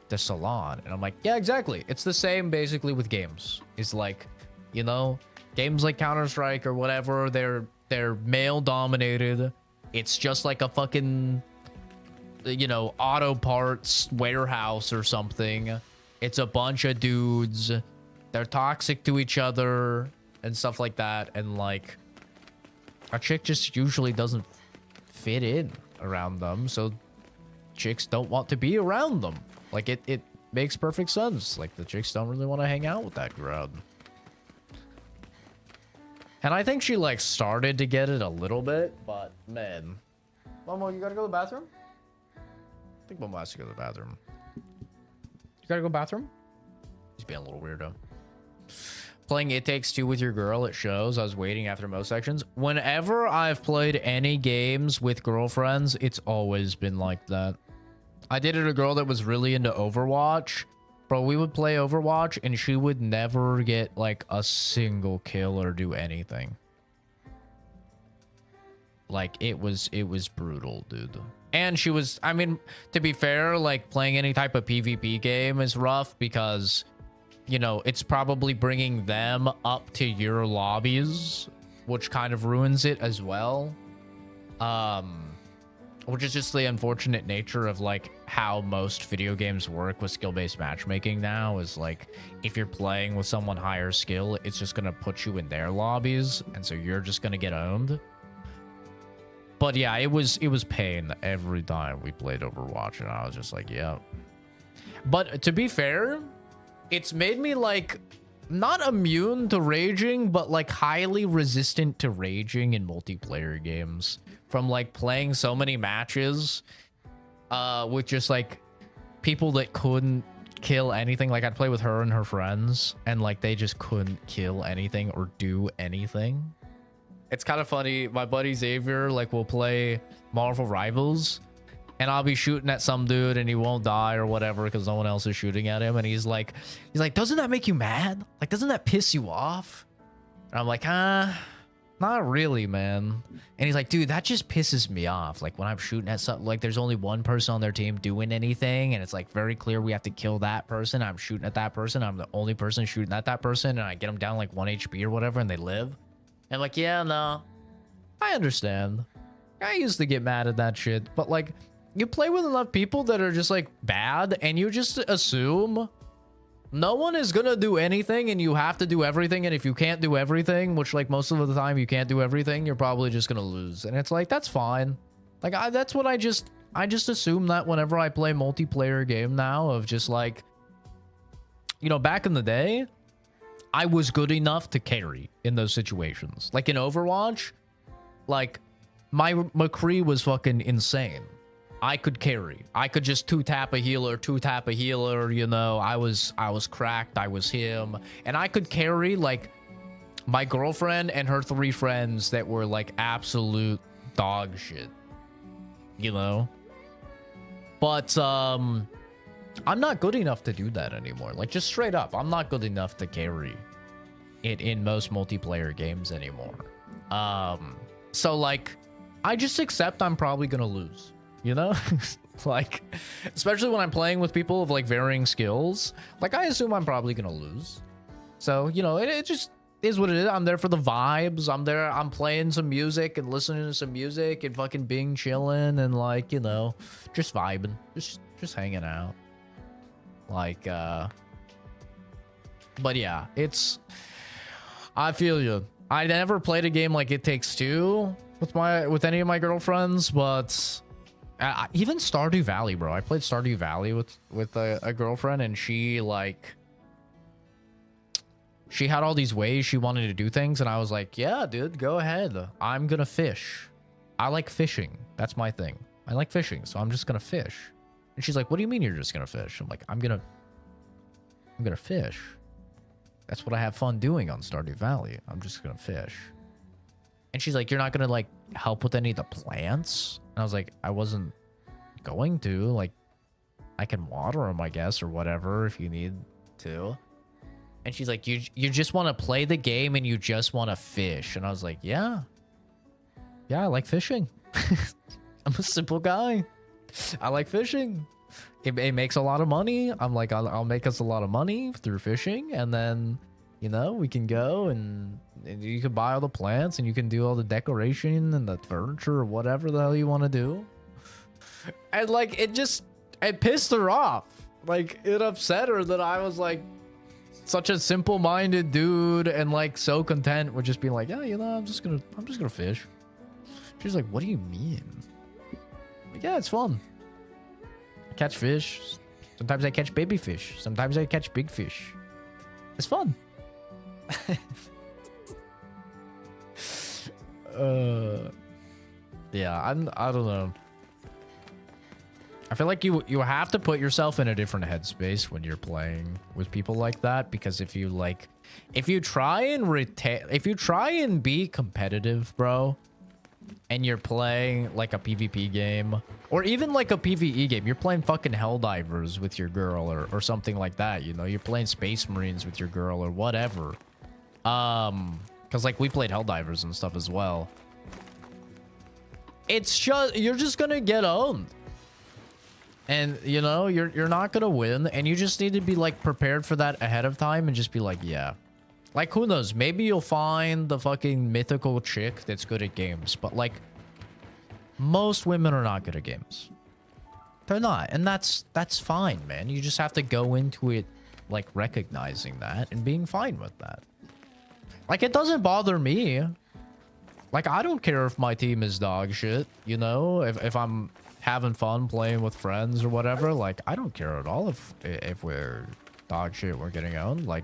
the salon. And I'm like, yeah, exactly. It's the same basically with games. It's like, you know, games like Counter-Strike or whatever, they're male dominated. It's just like a fucking, you know, auto parts warehouse or something. It's a bunch of dudes. They're toxic to each other and stuff like that. And like, a chick just usually doesn't fit in around them. So chicks don't want to be around them. Like, it makes perfect sense. Like, the chicks don't really want to hang out with that crowd. And I think she, like, started to get it a little bit, but, man. Momo, you gotta go to the bathroom? I think Momo has to go to the bathroom. You gotta go to the bathroom? He's being a little weirdo. Playing It Takes Two with your girl, it shows. I was waiting after most sections. Whenever I've played any games with girlfriends, it's always been like that. I dated a girl that was really into Overwatch. Bro, we would play Overwatch and she would never get like a single kill or do anything. Like, it was brutal, dude. And she was, I mean, to be fair, like playing any type of PvP game is rough because, you know, it's probably bringing them up to your lobbies, which kind of ruins it as well. Which is just the unfortunate nature of like how most video games work with skill-based matchmaking now is like if you're playing with someone higher skill, it's just gonna put you in their lobbies, and so you're just gonna get owned. But yeah, it was pain every time we played Overwatch, and I was just like, yeah. But to be fair, it's made me like not immune to raging, but like highly resistant to raging in multiplayer games. From like playing so many matches with just like people that couldn't kill anything. Like I'd play with her and her friends and like they just couldn't kill anything or do anything. It's kind of funny. My buddy Xavier like will play Marvel Rivals and I'll be shooting at some dude and he won't die or whatever because no one else is shooting at him. And he's like, doesn't that make you mad? Like, doesn't that piss you off? And I'm like, not really, man. And he's like, dude, that just pisses me off. Like when I'm shooting at something, like there's only one person on their team doing anything. And it's like very clear we have to kill that person. I'm shooting at that person. I'm the only person shooting at that person. And I get them down like 1 HP or whatever and they live. And I'm like, yeah, no, I understand. I used to get mad at that shit. But like you play with enough people that are just like bad and you just assume no one is gonna do anything and you have to do everything, and if you can't do everything, which like most of the time you can't do everything, you're probably just gonna lose. And it's like, that's fine. Like that's what I just assume that whenever I play multiplayer game now, of just like, you know, back in the day I was good enough to carry in those situations. Like in Overwatch, like my McCree was fucking insane. I could carry. I could just two-tap a healer, you know. I was cracked. I was him. And I could carry, like, my girlfriend and her 3 friends that were, like, absolute dog shit. You know? But, I'm not good enough to do that anymore. Like, just straight up, I'm not good enough to carry it in most multiplayer games anymore. So, like, I just accept I'm probably gonna lose. You know, like, especially when I'm playing with people of like varying skills, like I assume I'm probably going to lose. So, you know, it just is what it is. I'm there for the vibes. I'm there. I'm playing some music and listening to some music and fucking being chilling and like, you know, just vibing, just hanging out. Like, But yeah, it's... I feel you. I never played a game like It Takes Two with any of my girlfriends, but even Stardew Valley, bro. I played Stardew Valley with a girlfriend, and she had all these ways she wanted to do things, and I was like, yeah, dude, go ahead. I'm gonna fish. I like fishing. That's my thing. I like fishing, so I'm just gonna fish. And she's like, what do you mean you're just gonna fish? I'm like, I'm gonna fish. That's what I have fun doing on Stardew Valley. I'm just gonna fish. And she's like, you're not gonna like help with any of the plants? And I was like, I wasn't going to. Like, I can water them, I guess, or whatever if you need to. And she's like, you just want to play the game and you just want to fish. And I was like, yeah. Yeah, I like fishing. I'm a simple guy. I like fishing. It makes a lot of money. I'm like, I'll make us a lot of money through fishing. And then, you know, we can go and you can buy all the plants and you can do all the decoration and the furniture or whatever the hell you want to do. And like, it pissed her off. Like, it upset her that I was like such a simple-minded dude and like so content with just being like, yeah, you know, I'm just gonna fish. She's like, what do you mean? Like, yeah, it's fun. I catch fish. Sometimes I catch baby fish. Sometimes I catch big fish. It's fun. Yeah, I don't know. I feel like you have to put yourself in a different headspace when you're playing with people like that, because if you try and be competitive, bro, and you're playing like a PvP game or even like a PvE game, you're playing fucking Helldivers with your girl or something like that, you know, you're playing Space Marines with your girl or whatever. Because like we played Helldivers and stuff as well. It's just, you're just gonna get owned. And, you know, you're not gonna win, and you just need to be, like, prepared for that ahead of time and just be like, yeah. Like, who knows? Maybe you'll find the fucking mythical chick that's good at games, but, like, most women are not good at games. They're not, and that's fine, man. You just have to go into it, like, recognizing that and being fine with that. Like, it doesn't bother me. Like, I don't care if my team is dog shit, you know? If I'm having fun playing with friends or whatever, like, I don't care at all if we're dog shit, we're getting owned. Like,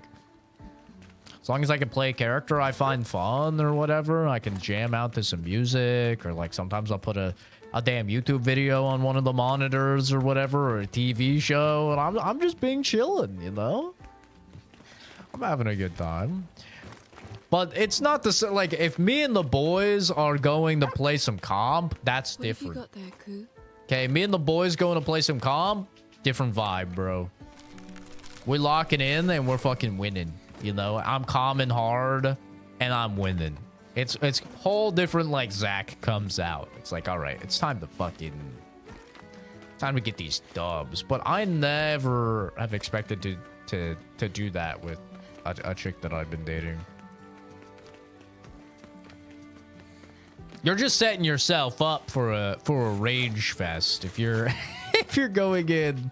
as long as I can play a character I find fun or whatever, I can jam out to some music, or like sometimes I'll put a damn YouTube video on one of the monitors or whatever, or a TV show, and I'm just being chillin', you know? I'm having a good time. But it's not the same. Like, if me and the boys are going to play some comp, that's different. What have you got there, Ku? Okay, me and the boys going to play some comp, different vibe, bro. We're locking in and we're fucking winning. You know, I'm calming hard and I'm winning. It's whole different, like, Zach comes out. It's like, all right, it's time to get these dubs. But I never have expected to do that with a chick that I've been dating. You're just setting yourself up for a rage fest if you're if you're going in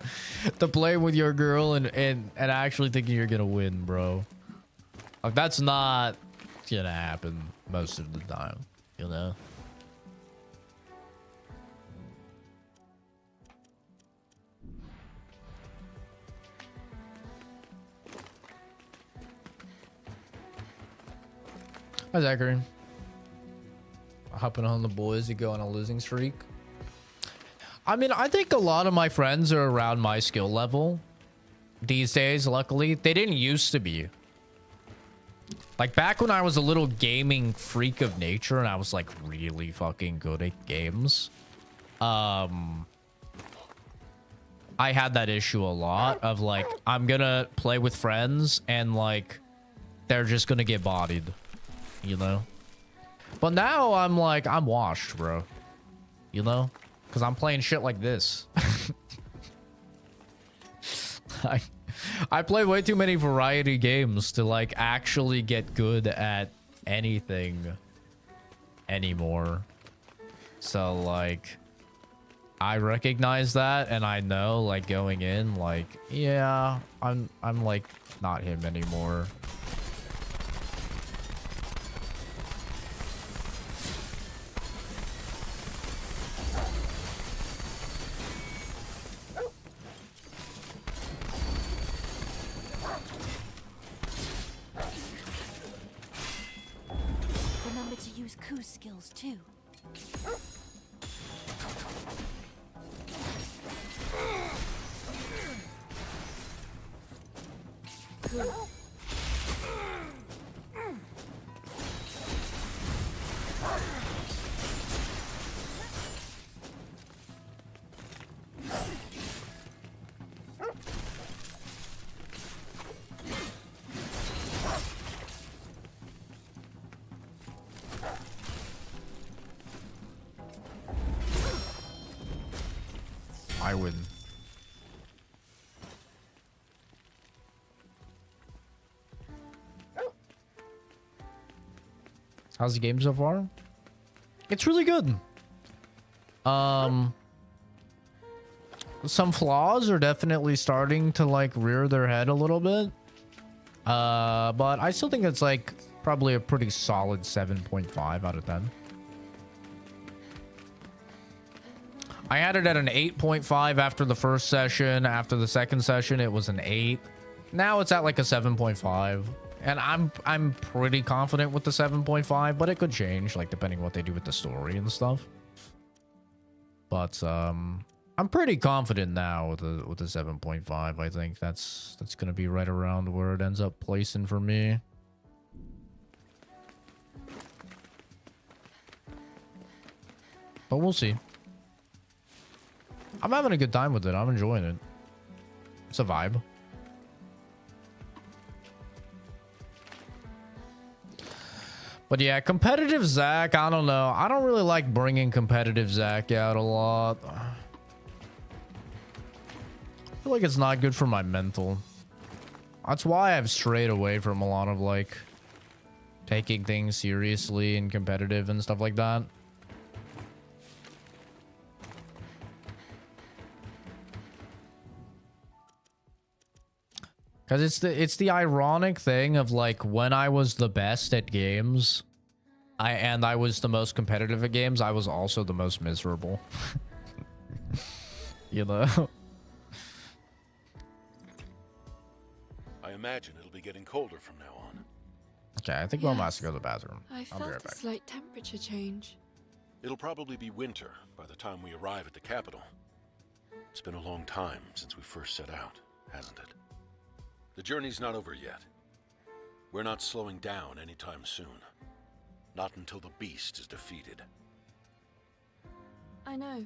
to play with your girl and actually thinking you're gonna win, bro. Like, that's not gonna happen most of the time, you know. Hi, Zachary. Hopping on the boys to go on a losing streak. I mean, I think a lot of my friends are around my skill level these days, luckily. They didn't used to be. Like, back when I was a little gaming freak of nature and I was, like, really fucking good at games, I had that issue a lot of, like, I'm gonna play with friends and, like, they're just gonna get bodied, you know? But now I'm like, I'm washed, bro. You know? Because I'm playing shit like this. I play way too many variety games to, like, actually get good at anything anymore. So, like, I recognize that, and I know, like, going in, like, yeah, I'm like not him anymore. Remember to use Ku's skills too. I win. How's the game so far? It's really good. Some flaws are definitely starting to like rear their head a little bit. But I still think it's like probably a pretty solid 7.5 out of 10. I had it at an 8.5 after the first session. After the second session, it was an 8. Now it's at like a 7.5. And I'm pretty confident with the 7.5, but it could change, like depending what they do with the story and stuff. But I'm pretty confident now with the 7.5. I think that's gonna be right around where it ends up placing for me. But we'll see. I'm having a good time with it. I'm enjoying it. It's a vibe. But yeah, competitive Zack, I don't know. I don't really like bringing competitive Zack out a lot. I feel like it's not good for my mental. That's why I've strayed away from a lot of like taking things seriously and competitive and stuff like that. Because it's the ironic thing of like when I was the best at games, I was the most competitive at games, I was also the most miserable. You know? I imagine it'll be getting colder from now on. Okay, I think Mom has to go to the bathroom. I I'll be felt right a back. slight temperature change. It'll probably be winter by the time we arrive at the capital. It's been a long time since we first set out, hasn't it? The journey's not over yet. We're not slowing down anytime soon. Not until the beast is defeated. I know.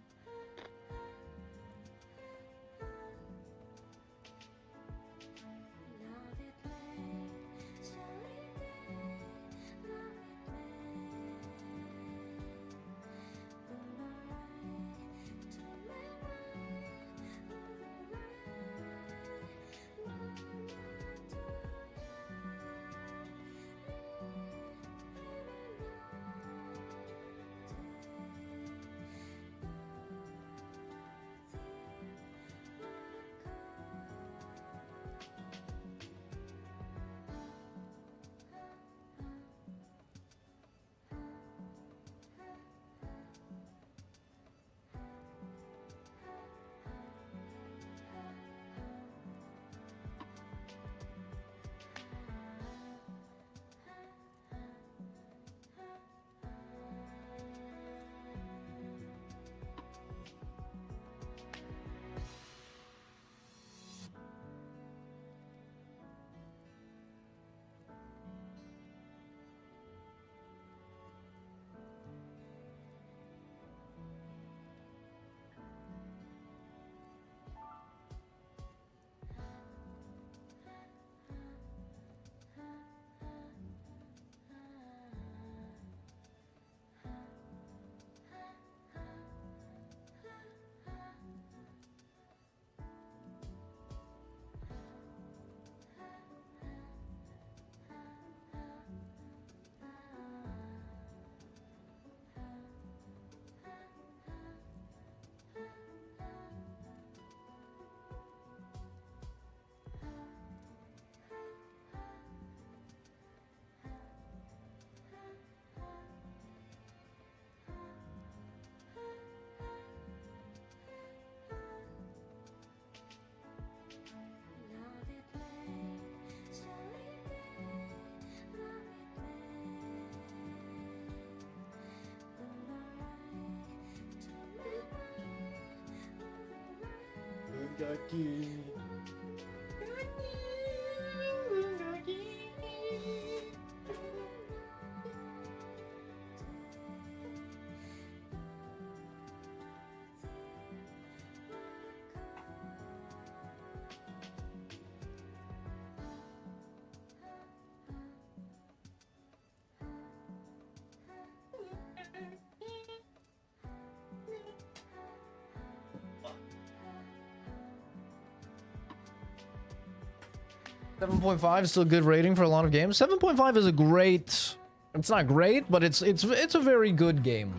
7.5 is still a good rating for a lot of games. 7.5 is a great... It's not great, but it's a very good game,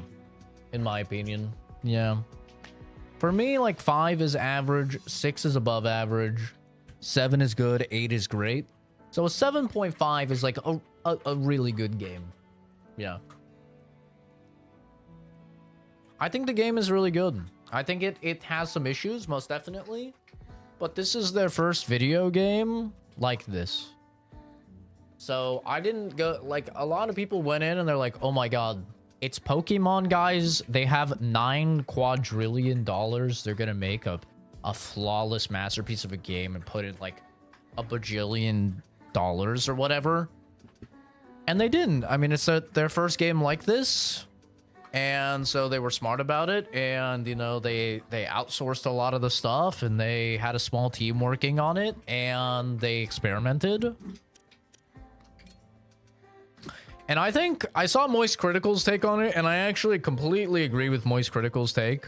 in my opinion. Yeah. For me, like 5 is average, 6 is above average, 7 is good, 8 is great. So a 7.5 is like a really good game. Yeah. I think the game is really good. I think it has some issues, most definitely. But this is their first video game like this. So I didn't go... Like, a lot of people went in and they're like, oh my god, it's Pokemon, guys. They have $9 quadrillion. They're gonna make a flawless masterpiece of a game and put in like a bajillion dollars or whatever. And they didn't. I mean, it's their first game like this. And so they were smart about it, and you know, they outsourced a lot of the stuff, and they had a small team working on it, and they experimented. And I think I saw Moist Critical's take on it, and I actually completely agree with Moist Critical's take.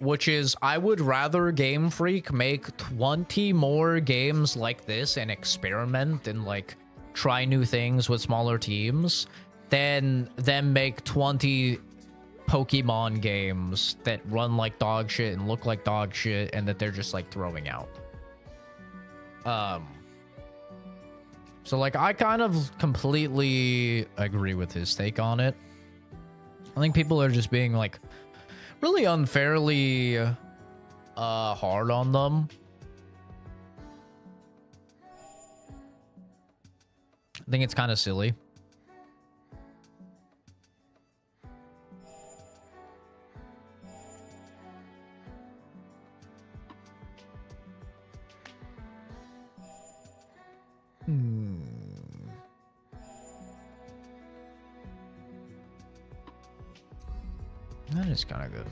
Which is, I would rather Game Freak make 20 more games like this and experiment and like try new things with smaller teams than make 20 Pokemon games that run like dog shit and look like dog shit and that they're just like throwing out. So like I kind of completely agree with his take on it. I think people are just being like really unfairly hard on them. I think it's kind of silly. That is kind of good.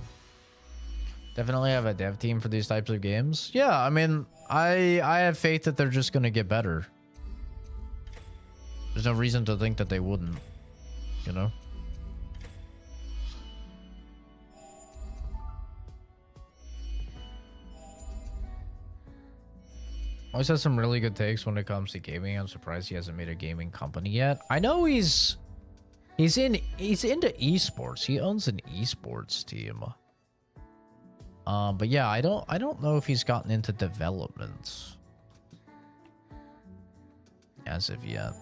Definitely have a dev team for these types of games. Yeah, I mean, I have faith that they're just going to get better. There's no reason to think that they wouldn't, you know? Always has some really good takes when it comes to gaming. I'm surprised he hasn't made a gaming company yet. I know he's into esports. He owns an esports team. But yeah, I don't know if he's gotten into development as of yet.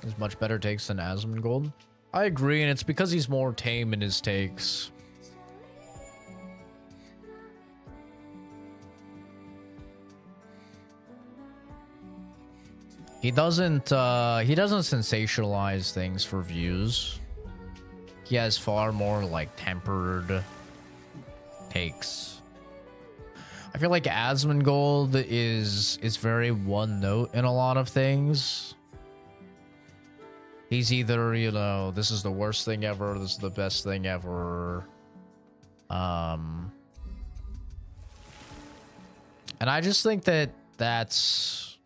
There's much better takes than Asmongold. I agree, and it's because he's more tame in his takes. He doesn't sensationalize things for views. He has far more like tempered takes. I feel like Asmongold is very one note in a lot of things. He's either, you know, this is the worst thing ever, this is the best thing ever. And I just think that that's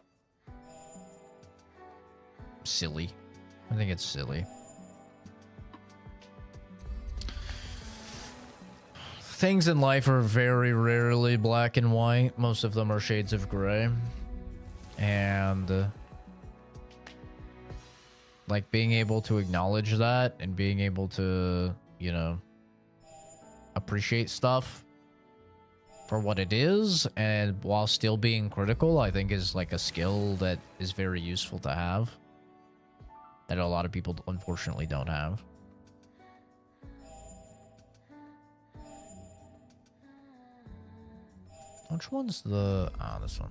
silly. I think it's silly. Things in life are very rarely black and white. Most of them are shades of gray. And like being able to acknowledge that and being able to, you know, appreciate stuff for what it is and while still being critical, I think is like a skill that is very useful to have that a lot of people unfortunately don't have. Which one's the... this one.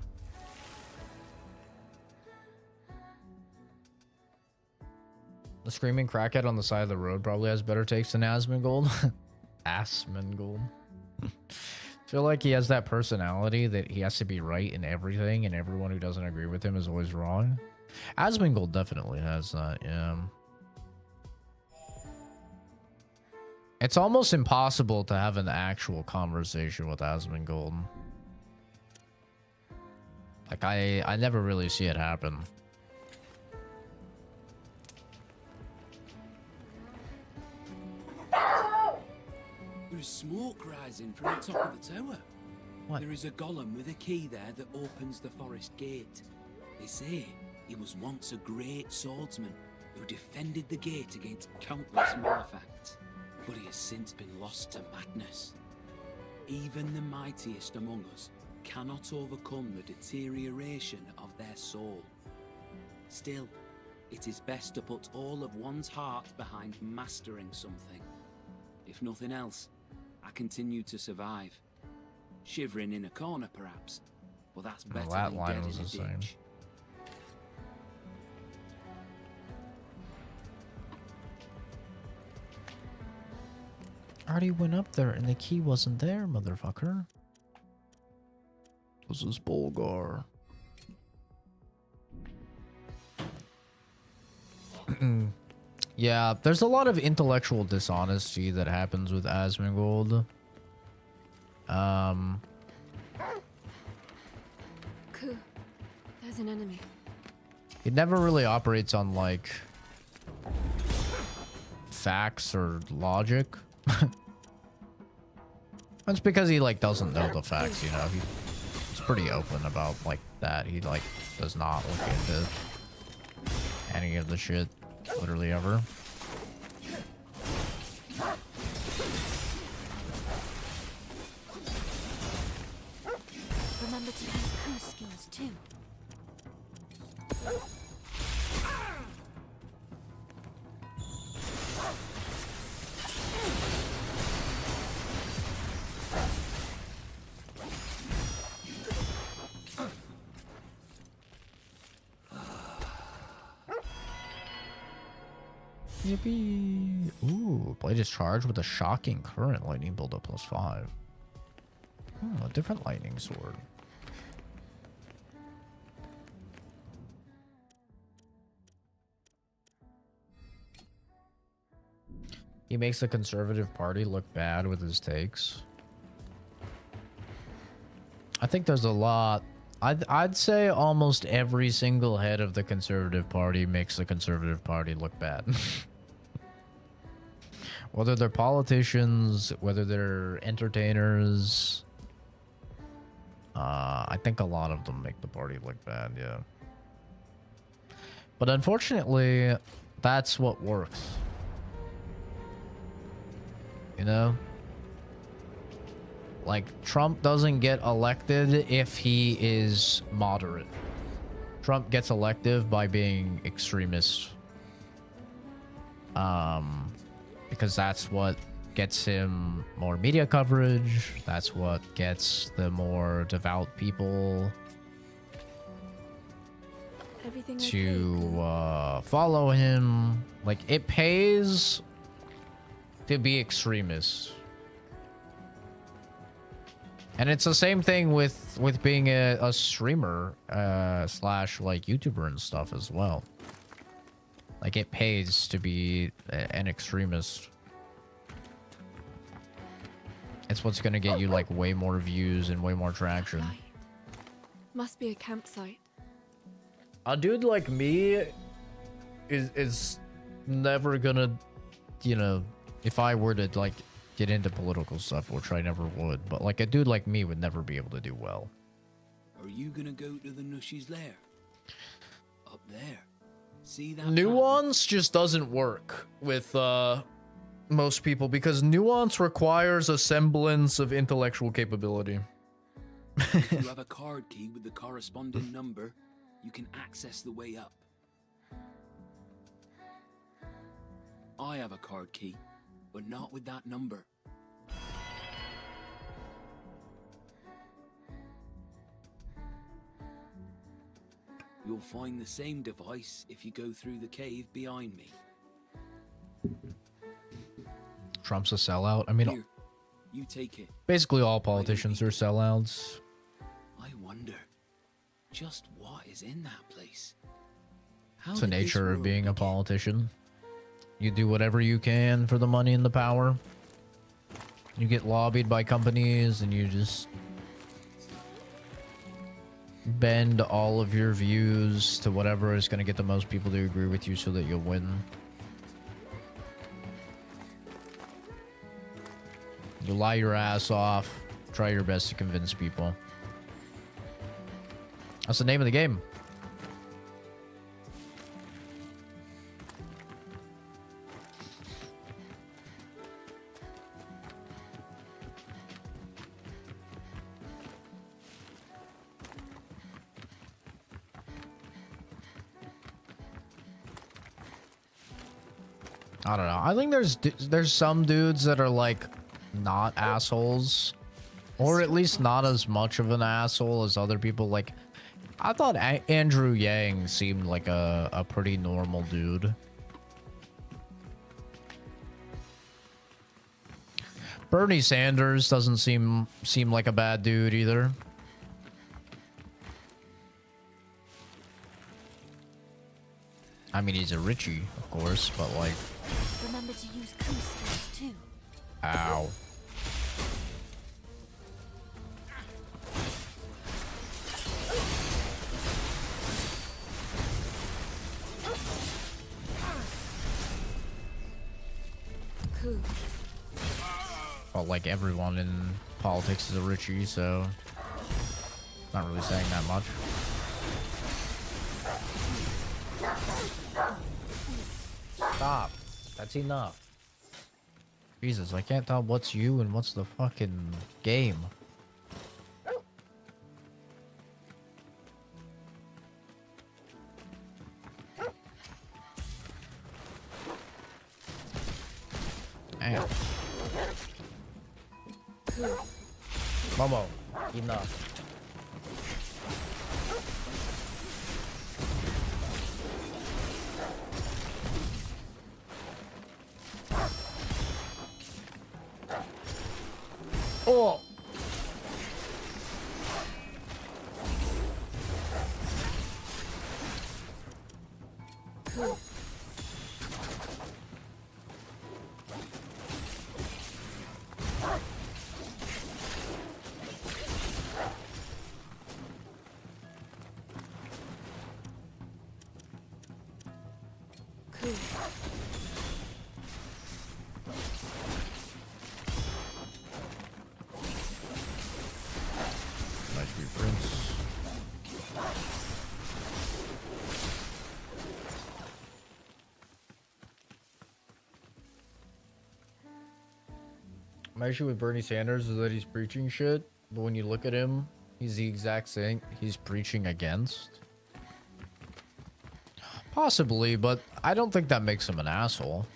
The screaming crackhead on the side of the road probably has better takes than Asmongold. Asmongold. I feel like he has that personality that he has to be right in everything, and everyone who doesn't agree with him is always wrong. Asmongold definitely has that, yeah. It's almost impossible to have an actual conversation with Asmongold. Like, I never really see it happen. There is smoke rising from the top of the tower. What? There is a golem with a key there that opens the forest gate. They say he was once a great swordsman who defended the gate against countless malefacts, but he has since been lost to madness. Even the mightiest among us cannot overcome the deterioration of their soul. Still, it is best to put all of one's heart behind mastering something. If nothing else, I continue to survive. Shivering in a corner, perhaps, but that's better that than line dead was in a the same. ditch. I already went up there and the key wasn't there, motherfucker. This is Bulgar. Yeah, there's a lot of intellectual dishonesty that happens with Asmongold. Ku, there's an enemy. It never really operates on, like, facts or logic. That's because he, like, doesn't know the facts, you know? He's pretty open about, like, that. He, like, does not look into any of the shit, literally ever. Remember to use Ku's skills too. Yippee! Ooh, blade is charged with a shocking current. Lightning buildup +5. Oh, a different lightning sword. He makes the Conservative Party look bad with his takes. I think there's a lot. I'd say almost every single head of the Conservative Party makes the Conservative Party look bad. Whether they're politicians, whether they're entertainers, I think a lot of them make the party look bad, yeah. But unfortunately, that's what works. You know? Like, Trump doesn't get elected if he is moderate. Trump gets elected by being extremist. Because that's what gets him more media coverage. That's what gets the more devout people to follow him. Like, it pays to be extremist. And it's the same thing with being a streamer slash like YouTuber and stuff as well. Like, it pays to be an extremist. It's what's gonna get you like way more views and way more traction. Must be a campsite. A dude like me is never gonna, you know, if I were to like get into political stuff, which I never would, but like a dude like me would never be able to do well. Are you gonna go to the Nushi's lair? Up there. See that? Nuance just doesn't work with most people because nuance requires a semblance of intellectual capability. If you have a card key with the corresponding number, you can access the way up. I have a card key, but not with that number. You'll find the same device if you go through the cave behind me. Trump's a sellout. I mean, Here, you take it. basically all politicians are sellouts. I wonder, just what is in that place? How It's the did this nature of world being a begin? politician. You do whatever you can for the money and the power. You get lobbied by companies and you just bend all of your views to whatever is going to get the most people to agree with you so that you'll win. You lie your ass off. Try your best to convince people. That's the name of the game. I don't know. I think there's some dudes that are like not assholes, or at least not as much of an asshole as other people. Like, I thought Andrew Yang seemed like a pretty normal dude. Bernie Sanders doesn't seem like a bad dude either. I mean, he's a Richie, of course, but like, Remember to use coup skills too. ow. Coup. Well, like everyone in politics is a Richie, so not really saying that much. Stop. That's enough. Jesus, I can't tell what's you and what's the fucking game. Damn. Momo, enough. Oh. Nice reprints. My issue with Bernie Sanders is that he's preaching shit, but when you look at him, he's the exact thing he's preaching against. Possibly, but I don't think that makes him an asshole.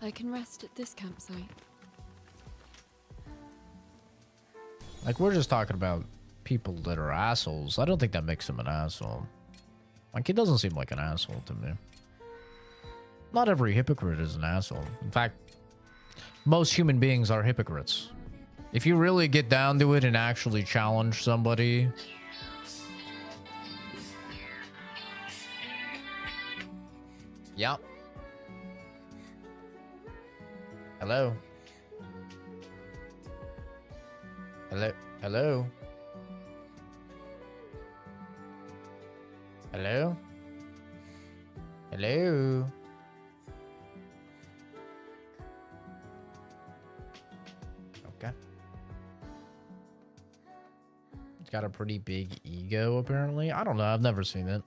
I can rest at this campsite. Like, we're just talking about people that are assholes. I don't think that makes him an asshole. Like, he doesn't seem like an asshole to me. Not every hypocrite is an asshole. In fact, most human beings are hypocrites. If you really get down to it and actually challenge somebody... Yep. Hello? Hello? Hello? Hello? Hello? Okay. He's got a pretty big ego, apparently. I don't know. I've never seen it.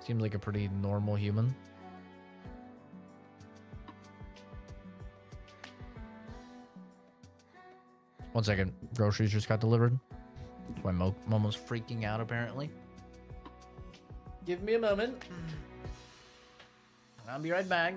Seems like a pretty normal human. One second. Groceries just got delivered. That's why Momo's freaking out, apparently. Give me a moment. I'll be right back.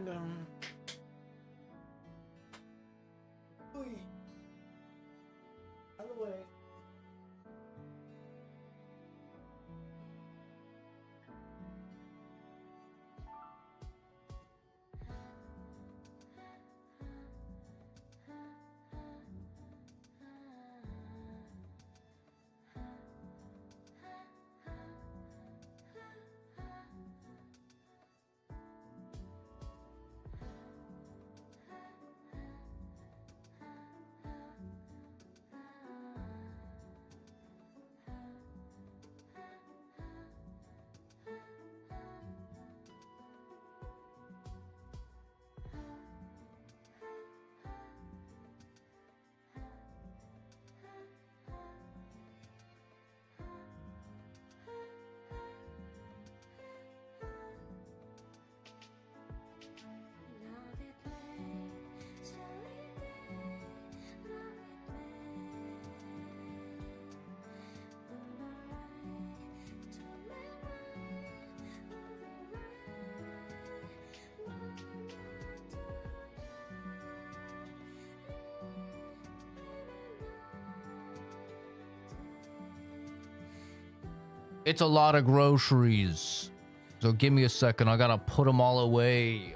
It's a lot of groceries. So give me a second. I gotta put them all away.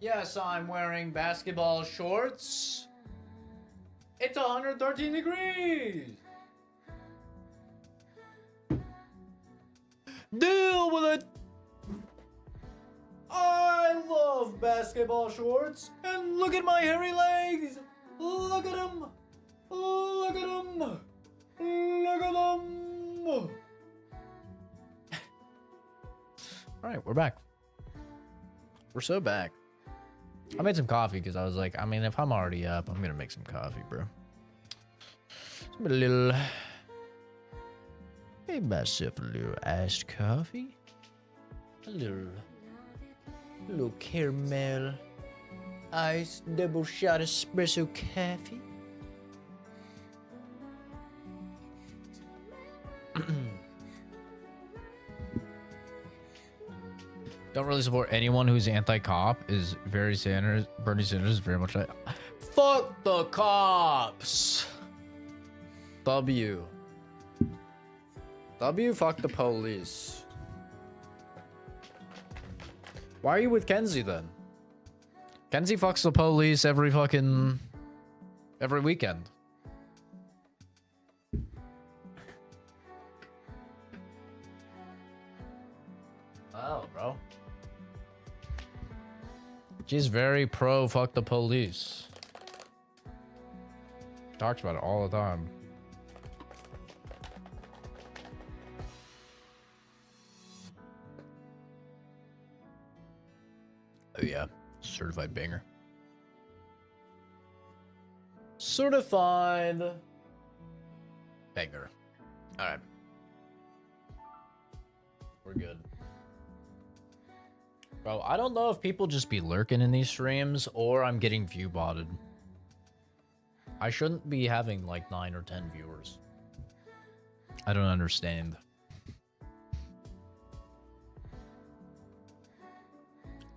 Yes, I'm wearing basketball shorts. It's 113 degrees. Deal with it. I love basketball shorts. And look at my hairy legs. Look at them. Look at them. Look at them. All right, we're back. We're so back. I made some coffee because I was like, I mean, if I'm already up, I'm gonna make some coffee, bro. Some little, made myself a little iced coffee, a little caramel, iced double shot espresso coffee. Don't really support anyone who's anti-cop. Is very Sanders. Bernie Sanders is very much like, fuck the cops. W. Fuck the police. Why are you with Kenzie then? Kenzie fucks the police every weekend. Oh, bro. She's very pro fuck the police. Talks about it all the time. Oh yeah, certified banger. Certified banger. All right. We're good. Bro, I don't know if people just be lurking in these streams or I'm getting view botted. I shouldn't be having like 9 or 10 viewers. I don't understand.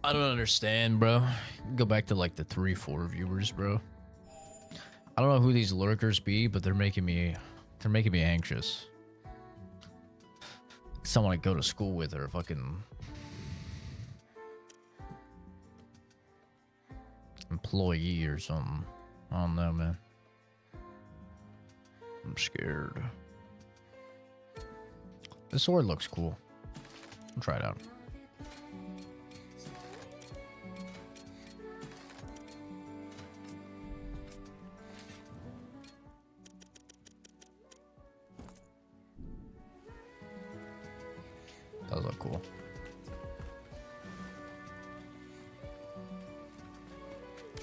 I don't understand, bro. Go back to like the 3-4 viewers, bro. I don't know who these lurkers be, but they're making me anxious. Someone I go to school with or fucking employee or something. I don't know, man. I'm scared. This sword looks cool. I'll try it out. Does look cool.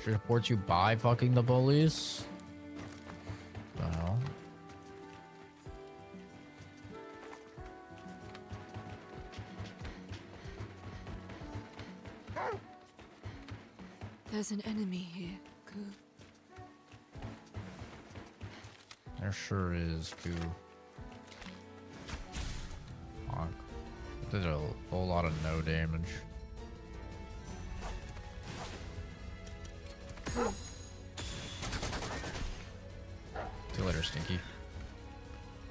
She reports you by fucking the police? The hell? There's an enemy here, Ku. There sure is, Goo. Fuck. Did a whole lot of no damage. See you later, Stinky.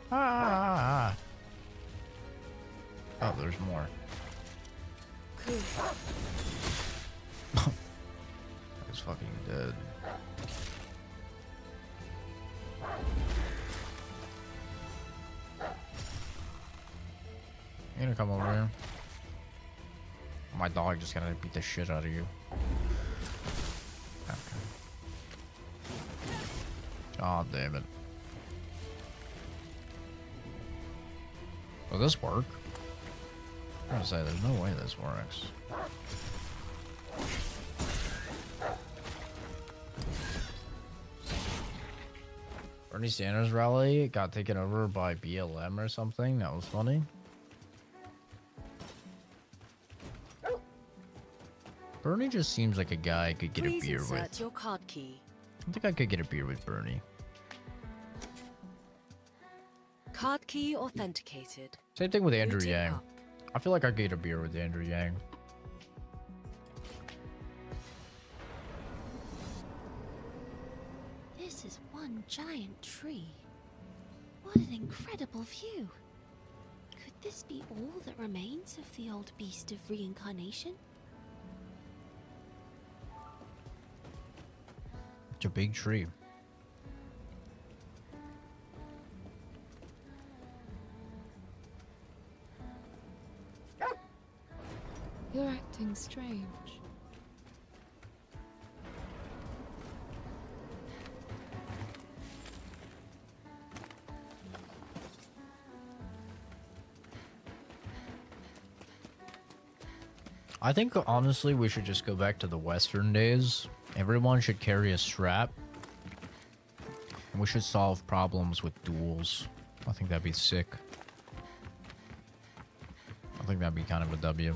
Ah! Oh, there's more. He's fucking dead. You gonna come over here? My dog just gonna beat the shit out of you. Okay. Oh, damn it. Will this work? I'm gonna say there's no way this works. Bernie Sanders rally got taken over by BLM or something. That was funny. Bernie just seems like a guy I could get a beer with. Your card key. I think I could get a beer with Bernie. Card key authenticated. Same thing with Andrew Booting Yang. up. I feel like I could get a beer with Andrew Yang. This is one giant tree. What an incredible view. Could this be all that remains of the old beast of reincarnation? It's a big tree. You're acting strange. I think honestly we should just go back to the Western days. Everyone should carry a strap. And we should solve problems with duels. I think that'd be sick. I think that'd be kind of a W.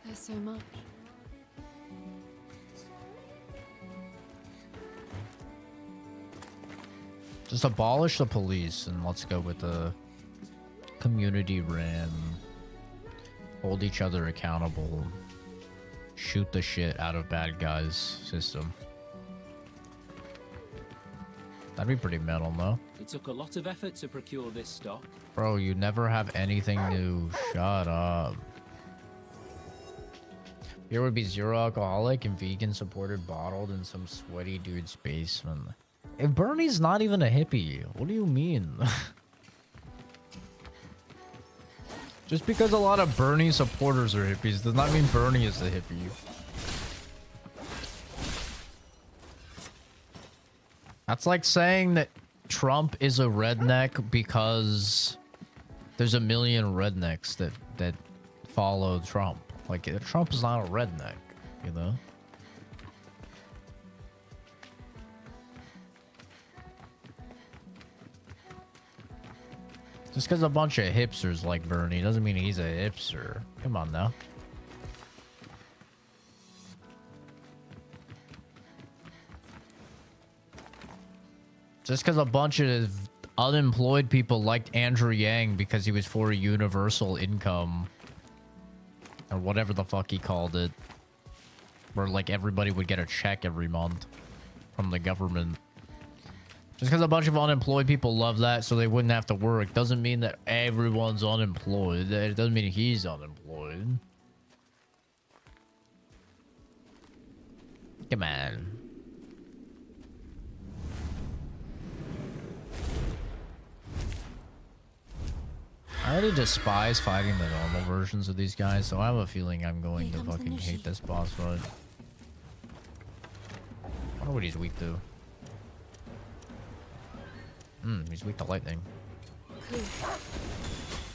There's so much. Just abolish the police and let's go with the community ran. Hold each other accountable. Shoot the shit out of bad guys system. That'd be pretty metal, no? It took a lot of effort to procure this stock. Bro, you never have anything new. Shut up. Beer would be zero alcoholic and vegan supported bottled in some sweaty dude's basement. If Bernie's not even a hippie, what do you mean? Just because a lot of Bernie supporters are hippies does not mean Bernie is a hippie. That's like saying that Trump is a redneck because there's a million rednecks that follow Trump. Like, Trump is not a redneck, you know? Just because a bunch of hipsters like Bernie doesn't mean he's a hipster. Come on now. Just because a bunch of unemployed people liked Andrew Yang because he was for a universal income. Or whatever the fuck he called it. Where like everybody would get a check every month from the government. Just because a bunch of unemployed people love that so they wouldn't have to work doesn't mean that everyone's unemployed. It doesn't mean he's unemployed. Come on. I already despise fighting the normal versions of these guys, so I have a feeling I'm going to fucking hate this boss fight. I wonder what he's weak to. He's weak to lightning.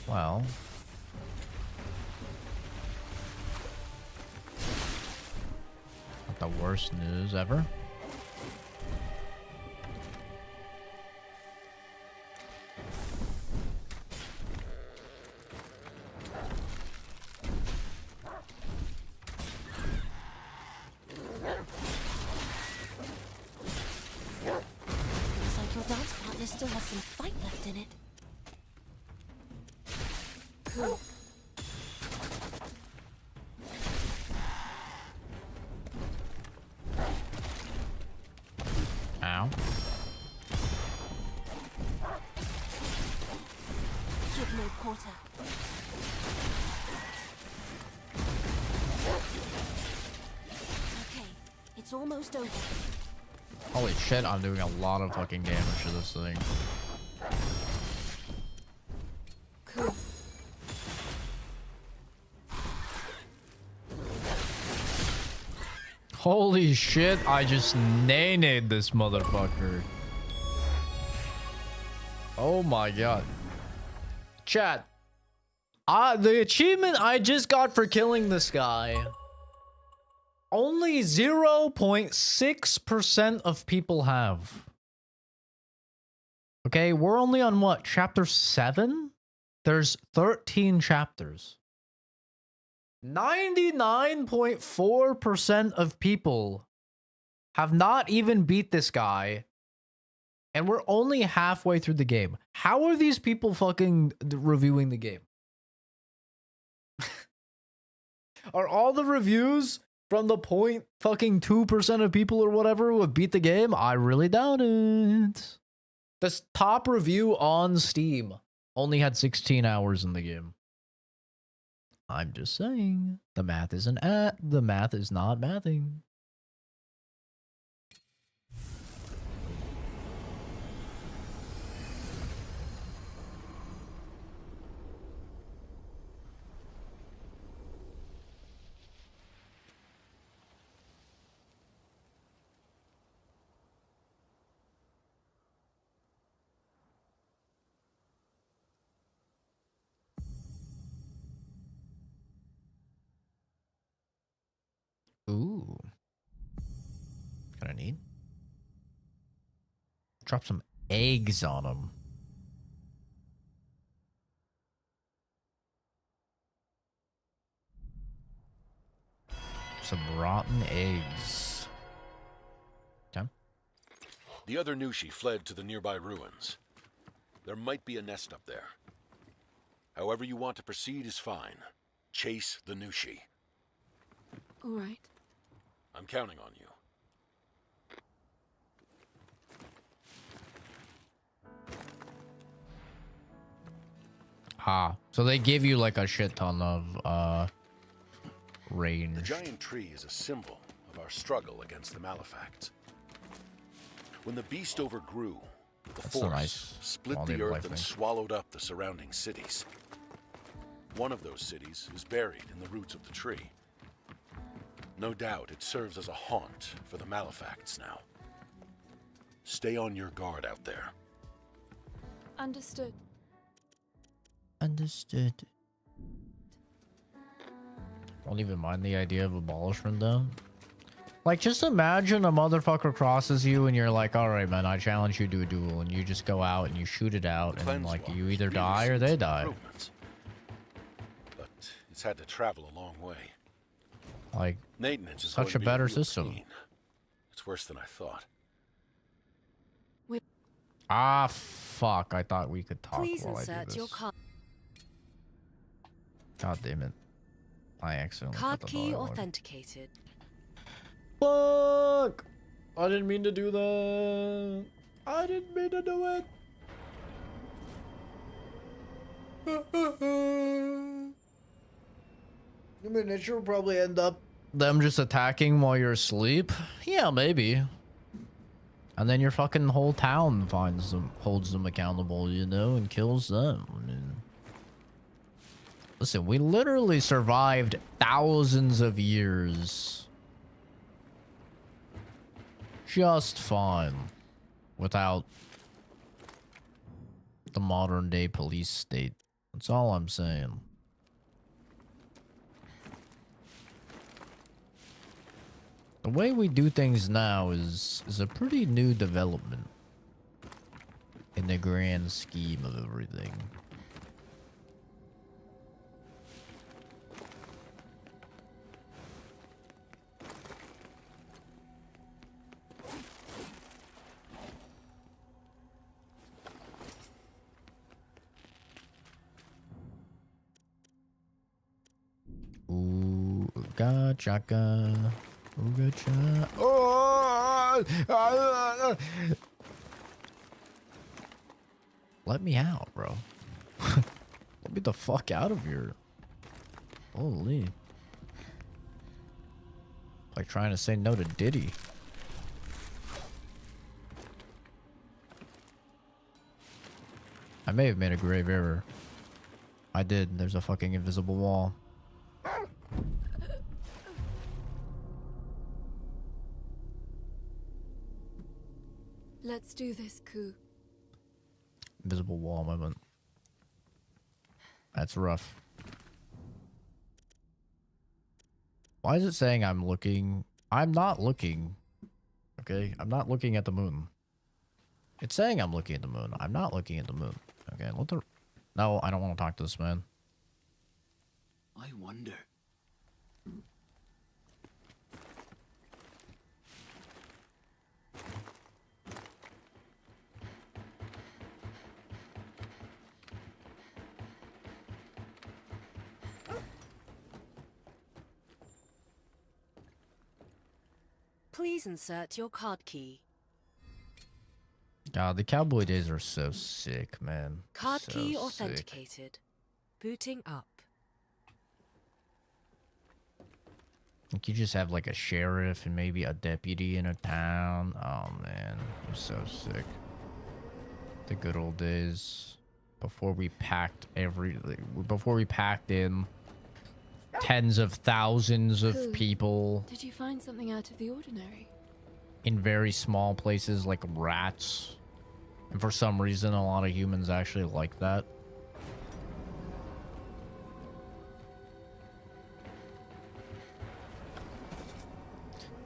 Well. Not the worst news ever. Still has some fight left in it. Cool. Ow. Give no quarter. Okay, it's almost over. Holy shit, I'm doing a lot of fucking damage to this thing. Cool. Holy shit, I just nay-nayed this motherfucker. Oh my god. Chat. The achievement I just got for killing this guy. Only 0.6% of people have. Okay, we're only on what? Chapter 7? There's 13 chapters. 99.4% of people have not even beat this guy. And we're only halfway through the game. How are these people fucking reviewing the game? Are all the reviews from the 0.2% of people or whatever who have beat the game? I really doubt it. This top review on Steam only had 16 hours in the game. I'm just saying, the math isn't the math is not mathing. Ooh. Kind of neat. Drop some eggs on them. Some rotten eggs. Okay. The other Nushi fled to the nearby ruins. There might be a nest up there. However you want to proceed is fine. Chase the Nushi. All right. I'm counting on you. Ah, so they give you like a shit ton of range. The giant tree is a symbol of our struggle against the Malefacts. When the beast overgrew, the That's a force nice split quality the of earth life and thing. swallowed up the surrounding cities. One of those cities is buried in the roots of the tree. No doubt it serves as a haunt for the Malefacts now. Stay on your guard out there. Understood. Understood. Don't even mind the idea of abolishment though. Like, just imagine a motherfucker crosses you and you're like, all right, man, I challenge you to a duel, and you just go out and you shoot it out, and like you either die or they die. But it's had to travel a long way. Like, Maintenance is such going a to be better real system. pain. It's worse than I thought. Ah, fuck! I thought we could talk Please while I do insert this. your card. God damn it! I accidentally Card put the key dialogue. authenticated. Fuck! I didn't mean to do that. I didn't mean to do it. I mean, it should probably end up them just attacking while you're asleep. Yeah, maybe. And then your fucking whole town finds them, holds them accountable, you know, and kills them. I mean, listen, we literally survived thousands of years just fine without the modern day police state. That's all I'm saying. The way we do things now is a pretty new development in the grand scheme of everything. Ooh, gotcha. Ooh, gotcha. Oh! Let me out, bro. Let me the fuck out of here. Holy. Like trying to say no to Diddy. I may have made a grave error. I did. There's a fucking invisible wall. Let's do this, Ku. Invisible wall moment. That's rough. Why is it saying I'm looking? I'm not looking. Okay, I'm not looking at the moon. It's saying I'm looking at the moon. I'm not looking at the moon. Okay, let the... No, I don't want to talk to this man. I wonder. Please insert your card key. God, the cowboy days are so sick, man. Card So key sick. authenticated. Booting up. Like you just have like a sheriff and maybe a deputy in a town. Oh man, I'm so sick. The good old days before we packed before we packed in tens of thousands of Who? people Did you find something out of the ordinary? in very small places like rats. And for some reason, a lot of humans actually like that.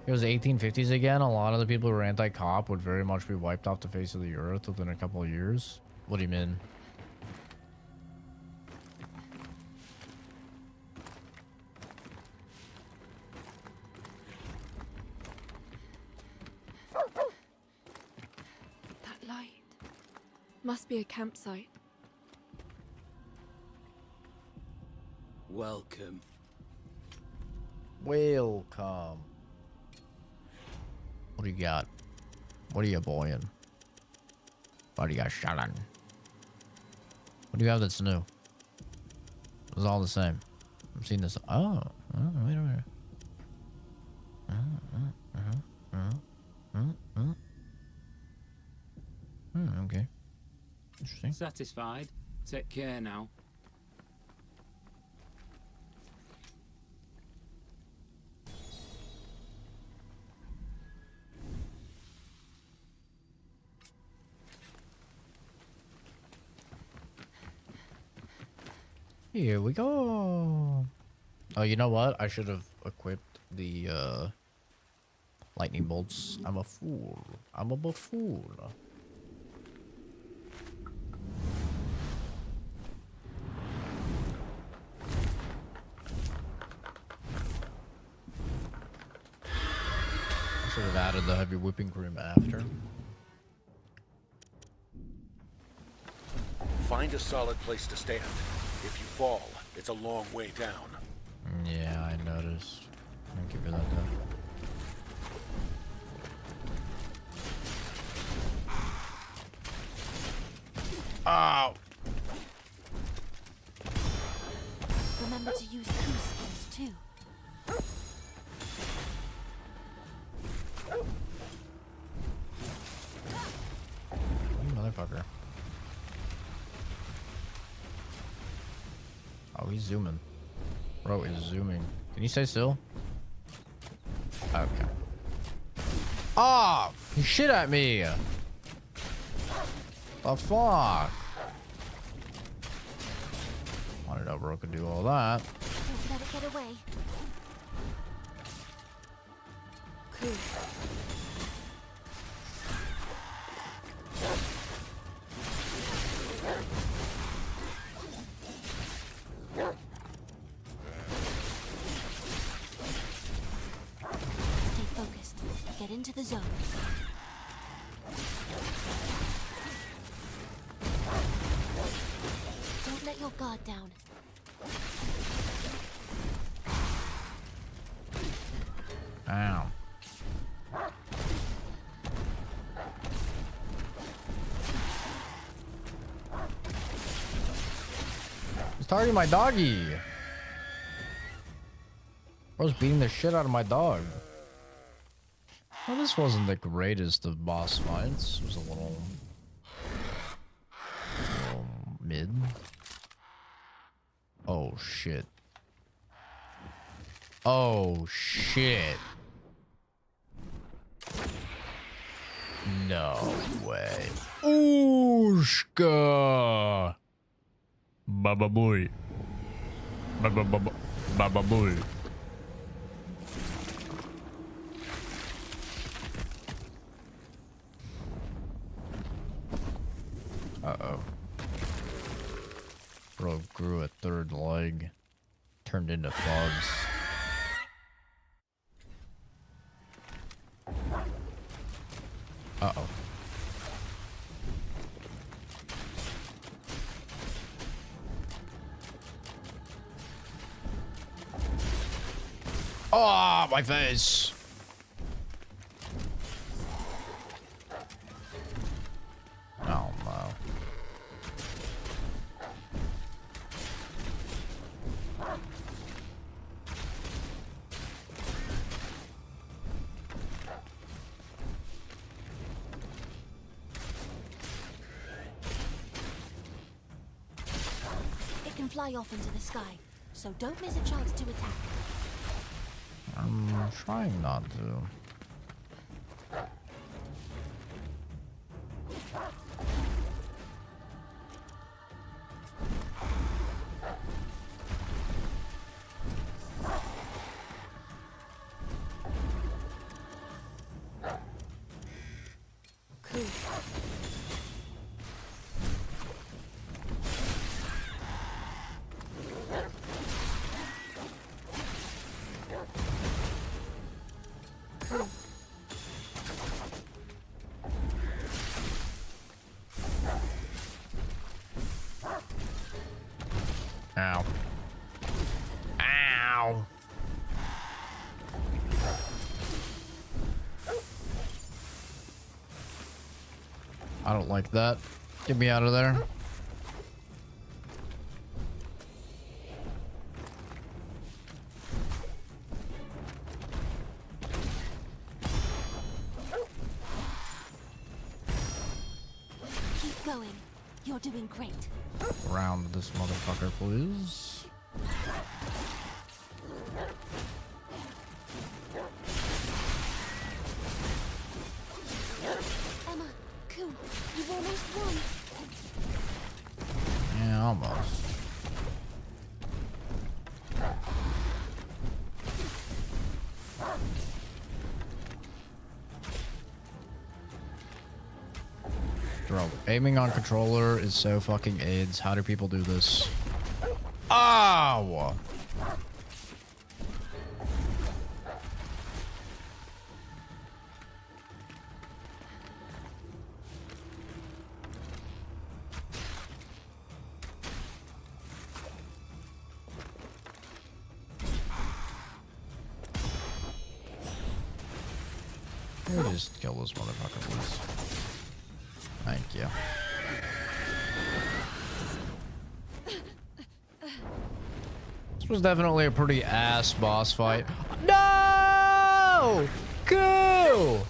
It was 1850s again. A lot of the people who were anti-cop would very much be wiped off the face of the earth within a couple of years. What do you mean? That light. Must be a campsite. Welcome. Welcome. What do you got? What are you boying? What do you got, Shalan? What do you have that's new? It's all the same. I've seen this. Oh, wait a minute. Okay. Interesting. Satisfied? Take care now. Here we go. Oh, you know what? I should have equipped the lightning bolts. I'm a fool. I'm a buffoon. I should have added the heavy whipping cream after. Find a solid place to stand. If you fall, it's a long way down. Yeah, I noticed. Thank you for that, though. Ow! Remember to use coup skills too. You motherfucker. Oh, he's zooming. Bro is zooming. Can you stay still? Okay. Ah! You shit at me! The fuck? I didn't know bro could do all that. Don't let it get away. Cool. Stay focused. Get into the zone. Don't let your guard down. Ow. He's targeting my doggy. Bro's beating the shit out of my dog. Well, this wasn't the greatest of boss fights. It was a little mid. Oh shit. Oh shit. No way. Ooshka. Baba boy. Baba boy. Uh-oh. Bro grew a third leg. Turned into thugs. Uh-oh. Oh, my face. fly off into the sky, so don't miss a chance to attack. I'm trying not to. Ow. Ow. I don't like that. Get me out of there. Keep going. You're doing great. Round this motherfucker, please. Emma, Ku, you've almost won. Yeah, almost. Bro, aiming on controller is so fucking AIDS. How do people do this? Ow! Let me just kill this motherfucker, please. Thank you. This was definitely a pretty ass boss fight. No! Go!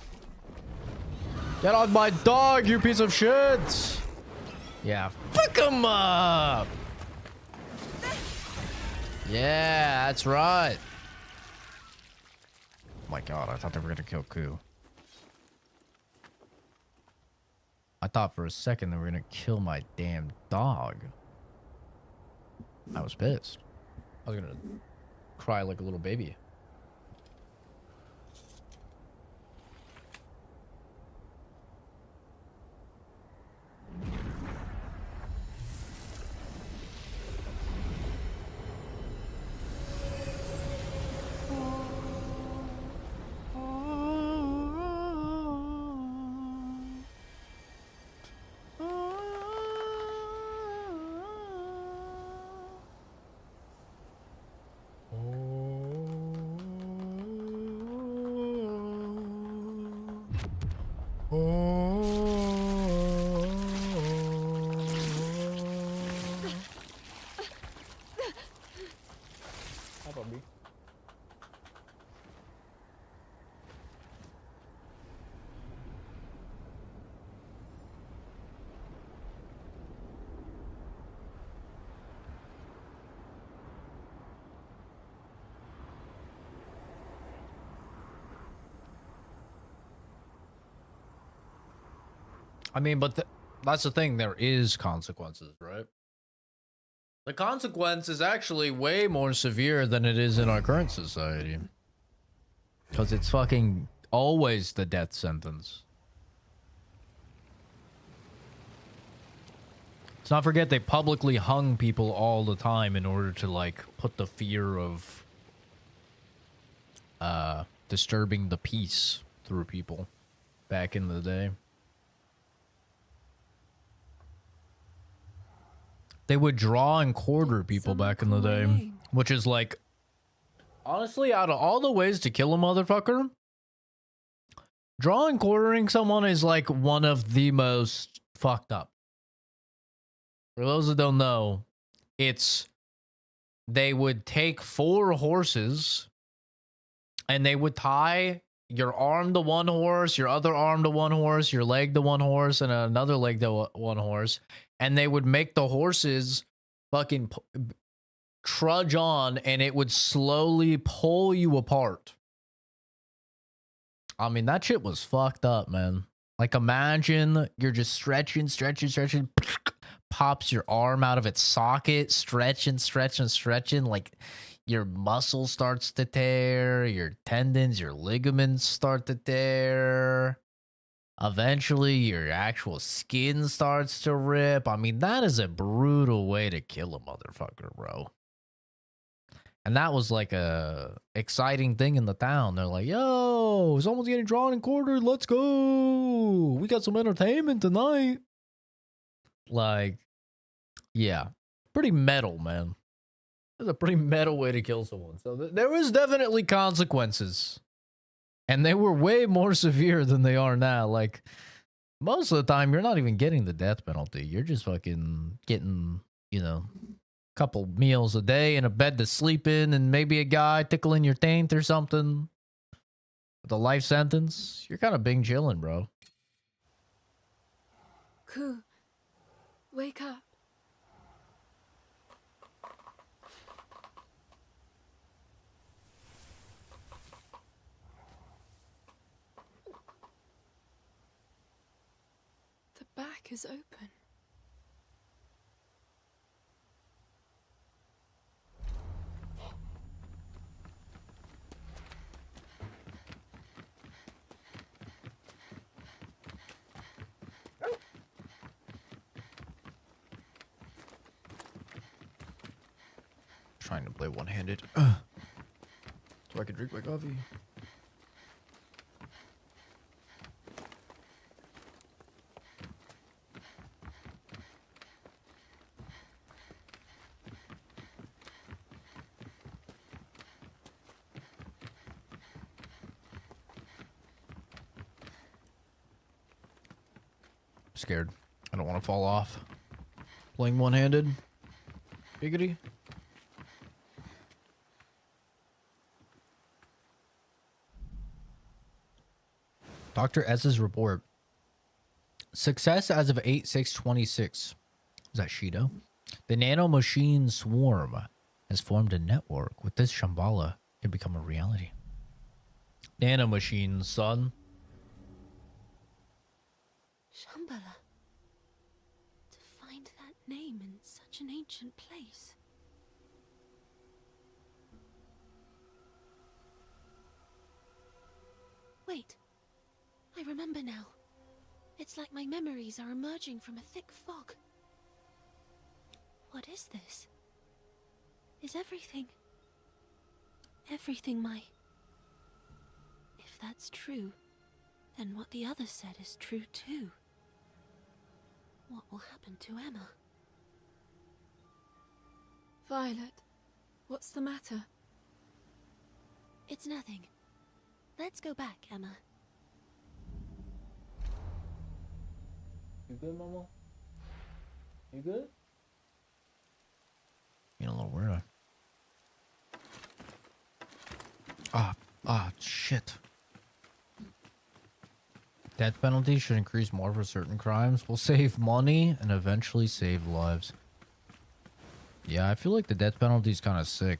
Get off my dog, you piece of shit! Yeah, fuck him up! Yeah, that's right. Oh my god, I thought they were gonna kill Ku. I thought for a second they were gonna kill my damn dog. I was pissed. I was gonna cry like a little baby. I mean, but that's the thing. There is consequences, right? The consequence is actually way more severe than it is in our current society. Because it's fucking always the death sentence. Let's not forget they publicly hung people all the time in order to, like, put the fear of disturbing the peace through people back in the day. They would draw and quarter people back in the day, which is like, honestly, out of all the ways to kill a motherfucker, drawing quartering someone is like one of the most fucked up. For those that don't know, it's they would take 4 horses and they would tie your arm to one horse, your other arm to one horse, your leg to one horse, and another leg to one horse. And they would make the horses fucking trudge on and it would slowly pull you apart. I mean, that shit was fucked up, man. Like, imagine you're just stretching, pops your arm out of its socket, stretching, like your muscle starts to tear, your tendons, your ligaments start to tear. Eventually, your actual skin starts to rip. I mean, that is a brutal way to kill a motherfucker, bro. And that was like a exciting thing in the town. They're like, yo, someone's getting drawn and quartered. Let's go. We got some entertainment tonight. Like, yeah, pretty metal, man. That's a pretty metal way to kill someone. So there was definitely consequences. And they were way more severe than they are now. Like, most of the time, you're not even getting the death penalty. You're just fucking getting, you know, a couple meals a day and a bed to sleep in and maybe a guy tickling your taint or something. With a life sentence, you're kind of bing chilling, bro. Ku, wake up. The back is open. Trying to play one-handed. So I can drink my coffee. Scared. I don't want to fall off. Playing one-handed. Giggity. Dr. S's report. Success as of 8/6/26. Is that Shido? The nano machine swarm has formed a network. With this Shambhala, it become a reality. Nano machines, son. Shambhala. To find that name in such an ancient place. Wait. I remember now. It's like my memories are emerging from a thick fog. What is this? Is everything my... If that's true, then what the others said is true too. What will happen to Emma? Violet, what's the matter? It's nothing. Let's go back, Emma. You good, Mama? You good? You know, a little weird. Shit. Death penalty should increase more for certain crimes. Will save money and eventually save lives. Yeah, I feel like the death penalty is kind of sick.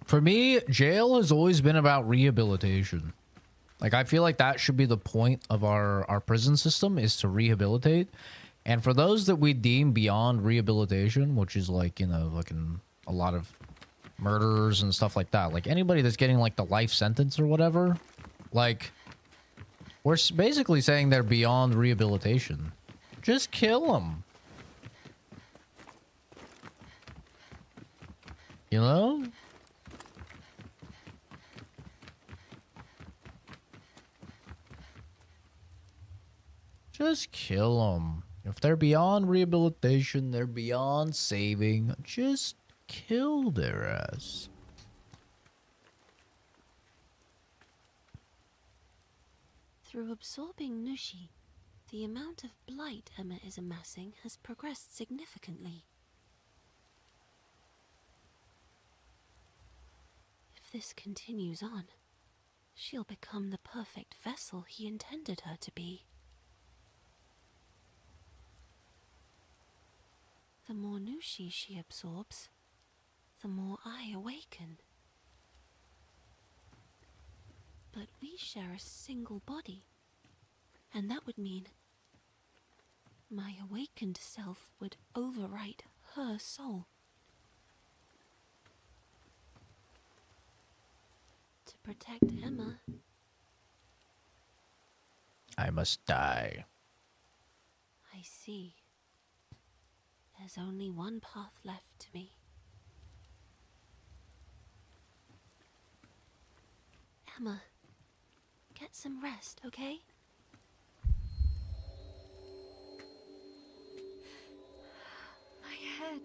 For me, jail has always been about rehabilitation. Like, I feel like that should be the point of our prison system, is to rehabilitate. And for those that we deem beyond rehabilitation, which is like, you know, fucking a lot of murderers and stuff like that. Like, anybody that's getting, like, the life sentence or whatever, like, we're basically saying they're beyond rehabilitation. Just kill them. You know? Just kill them. If they're beyond rehabilitation, they're beyond saving, just kill their ass. Through absorbing Nushi, the amount of blight Emma is amassing has progressed significantly. If this continues on, she'll become the perfect vessel he intended her to be. The more Nushi she absorbs, the more I awaken. But we share a single body, and that would mean my awakened self would overwrite her soul. To protect Emma, I must die. I see. There's only one path left to me. Emma, get some rest, okay? My head.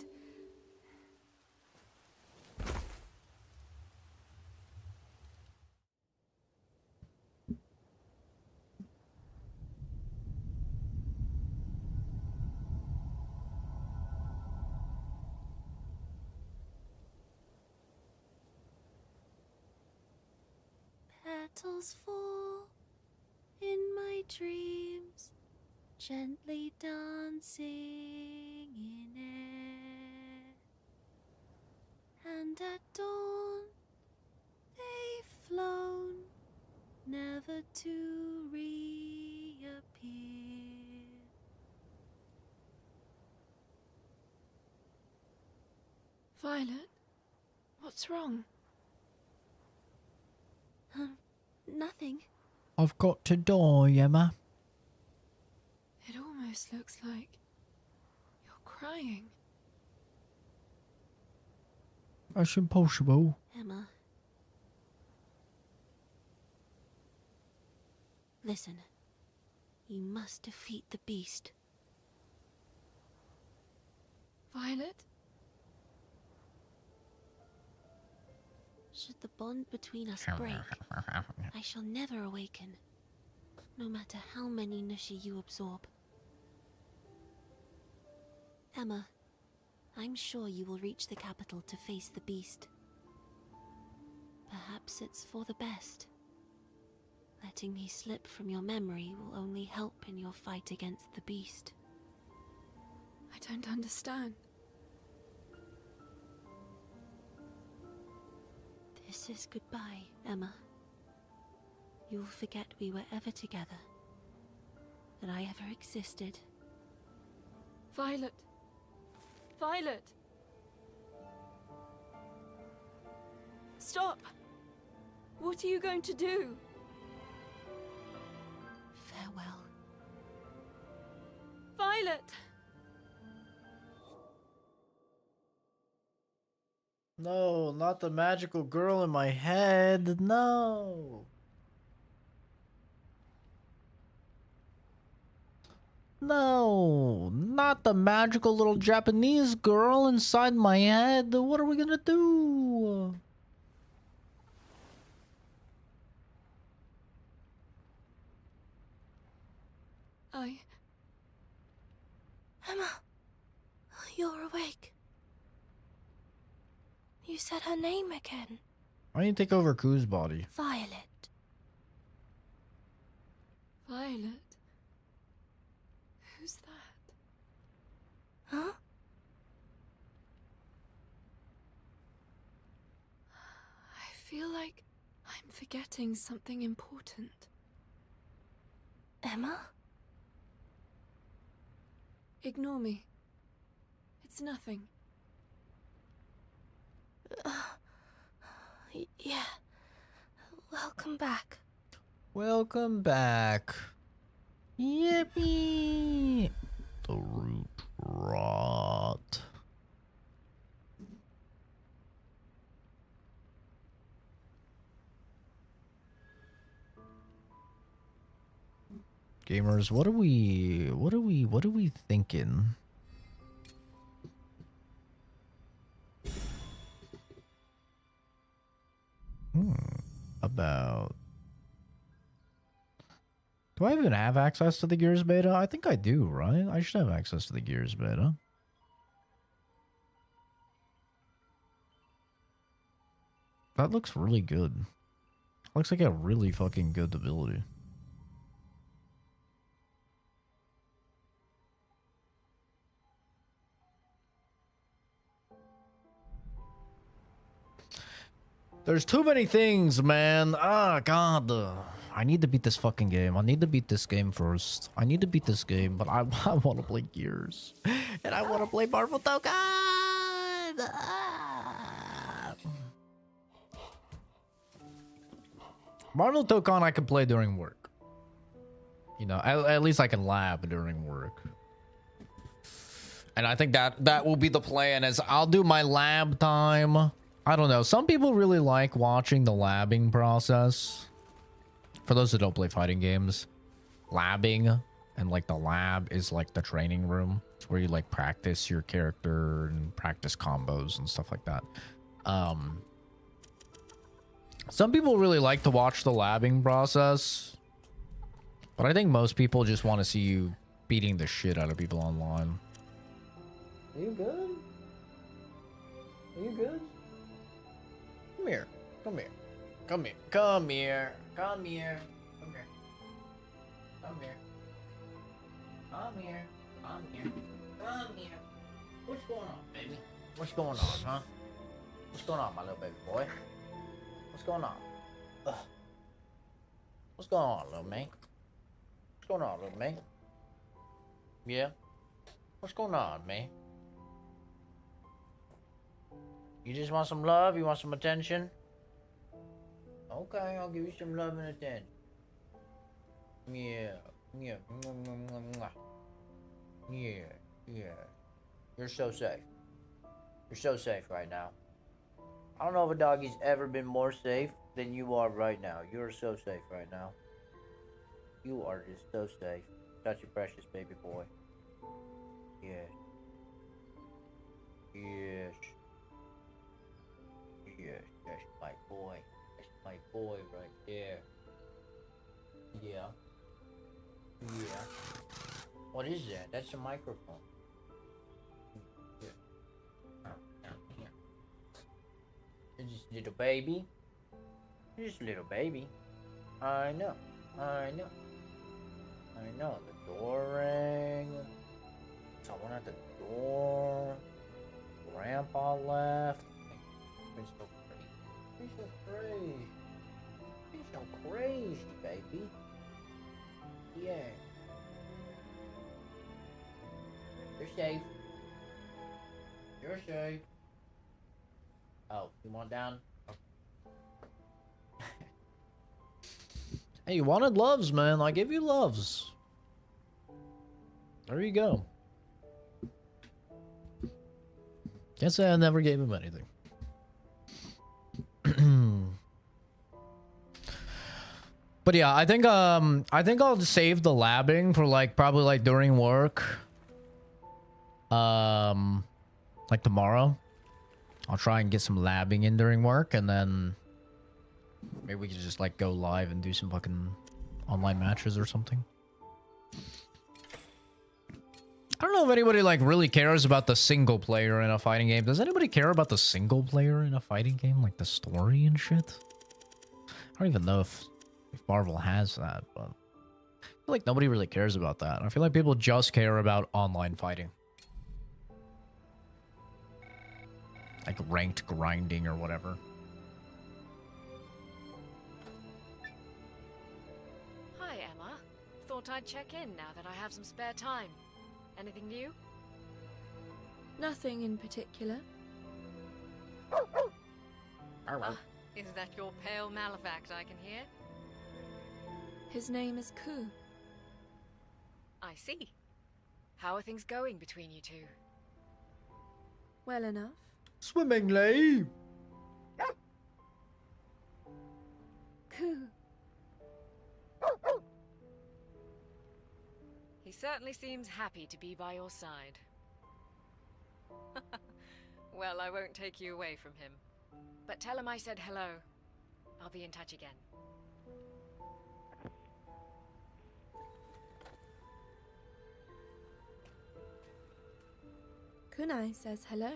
Petals fall in my dreams, gently dancing in air. And at dawn, they've flown, never to reappear. Violet, what's wrong? Nothing. I've got to die, Emma. It almost looks like you're crying. That's impossible. Emma. Listen. You must defeat the beast. Violet? Should the bond between us break, I shall never awaken, no matter how many Nushi you absorb. Emma, I'm sure you will reach the capital to face the beast. Perhaps it's for the best. Letting me slip from your memory will only help in your fight against the beast. I don't understand. This is goodbye, Emma. You'll forget we were ever together, that I ever existed. Violet! Violet! Stop! What are you going to do? Farewell. Violet! No, not the magical girl in my head. No. No, not the magical little Japanese girl inside my head. What are we gonna do? Emma, you're awake. You said her name again. Why don't you take over Ku's body? Violet. Violet? Who's that? Huh? I feel like I'm forgetting something important. Emma? Ignore me. It's nothing. Yeah. Welcome back. Welcome back. Yippee! The root rot. Gamers, what are we thinking? About... Do I even have access to the Gears beta? I think I do, right? I should have access to the Gears beta. That looks really good. Looks like a really fucking good ability. There's too many things, man. Ah, God. I need to beat this fucking game. I need to beat this game first. I need to beat this game, but I want to play Gears. And I want to play Marvel Tokon! Ah. Marvel Tokon I can play during work. You know, at least I can lab during work. And I think that will be the plan, is I'll do my lab time. I don't know. Some people really like watching the labbing process. For those who don't play fighting games, labbing and like the lab is like the training room. It's where you like practice your character and practice combos and stuff like that. Some people really like to watch the labbing process, but I think most people just want to see you beating the shit out of people online. Are you good? Are you good? Come here. Come here. Come here. Come here. Come here. Come here. Come here. Come here. Come here. Come here. What's going on, baby? What's going on, huh? What's going on, my little baby boy? What's going on? Ugh. What's going on, little man? What's going on, little man? Yeah? What's going on, man? You just want some love? You want some attention? Okay, I'll give you some love and attention. Yeah, yeah, yeah, yeah. You're so safe. You're so safe right now. I don't know if a doggy's ever been more safe than you are right now. You're so safe right now. You are just so safe. Such a precious baby boy. Yes. Yes. Yes, that's my boy. That's my boy right there. Yeah. Yeah. What is that? That's a microphone. Yeah. Here. You're just a little baby. You're just a little baby. I know. I know. I know. The door rang. Someone at the door. Grandpa left. You're so crazy. You're so crazy. You're so crazy, baby. Yeah. You're safe. You're safe. Oh, you want down? Okay. Hey, you wanted loves, man. I give you loves. There you go. Can't say I never gave him anything. But yeah, I think I'll just save the labbing for like probably like during work. Like tomorrow. I'll try and get some labbing in during work, and then maybe we can just like go live and do some fucking online matches or something. I don't know if anybody like really cares about the single player in a fighting game. Does anybody care about the single player in a fighting game, like the story and shit? I don't even know if Marvel has that, but I feel like nobody really cares about that. I feel like people just care about online fighting. Like ranked grinding or whatever. Hi, Emma. Thought I'd check in now that I have some spare time. Anything new? Nothing in particular. Is that your pale malefact I can hear? His name is Ku. I see. How are things going between you two? Well enough. Swimmingly. Ku. He certainly seems happy to be by your side. Well, I won't take you away from him. But tell him I said hello. I'll be in touch again. Kunai says hello.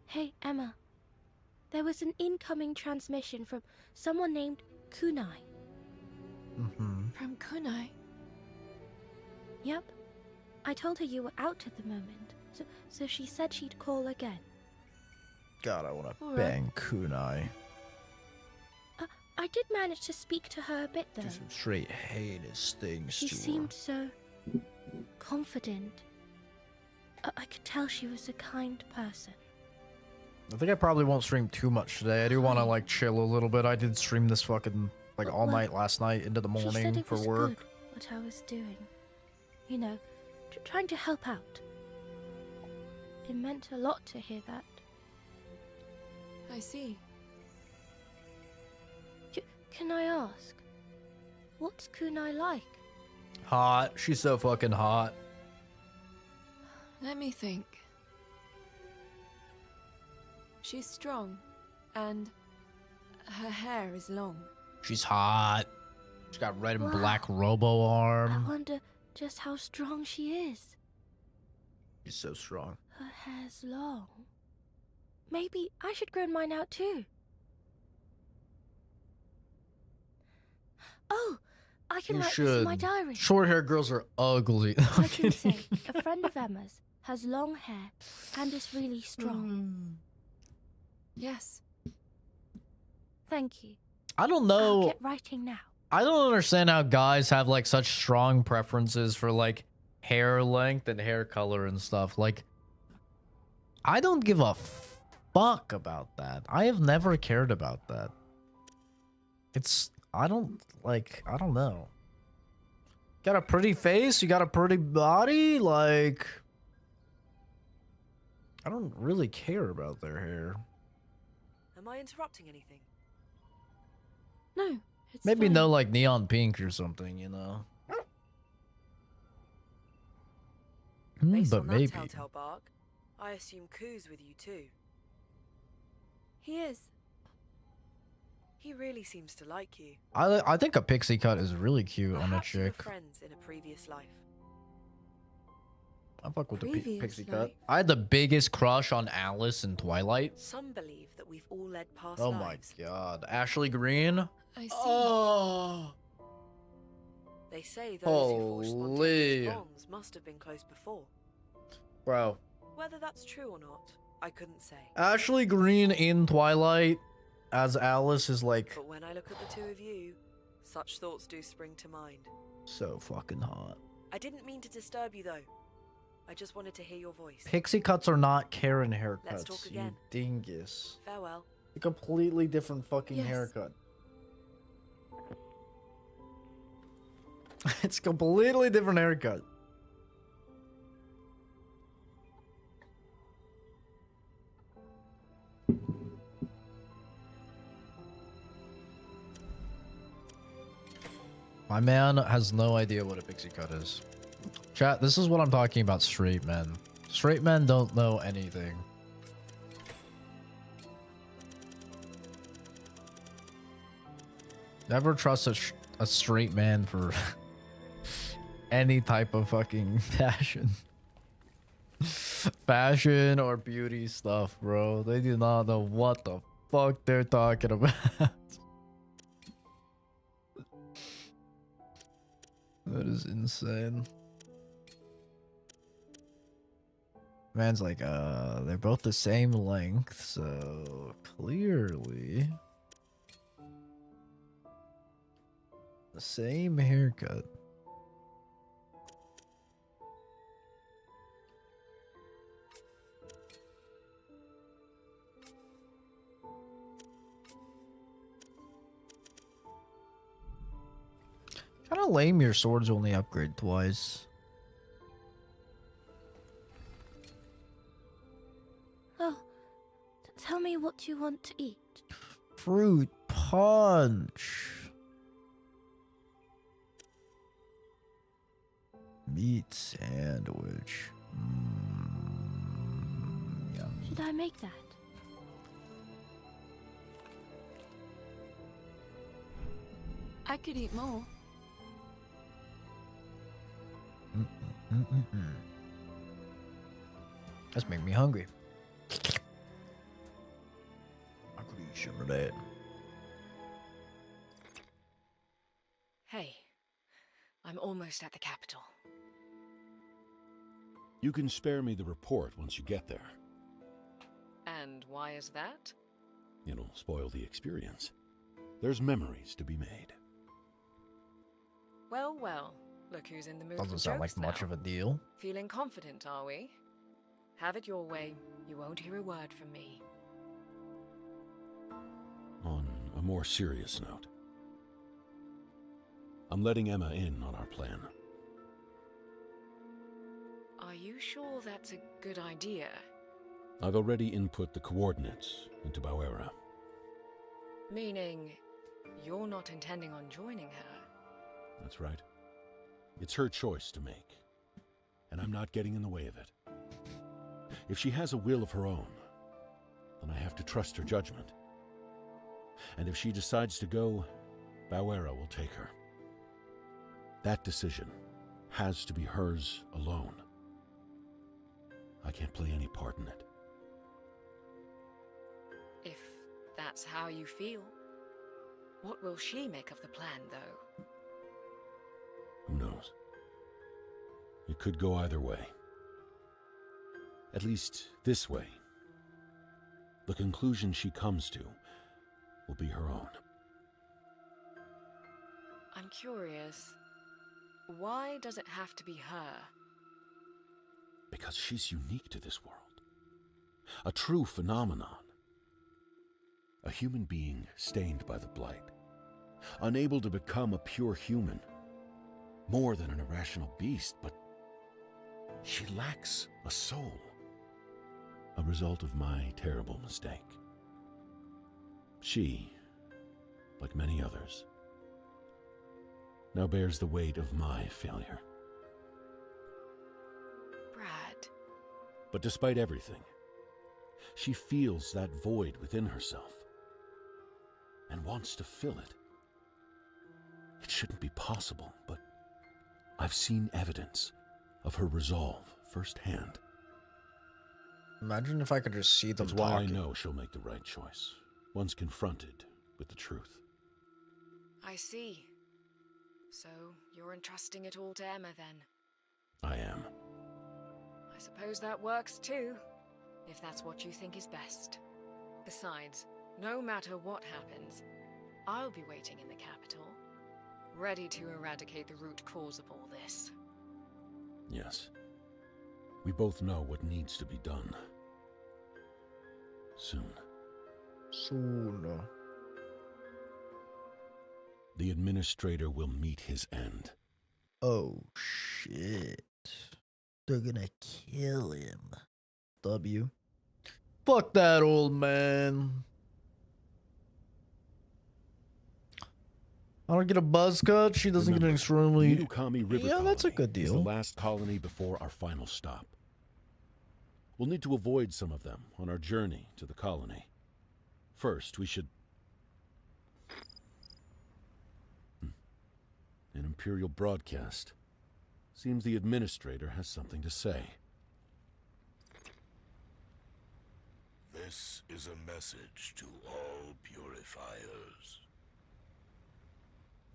Hey, Emma. There was an incoming transmission from someone named Kunai. From Kunai? Yep. I told her you were out at the moment, so she said she'd call again. God, I want to All bang Kunai. I did manage to speak to her a bit, though. Do some straight heinous things She to seemed so confident. I could tell she was a kind person. her. I think I probably won't stream too much today. I do want to like chill a little bit. I did stream this fucking like all Well, night last night into the She said morning it for was work. good what I was doing. You know, trying to help out. It meant a lot to hear that. I see. Can I ask, what's Kunai like? Hot. She's so fucking hot. Let me think. She's strong, and her hair is long. She's hot. She's got red and Wow. black robo I arm. wonder just how strong she is. She's so strong. Her hair's long. Maybe I should grow mine out too. Oh, I can You write this in my should. diary. Short hair girls are ugly. I can say a friend of Emma's has long hair and is really strong. Yes. Thank you. I don't I'll know. get writing now. I don't understand how guys have like such strong preferences for like hair length and hair color and stuff. Like, I don't give a fuck about that. I have never cared about that. I don't know. Got a pretty face, you got a pretty body, like, I don't really care about their hair. Am I interrupting anything? No, it's Maybe fine. no like neon pink or something, you know. Based But on that maybe. telltale bark, I assume Koo's with you too. He is. He really seems to like you. I think a pixie cut is really cute on a Perhaps you were chick. friends in a previous life. I fuck with the Previous pixie life. cut. I had the biggest crush on Alice in Twilight. Some believe that we've all led past Oh my lives. god. Ashley Green? I see. Oh. They say those who forged Holy. spontaneous bonds must have been close before. Bro. Whether that's true or not, I couldn't say. Ashley Green in Twilight as Alice is like But when I look at the two of you, such thoughts do spring to mind. so fucking hot. I didn't mean to disturb you though. I just wanted to hear your voice. Pixie cuts are not Karen haircuts. Let's talk You again. dingus. Farewell. A completely different fucking Yes. haircut. It's completely different haircut. My man has no idea what a pixie cut is. Chat, this is what I'm talking about, straight men. Straight men don't know anything. Never trust a straight man for any type of fucking fashion. Fashion or beauty stuff, bro. They do not know what the fuck they're talking about. That is insane. Man's like, they're both the same length, so clearly the same haircut. Kinda lame your swords only upgrade twice. Oh, tell me what you want to eat. Fruit punch. Meat sandwich. Yum. Should I make that? I could eat more. That's making me hungry. Shimmer that. Hey, I'm almost at the capital. You can spare me the report once you get there. And why is that? It'll spoil the experience. There's memories to be made. Well, well. Look who's in the mood Doesn't for sound like jokes much now. of a deal. Feeling confident, are we? Have it your way. You won't hear a word from me. On a more serious note, I'm letting Emma in on our plan. Are you sure that's a good idea? I've already input the coordinates into Bauera. Meaning, you're not intending on joining her? That's right. It's her choice to make, and I'm not getting in the way of it. If she has a will of her own, then I have to trust her judgment. And if she decides to go, Bauera will take her. That decision has to be hers alone. I can't play any part in it. If that's how you feel. What will she make of the plan, though? Who knows? It could go either way. At least this way. The conclusion she comes to will be her own. I'm curious. Why does it have to be her? Because she's unique to this world. A true phenomenon. A human being stained by the blight. Unable to become a pure human. More than an irrational beast, but she lacks a soul. A result of my terrible mistake. She, like many others, now bears the weight of my failure. Brad. But despite everything, she feels that void within herself and wants to fill it. It shouldn't be possible, but I've seen evidence of her resolve firsthand. Imagine if I could just see them That's why I talking. know she'll make the right choice, once confronted with the truth. I see. So, you're entrusting it all to Emma, then? I am. I suppose that works, too. If that's what you think is best. Besides, no matter what happens, I'll be waiting in the capital, ready to eradicate the root cause of all this. Yes. We both know what needs to be done. Soon. Soon. The administrator will meet his end. Oh, shit. They're gonna kill him. W. Fuck that old man. I don't get a buzz cut. She doesn't get an extremely... Midokami River Yeah, that's a Colony good is deal. the last colony before our final stop. We'll need to avoid some of them on our journey to the colony. First, we should... An Imperial broadcast. Seems the administrator has something to say. This is a message to all purifiers.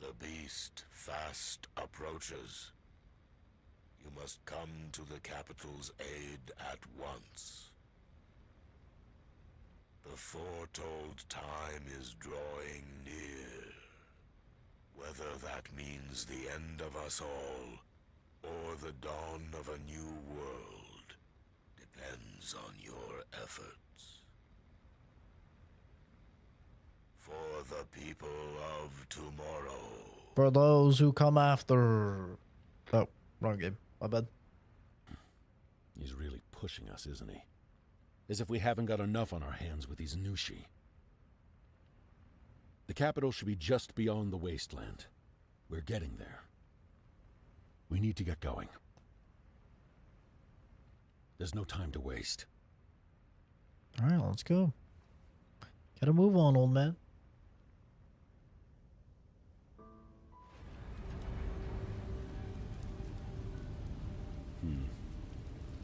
The beast fast approaches. You must come to the capital's aid at once. The foretold time is drawing near. Whether that means the end of us all, or the dawn of a new world, depends on your efforts. For the people of tomorrow. For those who come after... Oh, wrong game. My bad. He's really pushing us, isn't he? As if we haven't got enough on our hands with these Nushi. The capital should be just beyond the wasteland. We're getting there. We need to get going. There's no time to waste. Alright, let's go. Gotta move on, old man.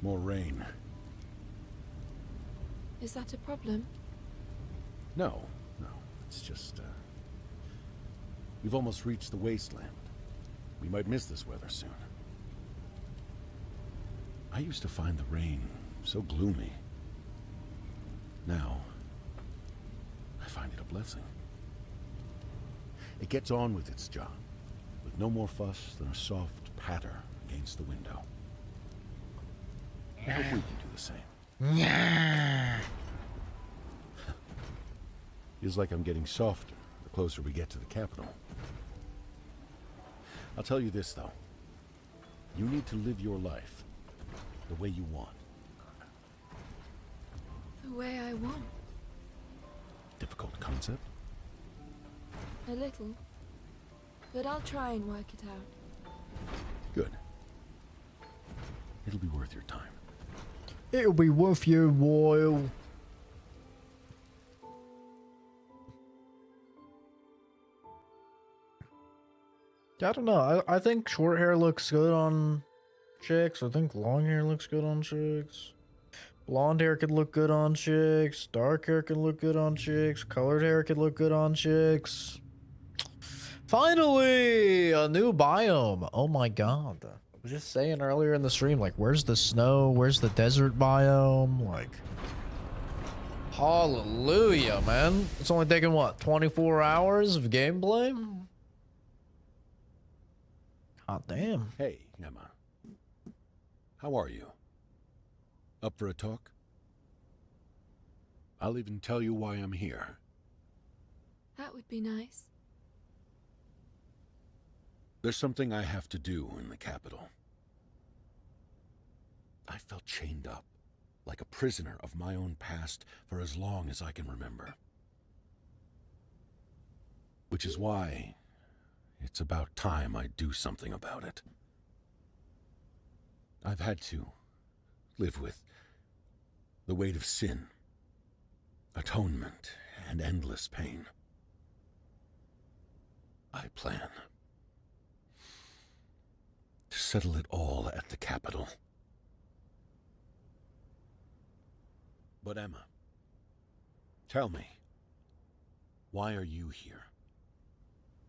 More rain. Is that a problem? No, It's just, we've almost reached the wasteland. We might miss this weather soon. I used to find the rain so gloomy. Now, I find it a blessing. It gets on with its job, with no more fuss than a soft patter against the window. I hope we can do the same. Yeah. Feels like I'm getting softer the closer we get to the capital. I'll tell you this, though. You need to live your life the way you want. The way I want. Difficult concept? A little. But I'll try and work it out. Good. It'll be worth your time. It'll be worth your while. I don't know. I think short hair looks good on chicks. I think long hair looks good on chicks. Blonde hair could look good on chicks. Dark hair could look good on chicks. Colored hair could look good on chicks. Finally, a new biome. Oh my god. I was just saying earlier in the stream, like, where's the snow? Where's the desert biome? Like, hallelujah, man. It's only taken, what, 24 hours of gameplay? God damn. Hey, Emma. How are you? Up for a talk? I'll even tell you why I'm here. That would be nice. There's something I have to do in the capital. I felt chained up, like a prisoner of my own past for as long as I can remember. Which is why it's about time I do something about it. I've had to live with the weight of sin, atonement, and endless pain. I plan to settle it all at the capital. But Emma, tell me, why are you here?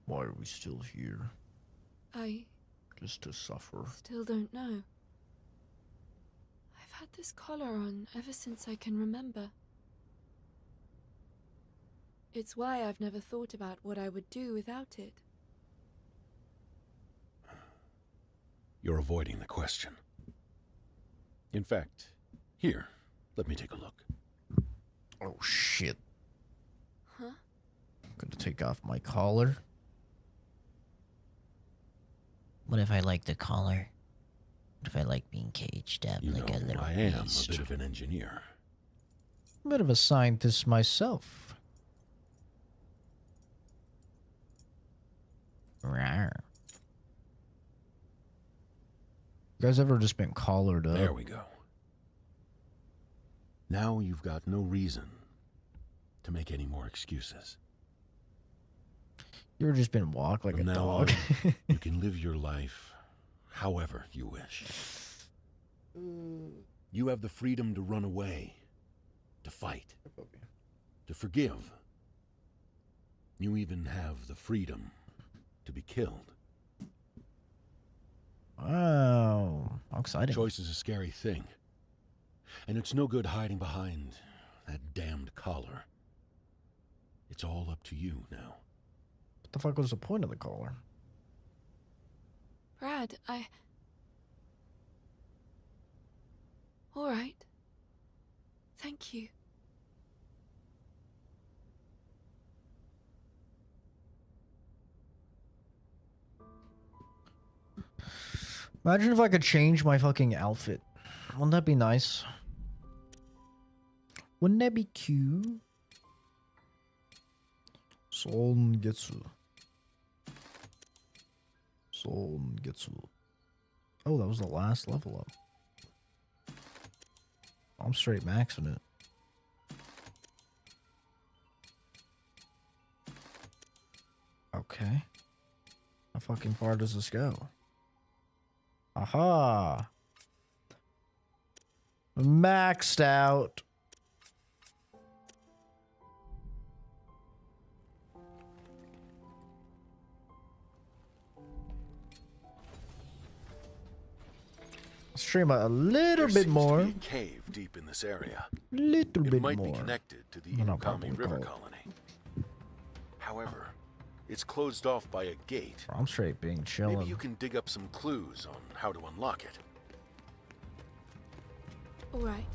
Why are we still here? I Just to suffer. still don't know. I've had this collar on ever since I can remember. It's why I've never thought about what I would do without it. You're avoiding the question. In fact, here, let me take a look. Oh shit. Huh? I'm gonna take off my collar. What if I like the collar? What if I like being caged up You like know, a little I am beast? a bit of an engineer. A bit of a scientist myself. Rawr. You guys ever just been collared up? There we go. Now you've got no reason to make any more excuses. You ever just been walked like From a now dog? on, you can live your life however you wish. You have the freedom to run away, to fight, to forgive. You even have the freedom to be killed. Wow. How exciting. Choice is a scary thing. And it's no good hiding behind that damned collar. It's all up to you now. What the fuck was the point of the collar? Brad, All right. Thank you. Imagine if I could change my fucking outfit. Wouldn't that be nice? Wouldn't that be cute? Songetsu. Oh, that was the last level up. I'm straight maxing it. Okay. How fucking far does this go? Aha! Maxed out. stream a little There bit seems more. to be a cave deep in this area. Little It bit might more. be connected to the I'm not Inukami probably River called. colony. However, it's closed off by a gate. I'm straight being chilling. Maybe you can dig up some clues on how to unlock it. All right.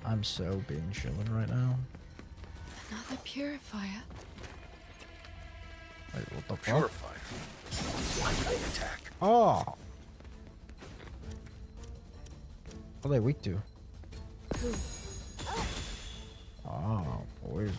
I'm so being chilling right now. Another purifier. Wait, what the fuck? Purifier? Why would they attack? Oh! What are they weak to? Who? Oh, poison.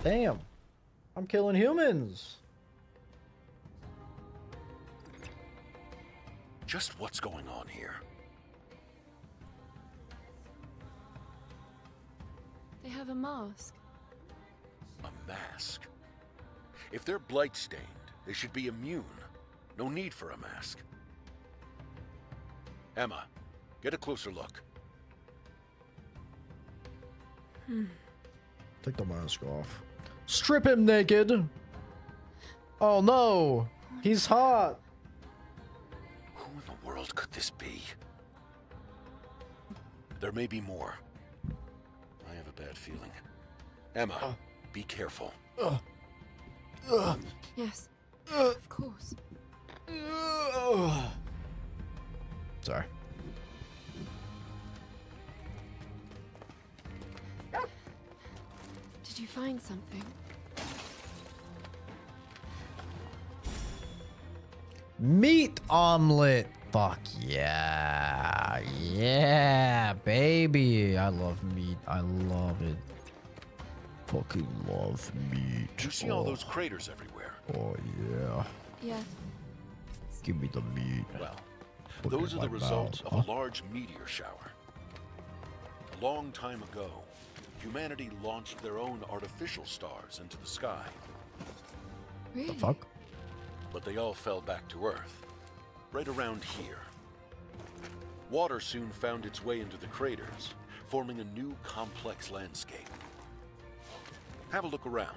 Damn. I'm killing humans. Just what's going on here? They have a mask. A mask. If they're blight-stained, they should be immune. No need for a mask. Emma, get a closer look. Take the mask off. Strip him naked. Oh no. He's hot. Who in the world could this be? There may be more. I have a bad feeling. Emma, be careful. Yes. Of course. Sorry. Did you find something? Meat omelet. Fuck yeah. Yeah, baby. I love meat. I love it. Fucking love meat. You see all those craters everywhere? Oh, yeah. Yeah. Give me the meat. Well, Put it those in are the my results mouth, of huh? a large meteor shower. A long time ago, humanity launched their own artificial stars into the sky, Really? The fuck? but they all fell back to Earth, right around here. Water soon found its way into the craters, forming a new complex landscape. Have a look around.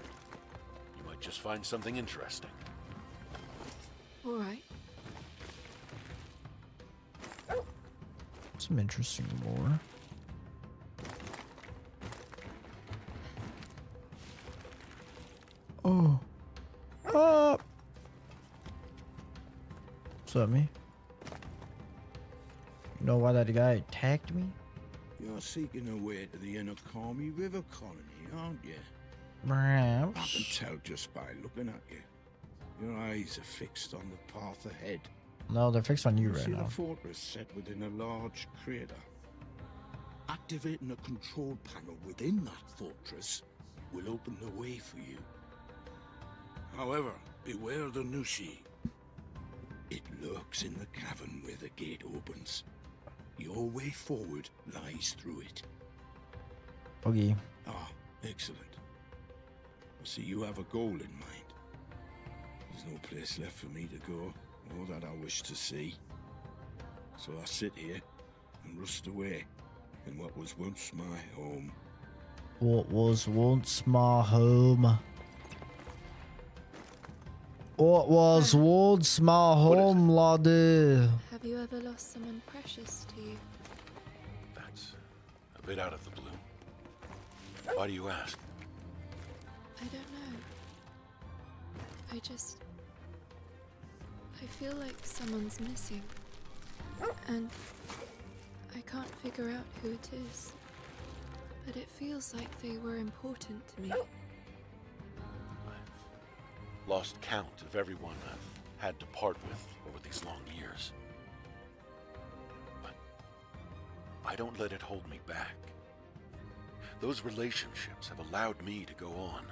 You might just find something interesting. All right. Some interesting lore. Oh. Oh. What's up, me? You know why that guy attacked me? You're seeking a way to the Inukami River colony, aren't you? Perhaps. I can tell just by looking at you. Your eyes are fixed on the path ahead. No, they're fixed on you right See now. the fortress set within a large crater. Activating a control panel within that fortress will open the way for you. However, beware the Nushi. It lurks in the cavern where the gate opens. Your way forward lies through it. Okay. Ah, excellent. I see you have a goal in mind. There's no place left for me to go, or that I wish to see. So I sit here and rust away in what was once my home. What was once my home? What was once my home, laddie? Have you ever lost someone precious to you? That's a bit out of the blue. Why do you ask? I don't know. I feel like someone's missing. And I can't figure out who it is. But it feels like they were important to me. I've lost count of everyone I've had to part with over these long years. But I don't let it hold me back. Those relationships have allowed me to go on.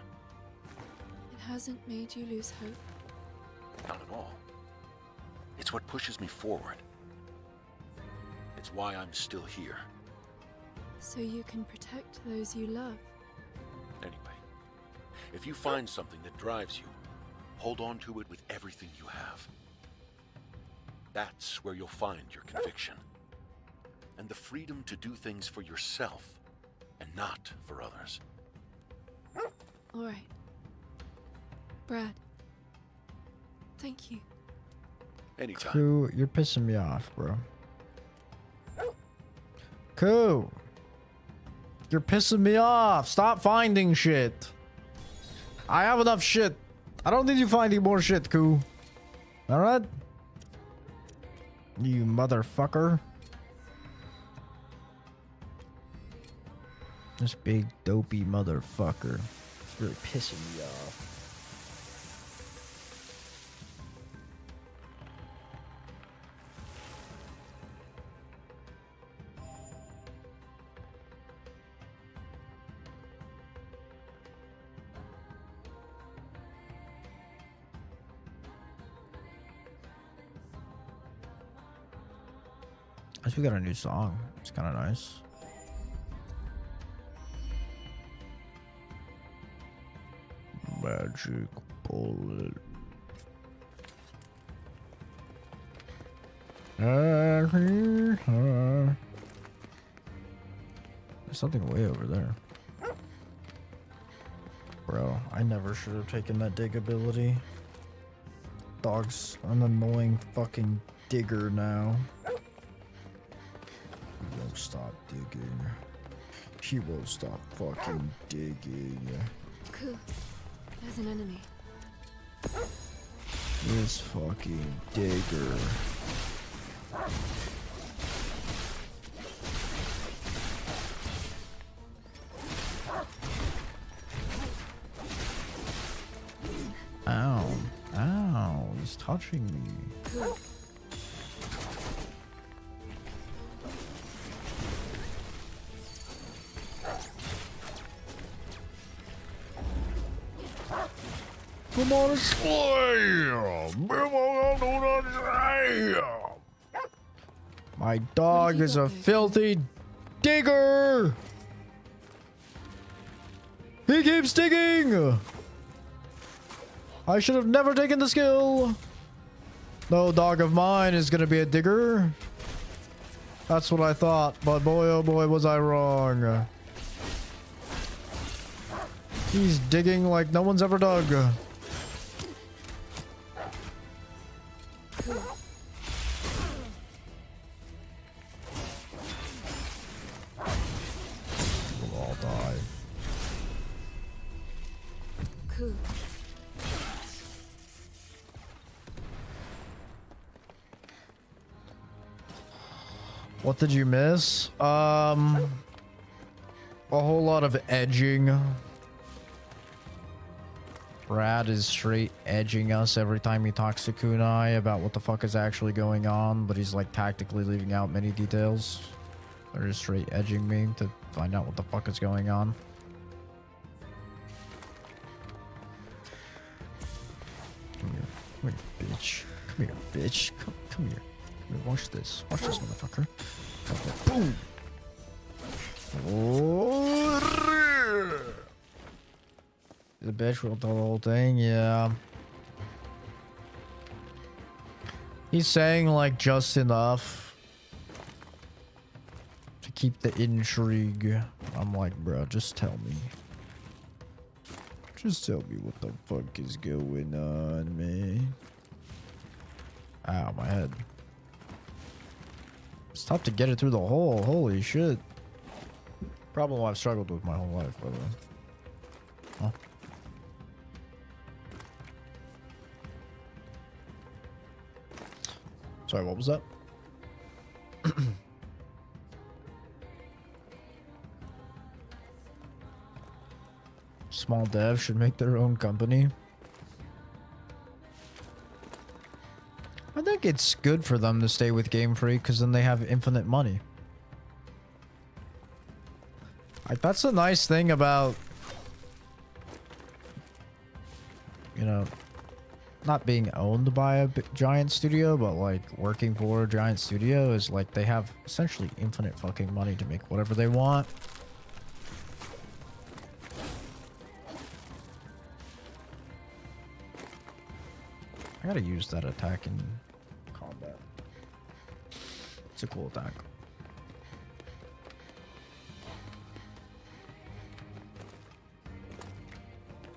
It hasn't made you lose hope. Not at all. It's what pushes me forward. It's why I'm still here. So you can protect those you love. Anyway, if you find something that drives you, hold on to it with everything you have. That's where you'll find your conviction. And the freedom to do things for yourself and not for others. All right. Brad. Thank you. Anytime. Koo, you're pissing me off, bro. Koo. You're pissing me off. Stop finding shit. I have enough shit. I don't need you finding more shit, Koo. Alright? You motherfucker. This big dopey motherfucker. It's really pissing me off. I think we got a new song. It's kind of nice. Magic bullet. There's something way over there. Bro, I never should have taken that dig ability. Dog's an annoying fucking digger now. He won't stop digging. He won't stop fucking digging. Cool. There's an enemy. This fucking digger. Ow. Ow. He's touching me. Cool. Come on, slam! My dog is a filthy digger! He keeps digging! I should have never taken the skill! No dog of mine is gonna be a digger. That's what I thought, but boy oh boy was I wrong. He's digging like no one's ever dug. We'll all die. Cool. What did you miss? A whole lot of edging. Brad is straight edging us every time he talks to Kunai about what the fuck is actually going on, but he's like tactically leaving out many details. They're just straight edging me to find out what the fuck is going on. Come here, bitch. Come here, bitch. Come here. Come here, watch this. Watch this, motherfucker. Boom! Oh, the bitch will tell the whole thing, yeah. He's saying like just enough to keep the intrigue. I'm like, bro, just tell me. Just tell me what the fuck is going on, man. Ow, my head. It's tough to get it through the hole. Holy shit. Problem I've struggled with my whole life, by the way. Huh? Sorry, what was that? Small devs should make their own company. I think it's good for them to stay with Game Freak because then they have infinite money. Like, that's a nice thing about, you know, not being owned by a giant studio, but like working for a giant studio is like they have essentially infinite fucking money to make whatever they want. I gotta use that attack in combat. It's a cool attack.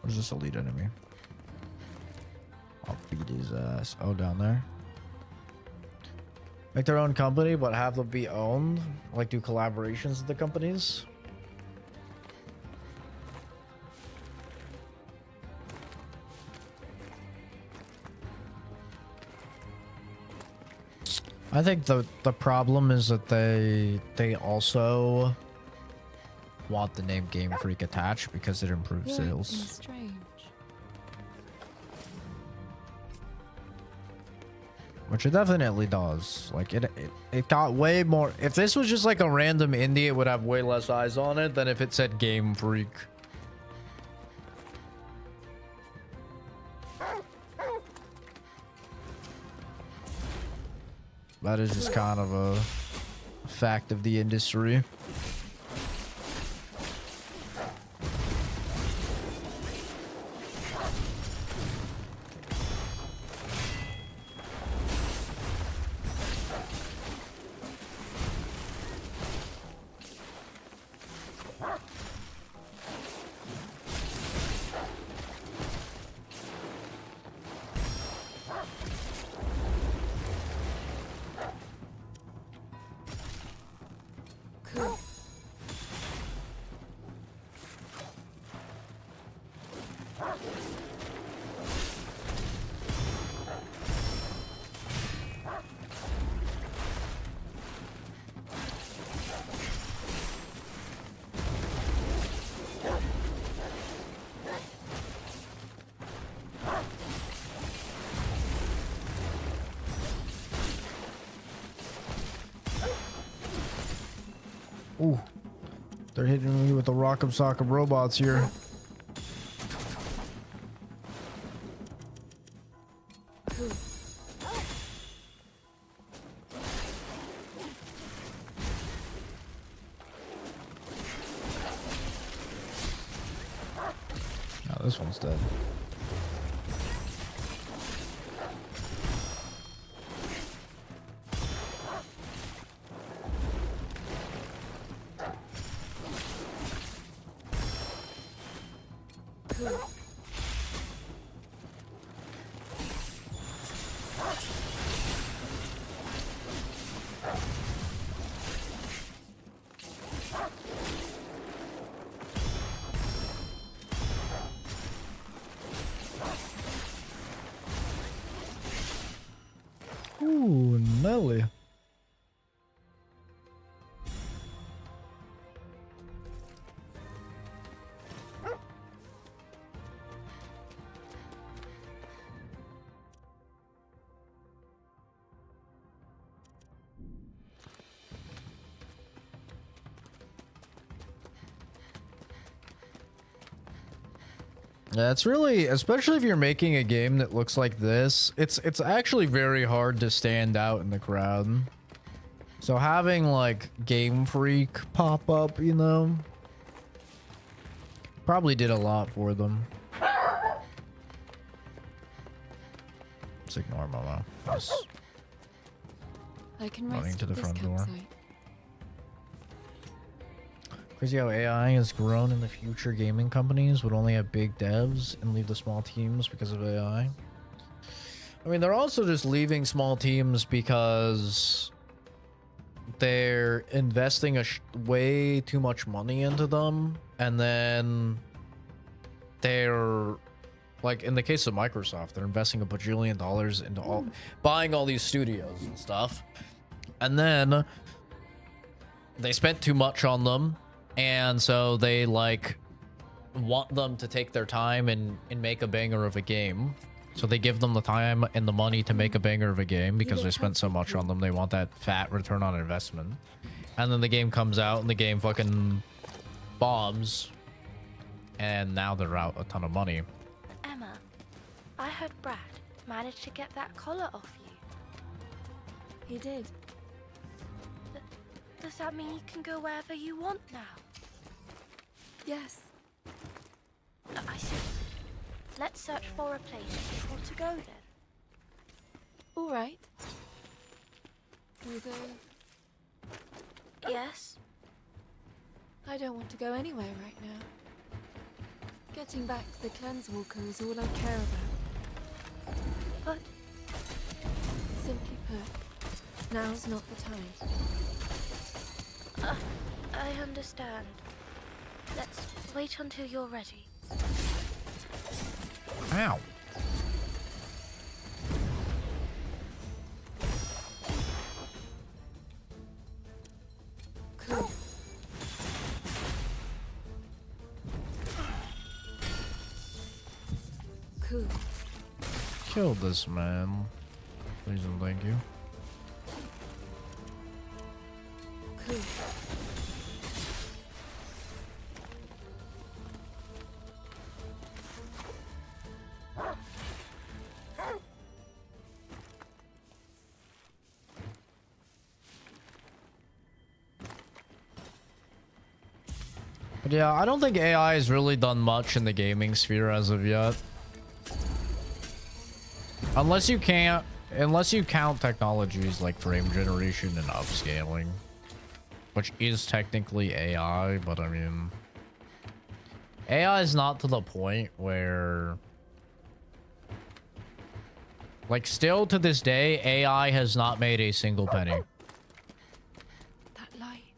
Where's this elite enemy? I'll beat his ass. Oh, down there. Make their own company, but have them be owned. Like, do collaborations with the companies. I think the problem is that they also want the name Game Freak attached because it improves sales. Strange. Which it definitely does. Like it got way more. If this was just like a random indie, it would have way less eyes on it than if it said Game Freak. That is just kind of a fact of the industry. Ooh, they're hitting me with the rock'em sock'em robots here. Oh, this one's dead. Ooh, Nelly. Yeah, it's really, especially if you're making a game that looks like this, it's actually very hard to stand out in the crowd. So having like Game Freak pop up, you know, probably did a lot for them. Let's ignore Momo. He's I can running rest to the at this front door. campsite. Crazy how AI has grown in the future. Gaming companies would only have big devs and leave the small teams because of AI. I mean, they're also just leaving small teams because they're investing way too much money into them, and then they're like, in the case of Microsoft, they're investing $1 bajillion into buying all these studios and stuff, and then they spent too much on them. And so they like want them to take their time and make a banger of a game. So they give them the time and the money to make a banger of a game because they spent so much on them. They want that fat return on investment. And then the game comes out and the game fucking bombs. And now they're out a ton of money. Emma, I heard Brad managed to get that collar off you. He did. Does that mean you can go wherever you want now? Yes. I see. Let's search for a place before to go then. All right. We'll go Yes? I don't want to go anywhere right now. Getting back to the Cleansewalker is all I care about. But Simply put, now's not the time. I understand. Let's wait until you're ready. Ow. Cool. Cool. Kill this man. Please and thank you. Cool. But yeah, I don't think AI has really done much in the gaming sphere as of yet. Unless you count technologies like frame generation and upscaling, which is technically AI, but I mean, AI is not to the point where, like, still to this day, AI has not made a single penny. That light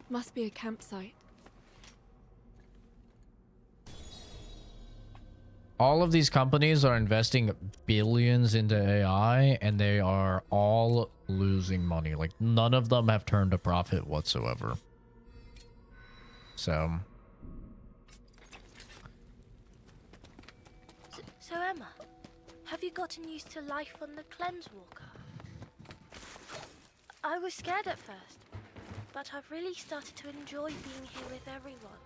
must be a campsite. All of these companies are investing billions into AI, and they are all losing money. Like, none of them have turned a profit whatsoever. So Emma, have you gotten used to life on the Cleansewalker? I was scared at first, but I've really started to enjoy being here with everyone.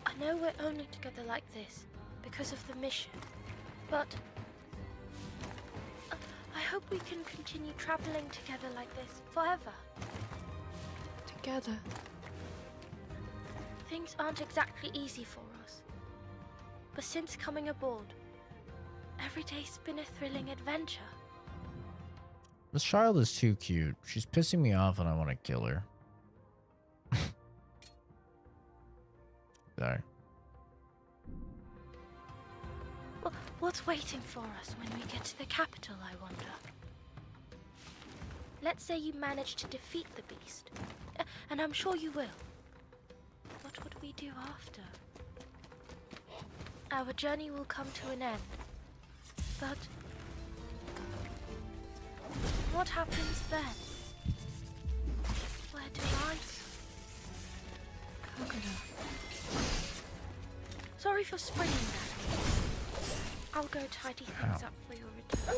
I know we're only together like this because of the mission, but I hope we can continue traveling together like this forever. Together. Things aren't exactly easy for us, but since coming aboard, every day's been a thrilling adventure. this child is too cute. She's pissing me off and I want to kill her. Sorry. What's waiting for us when we get to the capital, I wonder? Let's say you manage to defeat the beast, and I'm sure you will. What would we do after? Our journey will come to an end, but what happens then? Where do I... Coconut. Sorry for springing that. I'll go tidy things up for your return.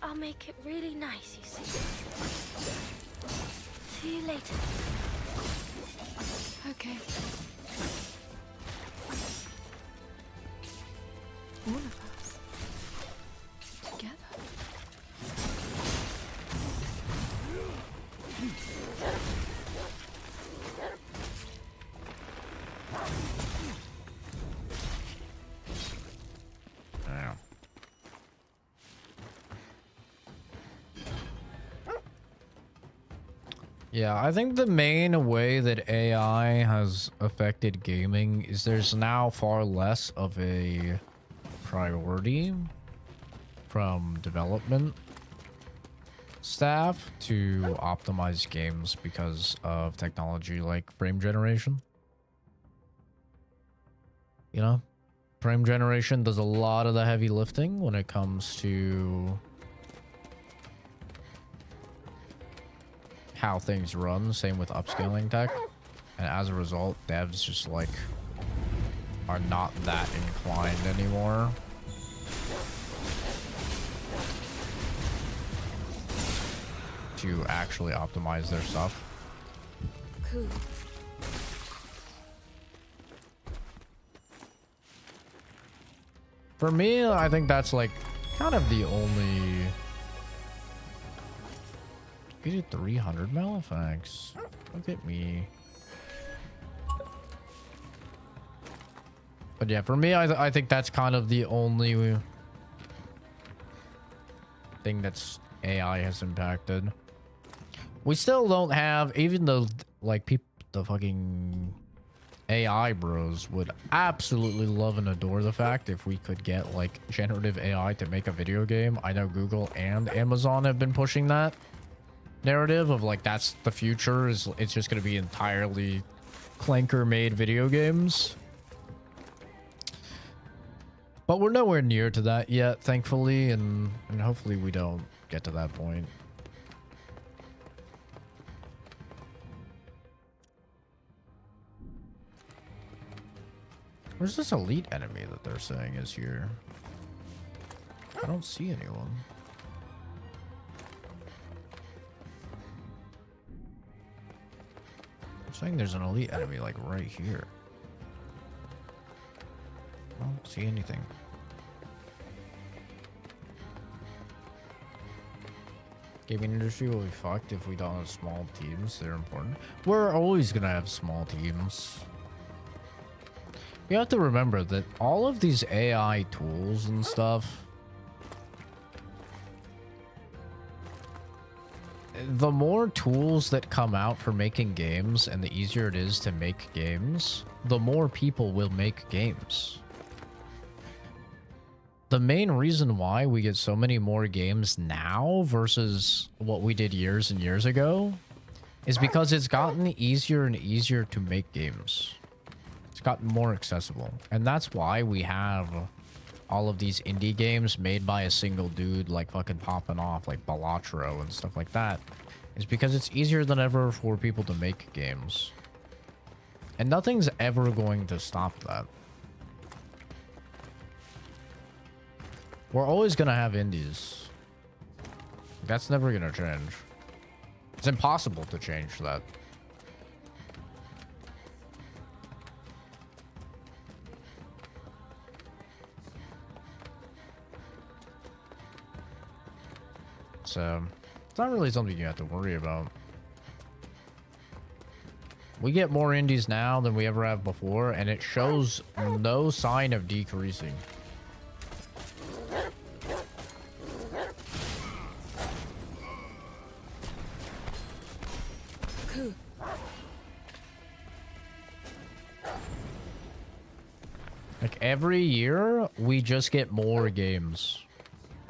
I'll make it really nice, you see. See you later. Okay. All of us. Together. Wow. Yeah, I think the main way that AI has affected gaming is there's now far less of a priority from development staff to optimize games because of technology like frame generation. You know, frame generation does a lot of the heavy lifting when it comes to how things run. Same with upscaling tech, and as a result, devs just like are not that inclined anymore to actually optimize their stuff. Cool. For me, I think that's like kind of the only... You did 300 Malefax. Look at me. But yeah, for me, I think that's kind of the only thing that's AI has impacted. We still don't have, even though like people, the fucking AI bros would absolutely love and adore the fact if we could get like generative AI to make a video game. I know Google and Amazon have been pushing that narrative of like that's the future, is it's just going to be entirely clanker made video games. But we're nowhere near to that yet, thankfully, and hopefully we don't get to that point. Where's this elite enemy that they're saying is here? I don't see anyone. They're saying there's an elite enemy like right here. I don't see anything. Gaming industry will be fucked if we don't have small teams. They're important. We're always gonna have small teams. You have to remember that all of these AI tools and stuff, the more tools that come out for making games and the easier it is to make games, the more people will make games. The main reason why we get so many more games now versus what we did years and years ago is because it's gotten easier and easier to make games. It's gotten more accessible. And that's why we have all of these indie games made by a single dude like fucking popping off like Balatro and stuff like that. It's because it's easier than ever for people to make games. And nothing's ever going to stop that. We're always going to have indies. That's never going to change. It's impossible to change that. So, it's not really something you have to worry about. We get more indies now than we ever have before, and it shows no sign of decreasing. Like every year, we just get more games.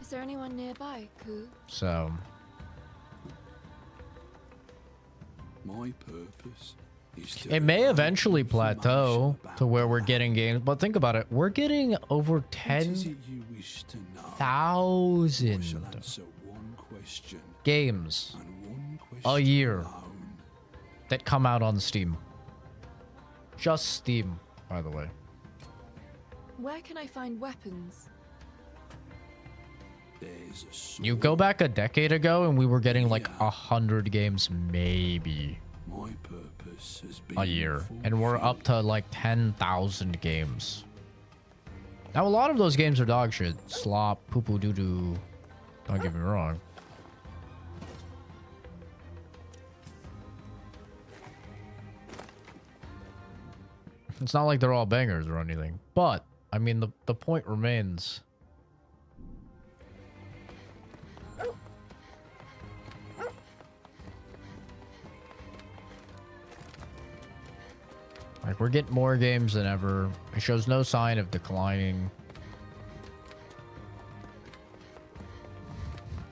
Is there anyone nearby, Ku? So, My purpose is to it may eventually plateau to where we're getting games, but think about it. We're getting over 10,000 games a year that come out on Steam. Just Steam, by the way. Where can I find weapons? You go back a decade ago and we were getting like 100 games maybe a year, and we're up to like 10,000 games. Now a lot of those games are dog shit, slop, poo poo doo doo, don't get me wrong. It's not like they're all bangers or anything, but I mean the point remains. Like, we're getting more games than ever. It shows no sign of declining.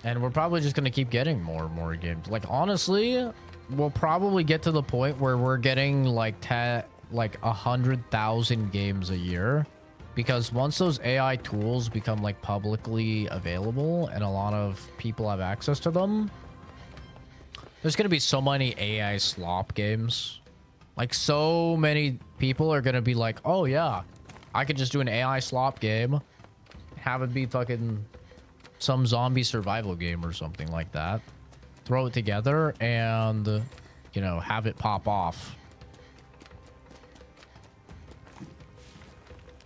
And we're probably just going to keep getting more and more games. Like, honestly, we'll probably get to the point where we're getting like 100,000 games a year. Because once those AI tools become like publicly available and a lot of people have access to them, there's going to be so many AI slop games. Like, so many people are going to be like, oh, yeah, I could just do an AI slop game, have it be fucking some zombie survival game or something like that. Throw it together and, you know, have it pop off.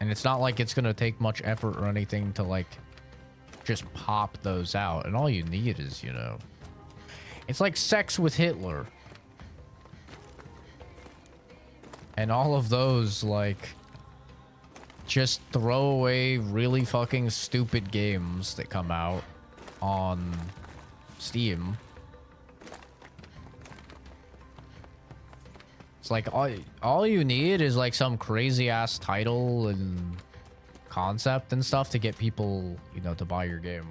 And it's not like it's going to take much effort or anything to, like, just pop those out. And all you need is, you know, it's like Sex with Hitler. And all of those, like, just throw away really fucking stupid games that come out on Steam. It's like all you need is like some crazy ass title and concept and stuff to get people, you know, to buy your game.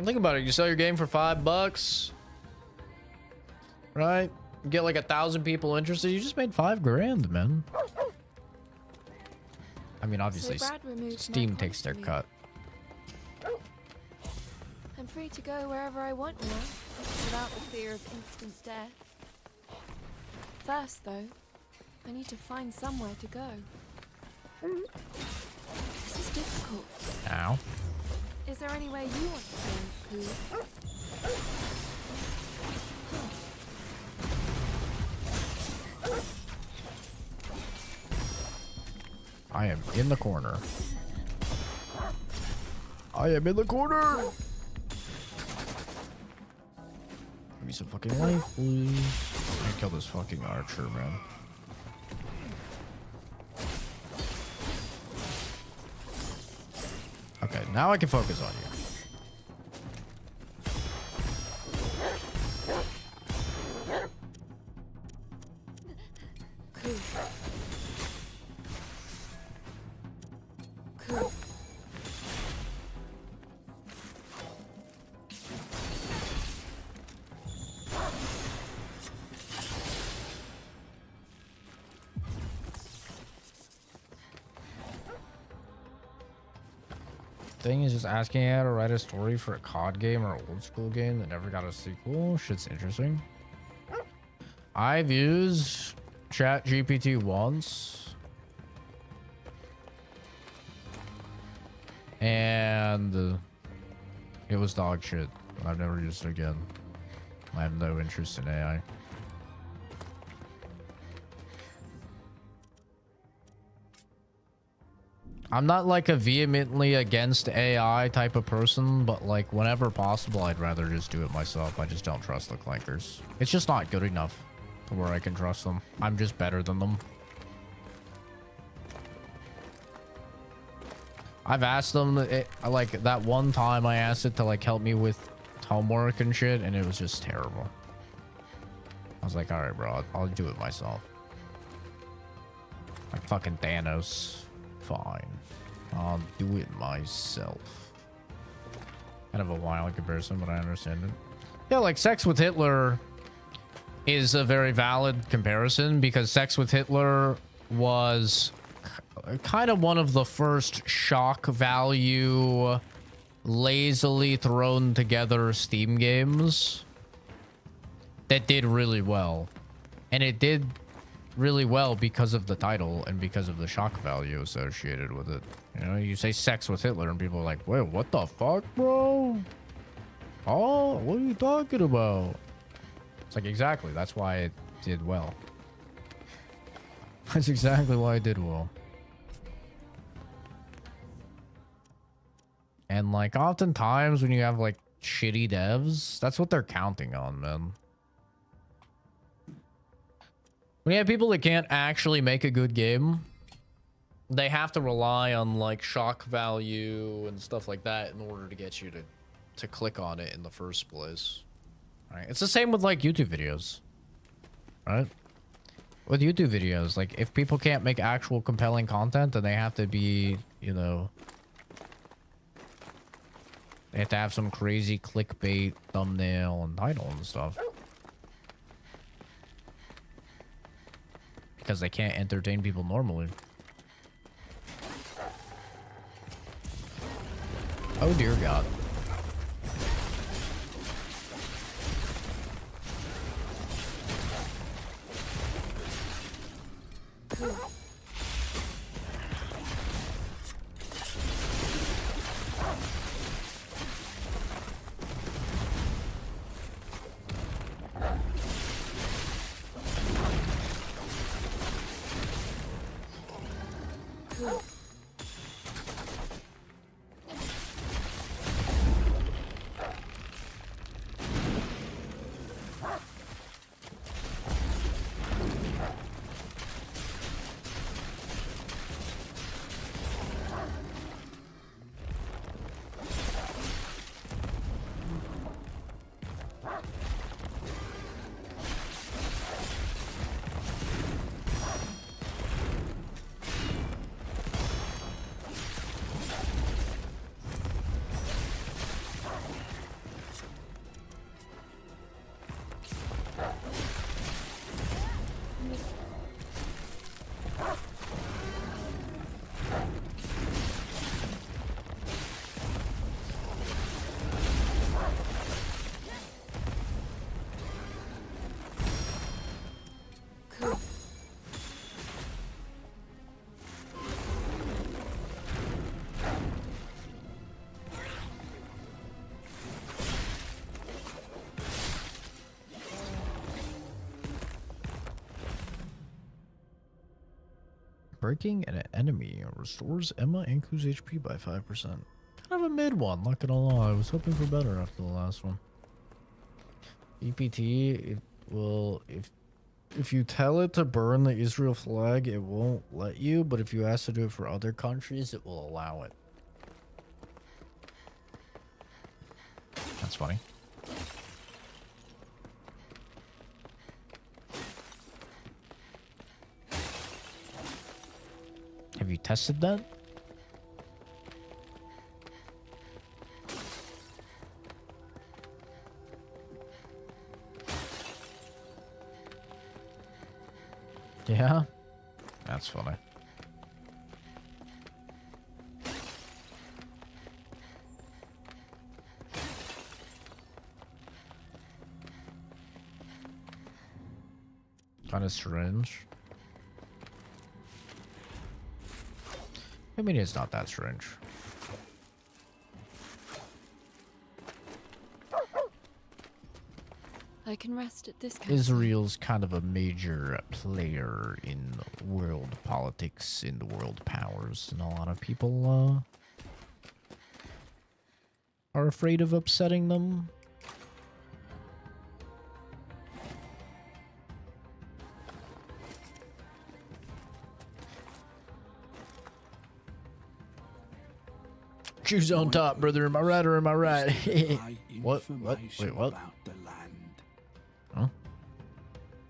Think about it. You sell your game for $5, right? You get like 1,000 people interested. You just made $5 grand, man. I mean, obviously, So Brad removed my Steam takes their conflict. cut. I'm free to go wherever I want now, without the fear of instant death. First, though, I need to find somewhere to go. This is difficult. Ow. Is there anywhere you want to go, Pooh? I am in the corner. I am in the corner. Give me some fucking life, please. I kill this fucking archer, man. Okay, now I can focus on you. Thing is just asking you how to write a story for a COD game or old school game that never got a sequel. Shit's interesting. I've used ChatGPT once, and it was dog shit. I've never used it again. I have no interest in AI. I'm not like a vehemently against AI type of person, but like whenever possible, I'd rather just do it myself. I just don't trust the clankers. It's just not good enough to where I can trust them. I'm just better than them. I've asked them, like that one time I asked it to like help me with homework and shit, and it was just terrible. I was like, all right, bro, I'll do it myself. Like fucking Thanos. Fine. I'll do it myself. Kind of a wild comparison, but I understand it. Yeah, like Sex with Hitler is a very valid comparison because Sex with Hitler was kind of one of the first shock value, lazily thrown together Steam games that did really well. And it did really well because of the title and because of the shock value associated with it. You know, you say Sex with Hitler and people are like, wait, what the fuck, bro? Oh, what are you talking about? It's like, exactly, that's why it did well. That's exactly why it did well. And like oftentimes when you have like shitty devs, that's what they're counting on, man. When you have people that can't actually make a good game, they have to rely on like shock value and stuff like that in order to get you to click on it in the first place. Right? It's the same with like YouTube videos, right? With YouTube videos, like if people can't make actual compelling content, then they have to be, you know, they have to have some crazy clickbait thumbnail and title and stuff. Because they can't entertain people normally. Oh dear God. Breaking an enemy restores Emma and Ku's HP by 5%. Kind of a mid one, not gonna lie. I was hoping for better after the last one. EPT, it will, if you tell it to burn the Israel flag, it won't let you, but if you ask to do it for other countries, it will allow it. That's funny. Have you tested that? Yeah? That's funny. Kind of strange. I mean, it's not that strange. I can rest at this campsite. Israel's kind of a major player in world politics, in the world powers, and a lot of people are afraid of upsetting them. Jews on top, brother. Am I right or am I right? What? Wait, what? About the land. Huh?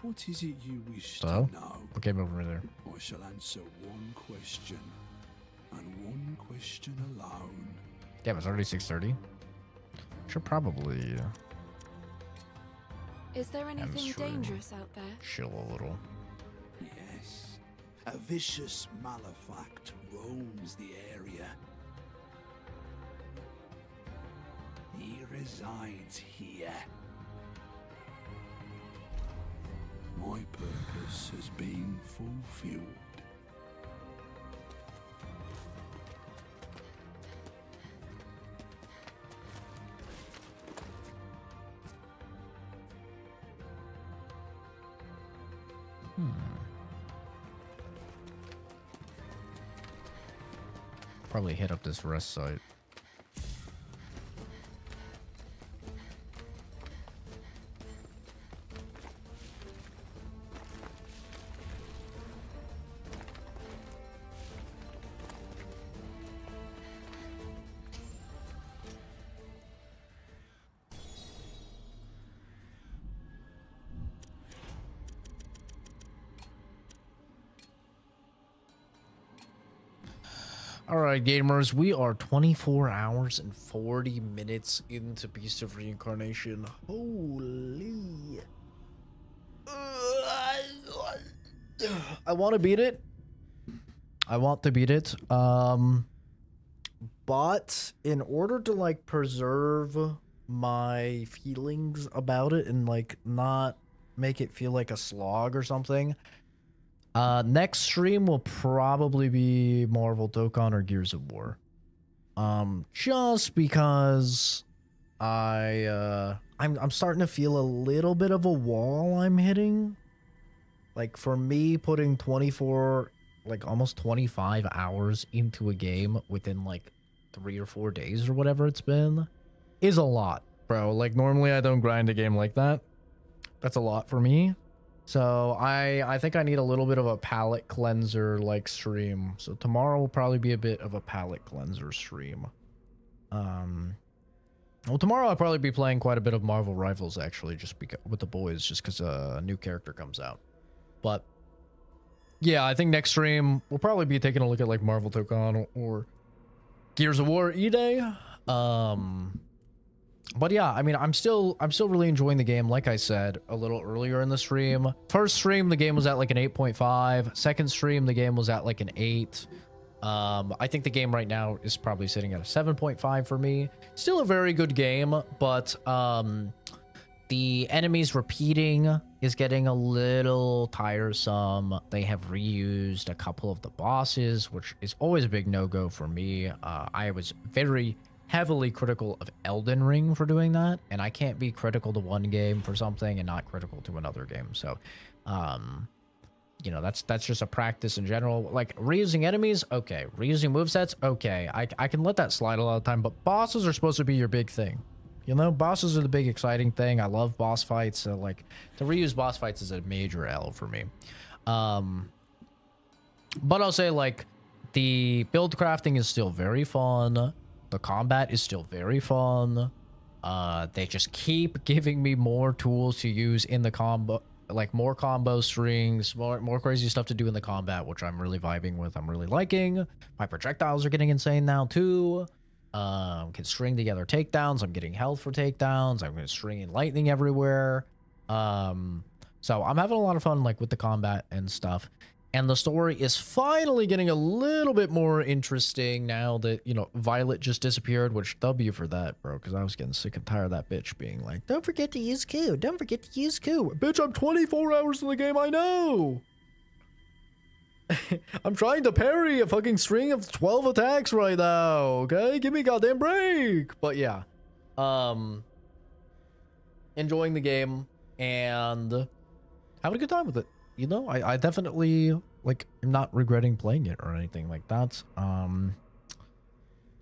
What is it you wish So? to know? What came over there? I shall answer one question, and one question alone. Damn, it's already 6:30. Should probably Is there anything stream. dangerous out there? chill a little. Yes, a vicious malefact roams the area. He resides here. My purpose has been fulfilled. Probably hit up this rest site. Alright, gamers, we are 24 hours and 40 minutes into Beast of Reincarnation. Holy. I want to beat it. I want to beat it. But in order to, like, preserve my feelings about it and, like, not make it feel like a slog or something, next stream will probably be Marvel Tokon or Gears of War. Just because I'm starting to feel a little bit of a wall I'm hitting. Like, for me, putting 24, like almost 25 hours into a game within like 3 or 4 days or whatever it's been is a lot, bro. Like, normally I don't grind a game like that. That's a lot for me. So I think I need a little bit of a palate cleanser like stream. So tomorrow will probably be a bit of a palate cleanser stream. Well, tomorrow I'll probably be playing quite a bit of Marvel Rivals actually, just because with the boys, just because a new character comes out. But yeah, I think next stream we'll probably be taking a look at like Marvel Tokon or Gears of War E-Day. But yeah, I mean, I'm still really enjoying the game. Like I said a little earlier in the stream, first stream the game was at like an 8.5. Second stream the game was at like an 8. I think the game right now is probably sitting at a 7.5 for me. Still a very good game, but the enemies repeating is getting a little tiresome. They have reused a couple of the bosses, which is always a big no-go for me. I was very heavily critical of Elden Ring for doing that, and I can't be critical to one game for something and not critical to another game. So you know, that's just a practice in general. Like, reusing enemies, okay. Reusing movesets, okay. I can let that slide a lot of time, but bosses are supposed to be your big thing. You know, bosses are the big exciting thing. I love boss fights, so like, to reuse boss fights is a major L for me. But I'll say, like, the build crafting is still very fun. The combat is still very fun. They just keep giving me more tools to use in the combo, like more combo strings, more crazy stuff to do in the combat, which I'm really vibing with. I'm really liking. My projectiles are getting insane now too. Can string together takedowns. I'm getting health for takedowns. I'm going to string in lightning everywhere. So I'm having a lot of fun, like, with the combat and stuff. And the story is finally getting a little bit more interesting now that, you know, Violet just disappeared, which W for that, bro, because I was getting sick and tired of that bitch being like, don't forget to use Q. Don't forget to use Q. Bitch, I'm 24 hours in the game, I know. I'm trying to parry a fucking string of 12 attacks right now, okay? Give me a goddamn break. But yeah, enjoying the game and having a good time with it. You know, I definitely, like, am not regretting playing it or anything like that.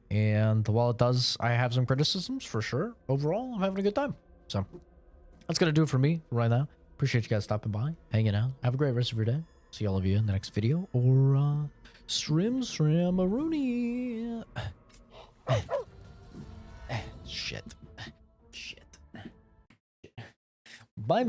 And while it does, I have some criticisms for sure. Overall, I'm having a good time. So that's gonna do it for me right now. Appreciate you guys stopping by, hanging out. Have a great rest of your day. See all of you in the next video or Shrim-Shram-a-Rooney. Shit. Shit. Bye.